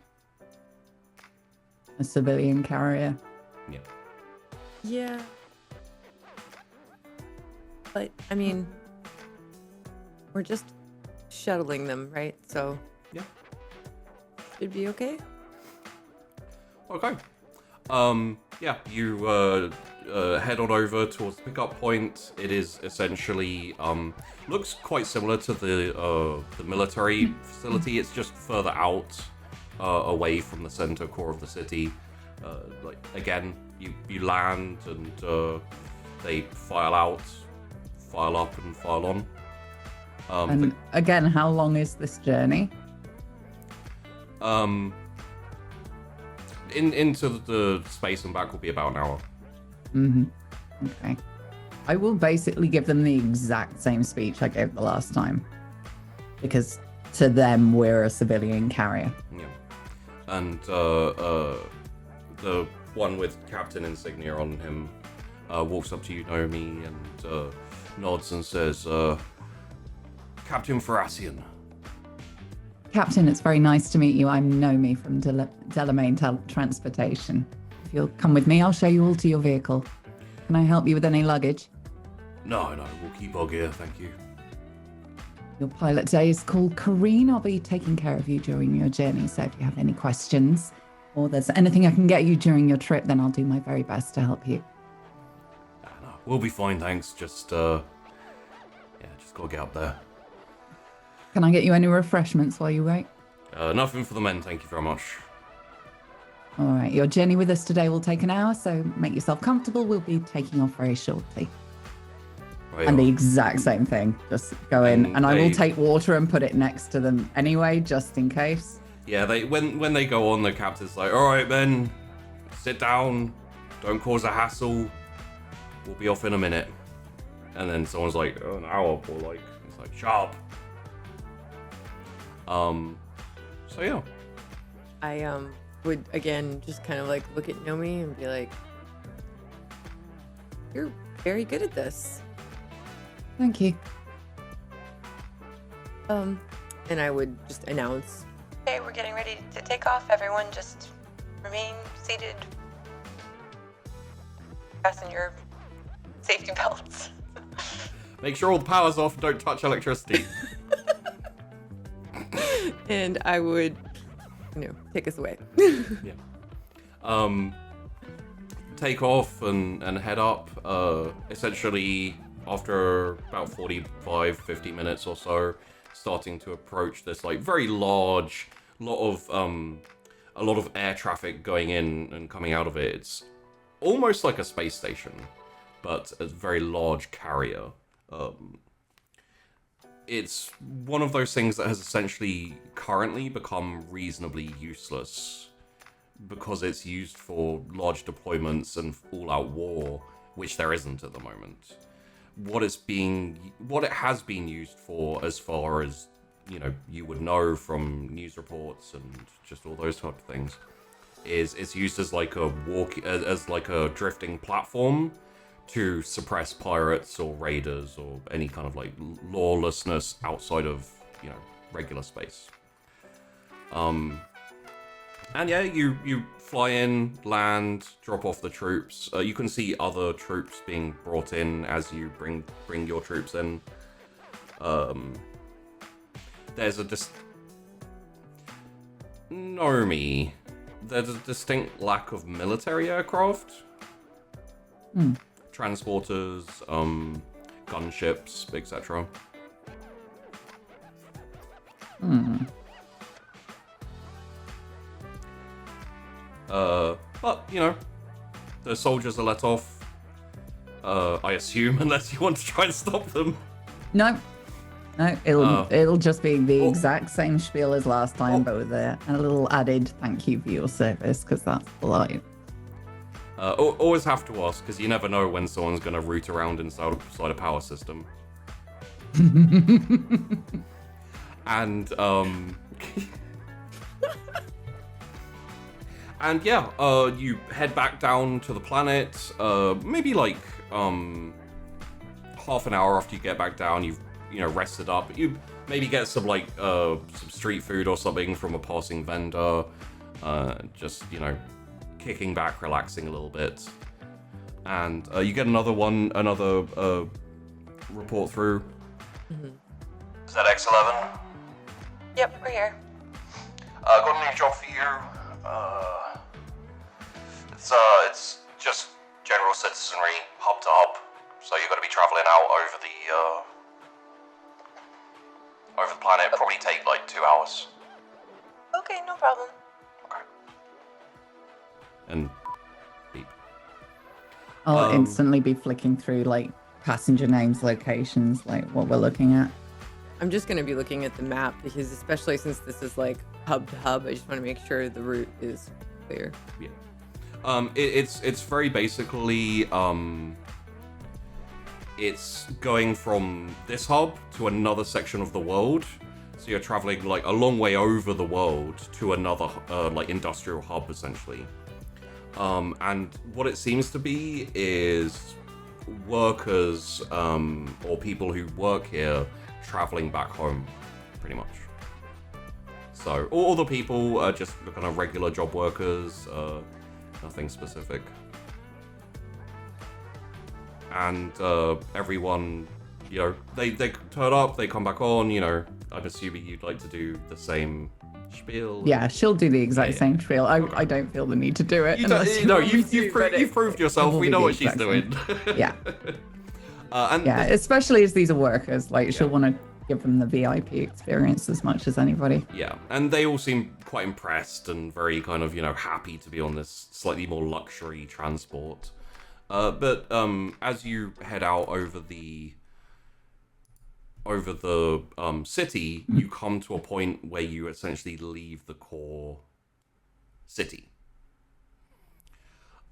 civilian carrier. yeah. Yeah. But, I mean, we're just shuttling them, right? So... Yeah. Should be okay? Okay. Yeah, you head on over towards the pickup point. It is essentially looks quite similar to the military facility. It's just further out, away from the center core of the city. Like again, you land and they file out, file up, and file on. And again, how long is this journey? Into the space and back will be about an hour. Okay. I will basically give them the exact same speech I gave the last time, because to them we're a civilian carrier. Yeah. And the one with Captain insignia on him walks up to you, Naomi, and nods and says, Captain Ferasian. Captain, it's very nice to meet you. I'm Nomi from Delamain Transportation. If you'll come with me, I'll show you all to your vehicle. Can I help you with any luggage? No, we'll keep our gear, thank you. Your pilot today is called Kareen. I'll be taking care of you during your journey, so if you have any questions or there's anything I can get you during your trip, then I'll do my very best to help you. No, we'll be fine, thanks. Just gotta get up there. Can I get you any refreshments while you wait? Nothing for the men, thank you very much. All right, your journey with us today will take an hour, so make yourself comfortable. We'll be taking off very shortly. Right, And the exact same thing. Just go in, and I will take water and put it next to them anyway, just in case. Yeah, when they go on, the captain's like, all right, men, sit down, don't cause a hassle, we'll be off in a minute. And then someone's like, oh, an hour, or like, it's like, sharp. So yeah. I would again just kind of like look at Nomi and be like, "You're very good at this." Thank you. And I would just announce, Okay, we're getting ready to take off. Everyone just remain seated. Fasten your safety belts. Make sure all the power's off, don't touch electricity. and I would, take us away. Yeah. Take off and head up. Essentially, after about 45-50 minutes or so, starting to approach this like very large, a lot of air traffic going in and coming out of it. It's almost like a space station, but a very large carrier. It's one of those things that has essentially currently become reasonably useless because it's used for large deployments and all-out war, which there isn't at the moment. What it has been used for, as far as you would know from news reports and just all those type of things, is it's used as like a drifting platform to suppress pirates or raiders or any kind of like lawlessness outside of regular space. And yeah, you fly in, land, drop off the troops. You can see other troops being brought in as you bring your troops in. There's a There's a distinct lack of military aircraft. Transporters, gunships, etc. But the soldiers are let off. I assume, unless you want to try and stop them. No, it'll just be the exact same spiel as last time, but with a little added thank you for your service, because that's polite. Always have to ask, because you never know when someone's going to root around inside a power system. And and yeah, you head back down to the planet. Maybe like half an hour after you get back down, you've rested up. You maybe get some some street food or something from a passing vendor. Just kicking back, relaxing a little bit, and you get another report through. Is that X11? Yep, we're here. Got a new job for you. It's just general citizenry, hub to hub. So you're going to be traveling out over the planet. Probably take like 2 hours. Okay, no problem. Okay. And beep. I'll instantly be flicking through like passenger names, locations, like what we're looking at. I'm just going to be looking at the map because, especially since this is like hub to hub, I just want to make sure the route is clear. Yeah. It's very basically it's going from this hub to another section of the world. So you're traveling like a long way over the world to another like industrial hub essentially. And what it seems to be is workers or people who work here traveling back home, pretty much. So all the people are just kind of regular job workers, nothing specific. And everyone, they turn up, they come back on, I'm assuming you'd like to do the same spiel. Yeah, she'll do the exact same spiel. I don't feel the need to do it. You've proved yourself. We know what she's doing. Yeah. And especially as these are workers, she'll want to give them the VIP experience as much as anybody. Yeah, and they all seem quite impressed and very kind of, happy to be on this slightly more luxury transport. But as you head out over the over the city, you come to a point where you essentially leave the core city.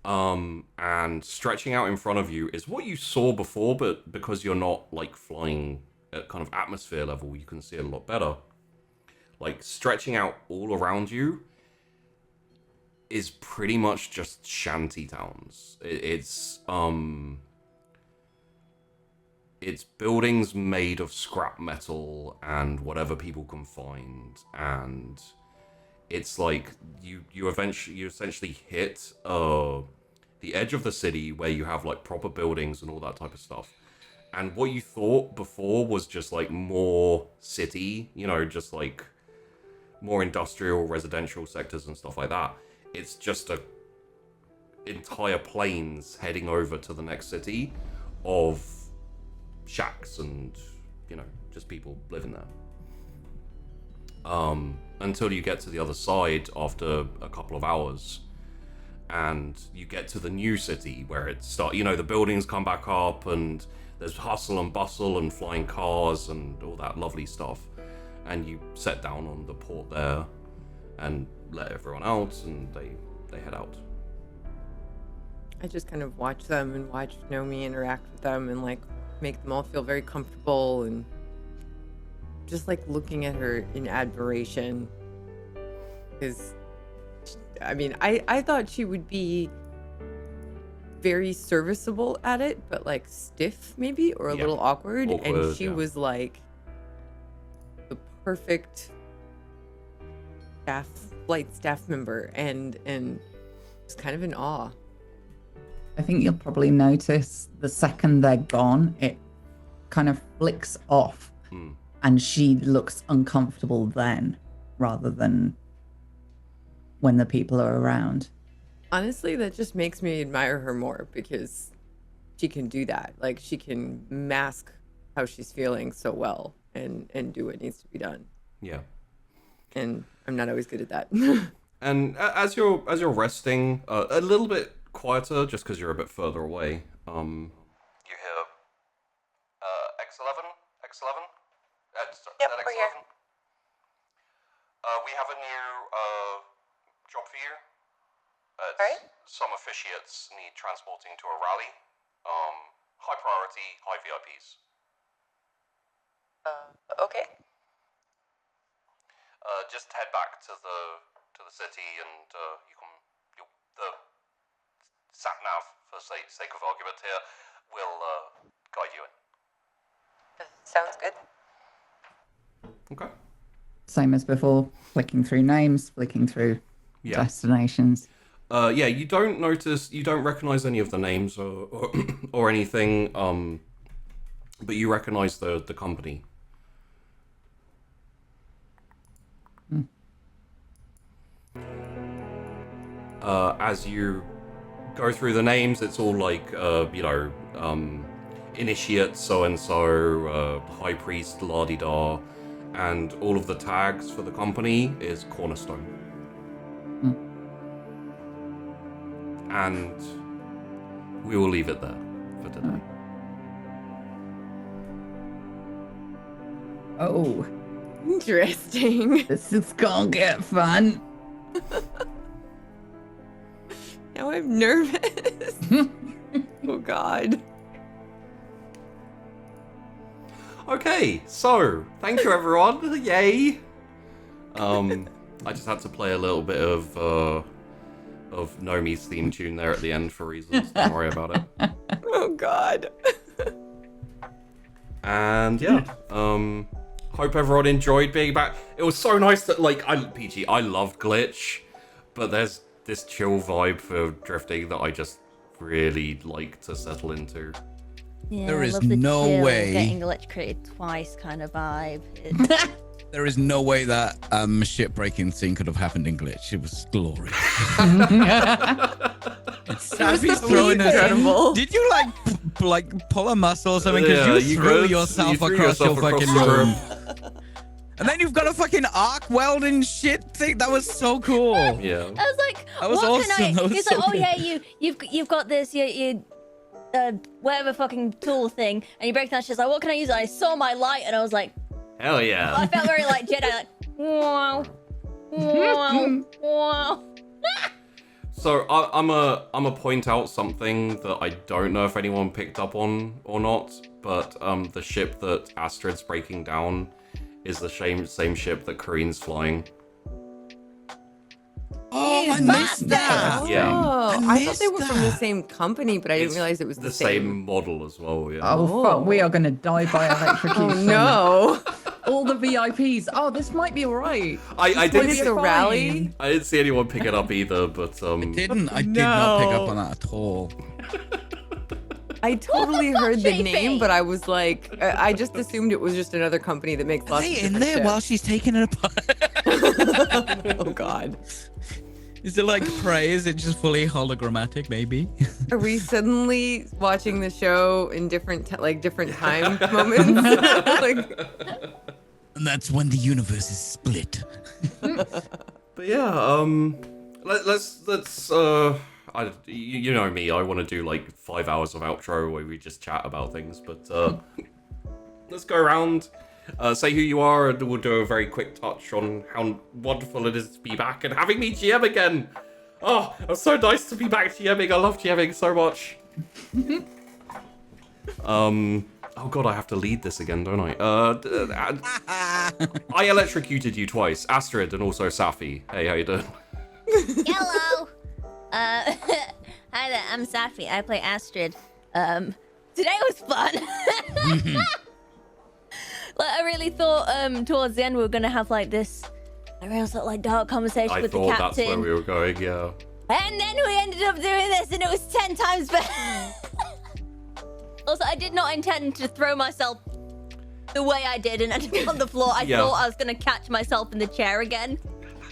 And stretching out in front of you is what you saw before, but because you're not like flying at kind of atmosphere level, you can see it a lot better. Like stretching out all around you is pretty much just shanty towns. It's buildings made of scrap metal and whatever people can find, and it's like you essentially hit the edge of the city where you have like proper buildings and all that type of stuff. And what you thought before was just like more city, you know, just like more industrial, residential sectors and stuff like that. It's just a entire plains heading over to the next city of shacks and, you know, just people living there. Until you get to the other side after a couple of hours, and you get to the new city where it starts, you know, the buildings come back up and there's hustle and bustle and flying cars and all that lovely stuff. And you set down on the port there and let everyone out, and they head out. I just kind of watch them and watch Nomi interact with them and like make them all feel very comfortable, and just like looking at her in admiration. Because, I mean, I thought she would be very serviceable at it, but like stiff maybe, or a little awkward. And she was like the perfect flight staff member, and was kind of in awe. I think you'll probably notice the second they're gone, it kind of flicks off, and she looks uncomfortable then, rather than when the people are around. Honestly, that just makes me admire her more, because she can do that. Like, she can mask how she's feeling so well and do what needs to be done. Yeah. And I'm not always good at that. And as you're resting, a little bit quieter, just because you're a bit further away. You hear X11? X11? Yep, that we're here. X11? We have a new job for you. Alright. Some officiates need transporting to a rally. High priority, high VIPs. Okay. Just head back to the city, and the sat nav, for sake of argument here, will guide you in. Sounds good. Okay. Same as before, flicking through names, flicking through destinations. Yeah, you don't recognize any of the names or anything, but you recognize the company. As you go through the names, it's all like, initiate so-and-so, high priest, la-di-da, and all of the tags for the company is Cornerstone. And we will leave it there for today. Oh, Interesting. this is gonna get fun. Now I'm nervous. Oh God. Okay, so thank you everyone. Yay! I just had to play a little bit of Nomi's theme tune there at the end for reasons. Don't worry about it. Oh God. And yeah, hope everyone enjoyed being back. It was so nice that I loved Glitch, but there's this chill vibe for drifting that I just really like to settle into. Yeah, There I is love the no chill, way- getting electrocuted twice kind of vibe. There is no way that ship breaking scene could have happened in Glitch. It was glorious. Sappy's throwing us. Incredible. Did you like pull a muscle or something? Because you threw yourself across your fucking room. And then you've got a fucking arc welding shit thing. That was so cool. Yeah. I was like, That was what awesome. can I? That was He's so like, oh good. yeah, you've got this. You whatever fucking tool thing, and you break down. She's like, "What can I use?" And I saw my light, and I was like, Hell yeah. I felt very like Jedi, like, wow, wow, wow. So I'm a point out something that I don't know if anyone picked up on or not, but the ship that Astrid's breaking down is the same ship that Kareen's flying. Oh, I missed that. Yeah. Oh, I I thought they were missed from the that. same company, but I didn't realize it was the same model as well. Yeah. Oh, fuck, we are going to die by electrocution. Oh, no. All the VIPs. Oh, this might be all right. I What didn't is see, the rally? I didn't see anyone pick it up either, but I did not pick up on that at all. I totally heard the JP? name, but I was like, I just assumed it was just another company that makes Are lots of they in different there ships. while she's taking it apart? Oh, God. Is it like Prey? Is it just fully hologrammatic, maybe? Are we suddenly watching the show in different different time moments? Like, And that's when the universe is split. But yeah, let's you know me, I want to do like 5 hours of outro where we just chat about things, but let's go around, say who you are, and we'll do a very quick touch on how wonderful it is to be back and having me GM again. Oh, it's so nice to be back GMing. I love GMing so much. Oh god, I have to lead this again, don't I? I electrocuted you twice, Astrid and also Safi. Hey, how you doing? Hello. Hi there. I'm Safi. I play Astrid. Today was fun. Like, I really thought towards the end we were gonna have like this real sort of like dark conversation I with the thought captain. that's where we were going, yeah. And then we ended up doing this, and it was 10 times better. Also, I did not intend to throw myself the way I did and end up on the floor. I Yeah. thought I was going to catch myself in the chair again.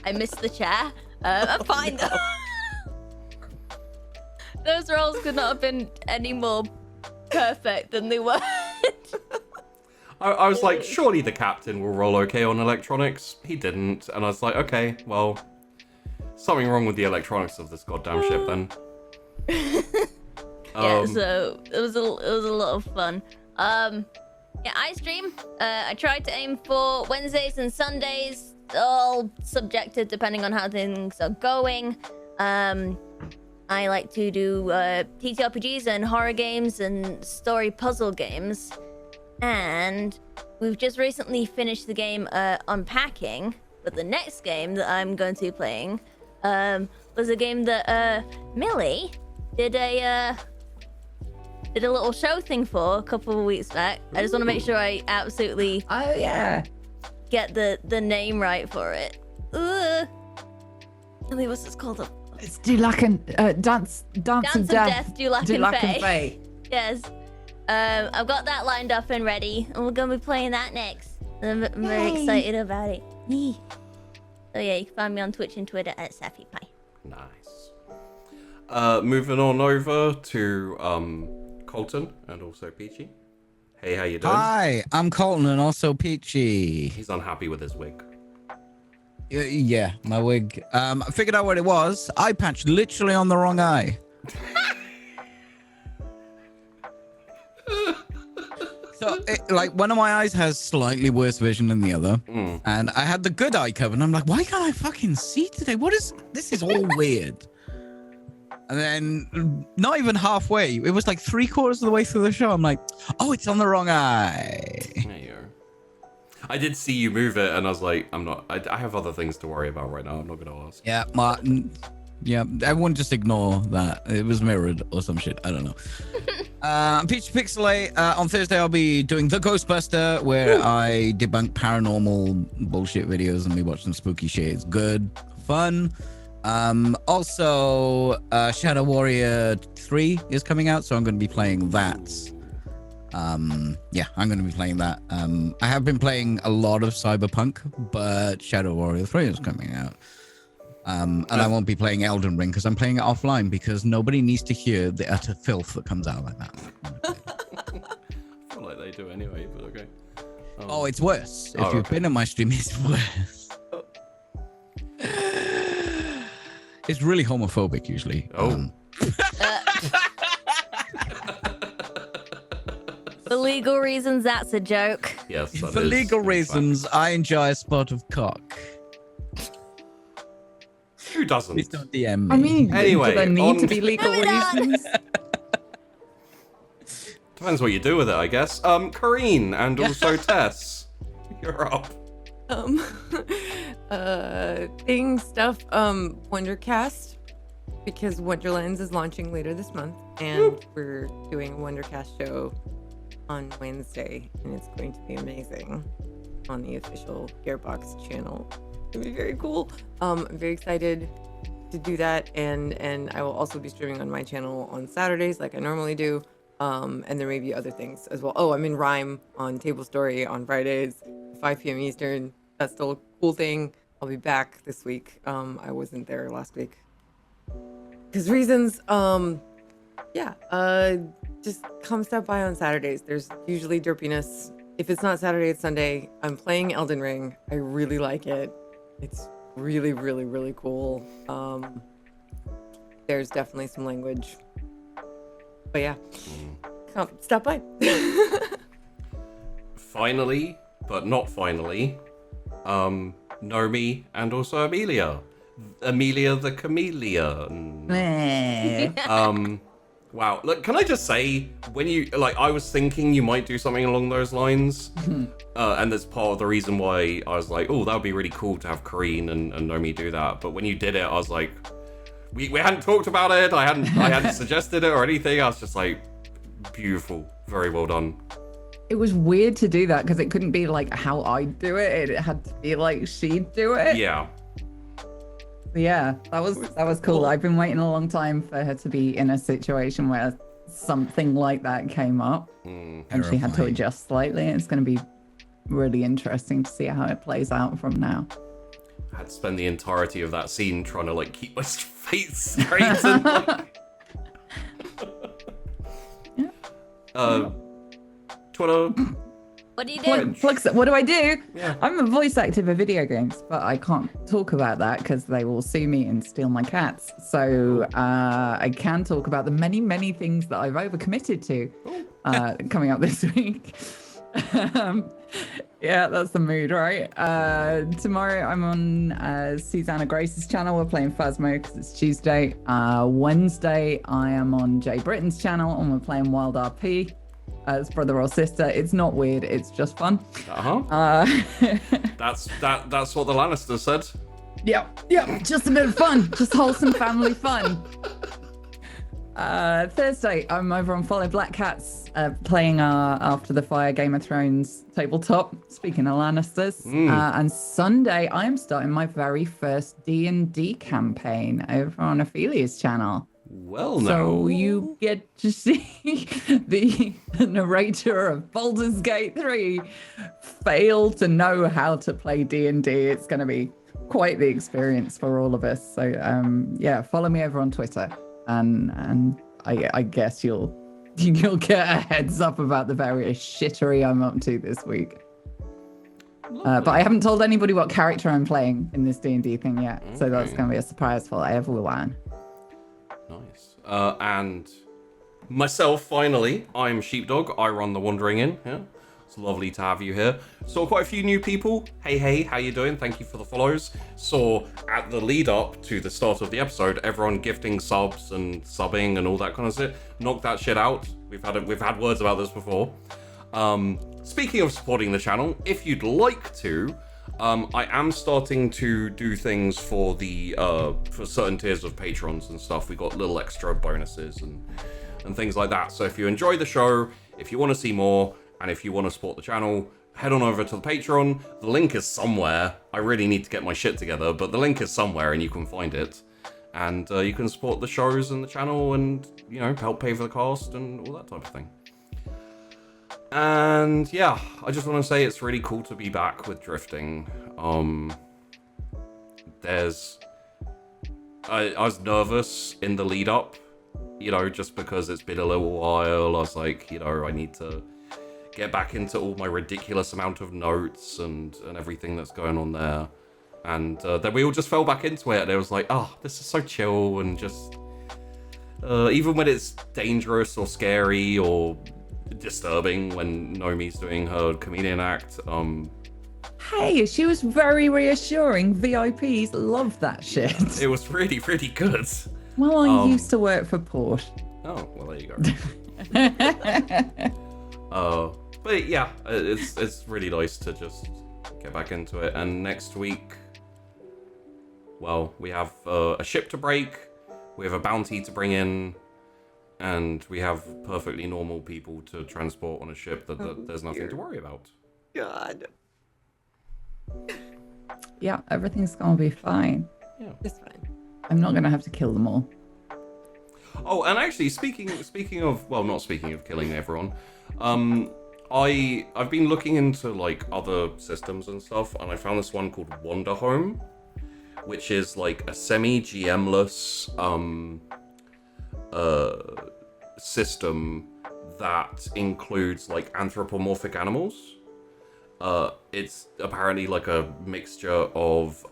I missed the chair. I'm fine, though. Those rolls could not have been any more perfect than they were. I was like, surely the captain will roll okay on electronics. He didn't, and I was like, okay, well, something wrong with the electronics of this goddamn ship then. Yeah, so it was a lot of fun. Yeah, I stream. I tried to aim for Wednesdays and Sundays, all subjective depending on how things are going. I like to do TTRPGs and horror games and story puzzle games. And we've just recently finished the game Unpacking, but the next game that I'm going to be playing was a game that Millie did a little show thing for a couple of weeks back. I just want to make sure I absolutely get the name right for it. Millie, what's this called? It's Dulac Dance of Death. Dulac Dulac and and Fae. Fae. Yes. I've got that lined up and ready, and we're gonna be playing that next. And I'm very excited about it. Yee. So yeah, you can find me on Twitch and Twitter at SafiPie. Nice. Moving on over to Colton and also Peachy. Hey, how you doing? Hi, I'm Colton and also Peachy. He's unhappy with his wig. Yeah, my wig. I figured out what it was. Eye patch literally on the wrong eye. So, like, one of my eyes has slightly worse vision than the other, and I had the good eye covered, and I'm like, why can't I fucking see today? This is all weird. And then, not even halfway, it was like 3/4 of the way through the show, I'm like, oh, it's on the wrong eye. There you go. I did see you move it, and I was like, I have other things to worry about right now. I'm not going to ask. Yeah, Martin. Yeah, everyone just ignore that. It was mirrored or some shit. I don't know. Peach Pixelate. On Thursday, I'll be doing The Ghostbuster, where I debunk paranormal bullshit videos and we watch some spooky shit. It's good, fun. Also, Shadow Warrior 3 is coming out, so I'm going to be playing that. Yeah, I'm going to be playing that. I have been playing a lot of Cyberpunk, but Shadow Warrior 3 is coming out. And I won't be playing Elden Ring because I'm playing it offline because nobody needs to hear the utter filth that comes out like that. I feel like they do anyway, but okay. Oh, it's worse. If Oh, you've okay. been on my stream, it's worse. It's really homophobic usually. Oh. legal reasons, that's a joke. Yes, that For is, legal in reasons, fact. I enjoy a spot of cock. Who doesn't? Please don't DM me. I mean, Anyway, do there need to on- be legal Moving on. reasons? Depends what you do with it, I guess. Kareen and also Tess, you're up. Thing stuff, Wondercast, because Wonderlands is launching later this month, and we're doing a Wondercast show on Wednesday, and it's going to be amazing on the official Gearbox channel. It'll be very cool. I'm very excited to do that, and I will also be streaming on my channel on Saturdays like I normally do. And there may be other things as well. Oh, I'm in Rhyme on Table Story on Fridays, 5 p.m. Eastern. That's still a cool thing. I'll be back this week. I wasn't there last week because reasons. Just come stop by on Saturdays. There's usually derpiness. If it's not Saturday, it's Sunday. I'm playing Elden Ring. I really like it. It's really, really, really cool. There's definitely some language. But yeah, come stop by. Finally, but not finally, Nomi and also Amelia. Amelia the Chameleon. Wow. Look, can I just say, when you, like, I was thinking you might do something along those lines, and that's part of the reason why I was like, oh, that would be really cool to have Kareen and Nomi do that. But when you did it, I was like, we hadn't talked about it, I hadn't suggested it or anything. I was just like, beautiful, very well done. It was weird to do that because it couldn't be like how I'd do it. It had to be like she'd do it. Yeah. Yeah, that was cool. I've been waiting a long time for her to be in a situation where something like that came up, and she had to Terrifying. adjust slightly. It's going to be really interesting to see how it plays out from now. I had to spend the entirety of that scene trying to, like, keep my face straight and, like... Twitter. What do you do? What do I do? Yeah. I'm a voice actor for video games, but I can't talk about that because they will sue me and steal my cats. So I can talk about the many, many things that I've overcommitted to coming up this week. Yeah, that's the mood, right? Tomorrow I'm on Susanna Grace's channel. We're playing Phasmo because it's Tuesday. Wednesday I am on Jay Britton's channel and we're playing Wild RP. As brother or sister. It's not weird, it's just fun. That's what the Lannisters said. Yep, just a bit of fun, just wholesome family fun. Thursday, I'm over on Follow Black Cats, playing our After the Fire Game of Thrones tabletop, speaking of Lannisters. And Sunday, I am starting my very first D&D campaign over on Ophelia's channel. Well, no. So you get to see the narrator of Baldur's Gate 3 fail to know how to play D&D. It's going to be quite the experience for all of us. So yeah, follow me over on Twitter, and I guess you'll get a heads up about the various shittery I'm up to this week. But I haven't told anybody what character I'm playing in this D&D thing yet, so that's going to be a surprise for everyone. Nice. And myself, finally, I'm Sheepdog. I run the Wandering Inn. Yeah, it's lovely to have you here. Saw quite a few new people. Hey, how you doing? Thank you for the follows. Saw at the lead up to the start of the episode, everyone gifting subs and subbing and all that kind of shit. Knock that shit out. We've had words about this before. Speaking of supporting the channel, if you'd like to. I am starting to do things for the for certain tiers of patrons and stuff. We got little extra bonuses and things like that. So if you enjoy the show, if you want to see more, and if you want to support the channel, head on over to the Patreon. The link is somewhere. I really need to get my shit together, but the link is somewhere and you can find it. And you can support the shows and the channel and, you know, help pay for the cast and all that type of thing. And yeah, I just want to say it's really cool to be back with drifting. I was nervous in the lead up, you know, just because it's been a little while. I was like, you know, I need to get back into all my ridiculous amount of notes and everything that's going on there. And then we all just fell back into it, and it was like, oh, this is so chill, and just even when it's dangerous or scary or disturbing when Nomi's doing her comedian act. Hey, she was very reassuring. VIPs love that shit. It was really, really good. Well, I used to work for Port. Oh, well, there you go. But yeah, it's really nice to just get back into it. And next week, well, we have a ship to break, we have a bounty to bring in, and we have perfectly normal people to transport on a ship that there's nothing to worry about. God. Yeah, everything's gonna be fine. Yeah, It's fine. I'm not gonna have to kill them all. Oh, and actually, speaking of, well, not speaking of killing everyone, I've been looking into like other systems and stuff, and I found this one called Wander Home, which is like a semi-GM-less system that includes like anthropomorphic animals. It's apparently like a mixture of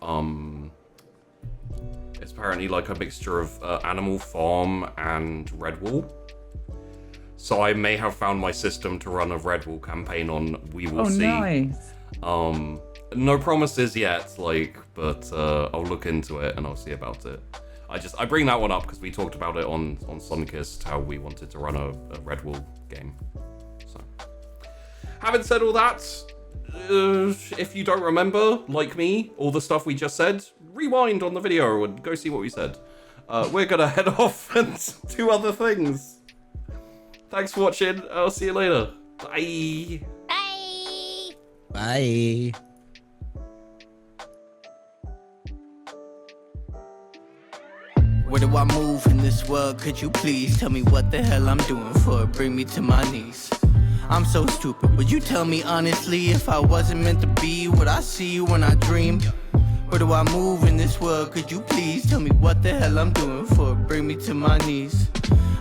Animal Farm and Redwall. So I may have found my system to run a Redwall campaign on. We will see. Nice. No promises yet, but I'll look into it and I'll see about it. I bring that one up because we talked about it on Sunkist, how we wanted to run a Redwall game. So, having said all that, if you don't remember, like me, all the stuff we just said, rewind on the video and go see what we said. We're gonna head off and do other things. Thanks for watching. I'll see you later. Bye. Bye. Bye. Where do I move in this world? Could you please tell me what the hell I'm doing for it? Bring me to my knees. I'm so stupid. Would you tell me honestly if I wasn't meant to be what I see when I dream? Where do I move in this world? Could you please tell me what the hell I'm doing for it? Bring me to my knees.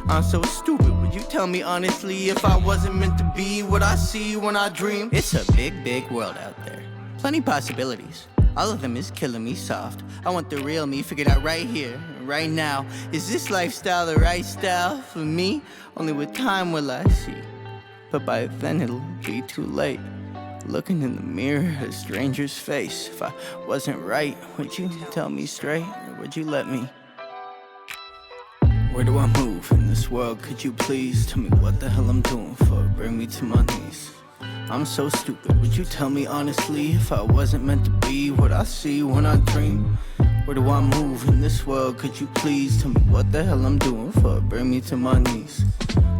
I'm so stupid. Would you tell me honestly if I wasn't meant to be what I see when I dream? It's a big, big world out there. Plenty possibilities. All of them is killing me soft. I want the real me figured out right here, right now. Is this lifestyle the right style for me? Only with time will I see. But by then it'll be too late. Looking in the mirror at a stranger's face. If I wasn't right, would you tell me straight? Or would you let me? Where do I move in this world? Could you please tell me what the hell I'm doing for it? Bring me to my knees. I'm so stupid. Would you tell me honestly if I wasn't meant to be what I see when I dream? Where do I move in this world? Could you please tell me what the hell I'm doing for it? Bring me to my knees.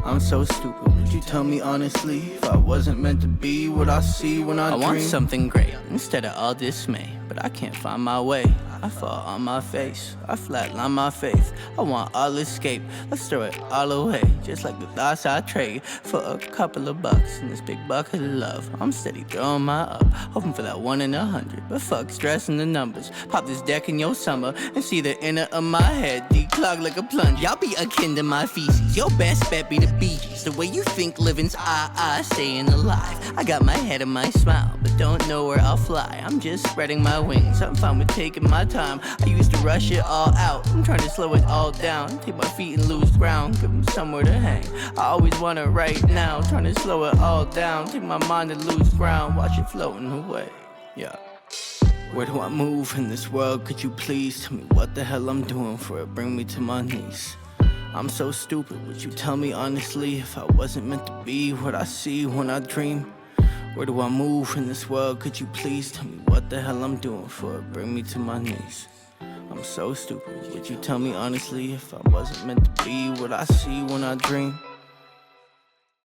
I'm so stupid. Would you tell me honestly if I wasn't meant to be what I see when I dream? I want something great instead of all dismay, but I can't find my way. I fall on my face, I flatline my faith. I want all escape, let's throw it all away. Just like the thoughts I trade for a couple of bucks in this big bucket of love. I'm steady throwing my up, hoping for that 1 in 100. But fuck stressing the numbers. Pop this deck in your summer and see the inner of my head declog like a plunge. Y'all be akin to my feces. Your best bet be the Bee Gees. The way you think living's staying alive. I got my head and my smile, but don't know where I'll fly. I'm just spreading my wings, I'm fine with taking my time. I used to rush it all out, I'm trying to slow it all down. Take my feet and lose ground, give them somewhere to hang. I always want it right now, trying to slow it all down. Take my mind and lose ground, watch it floating away, yeah. Where do I move in this world? Could you please tell me what the hell I'm doing for it? Bring me to my knees. I'm so stupid, would you tell me honestly if I wasn't meant to be what I see when I dream? Where do I move in this world? Could you please tell me what the hell I'm doing for it? Bring me to my knees. I'm so stupid, would you tell me honestly if I wasn't meant to be what I see when I dream?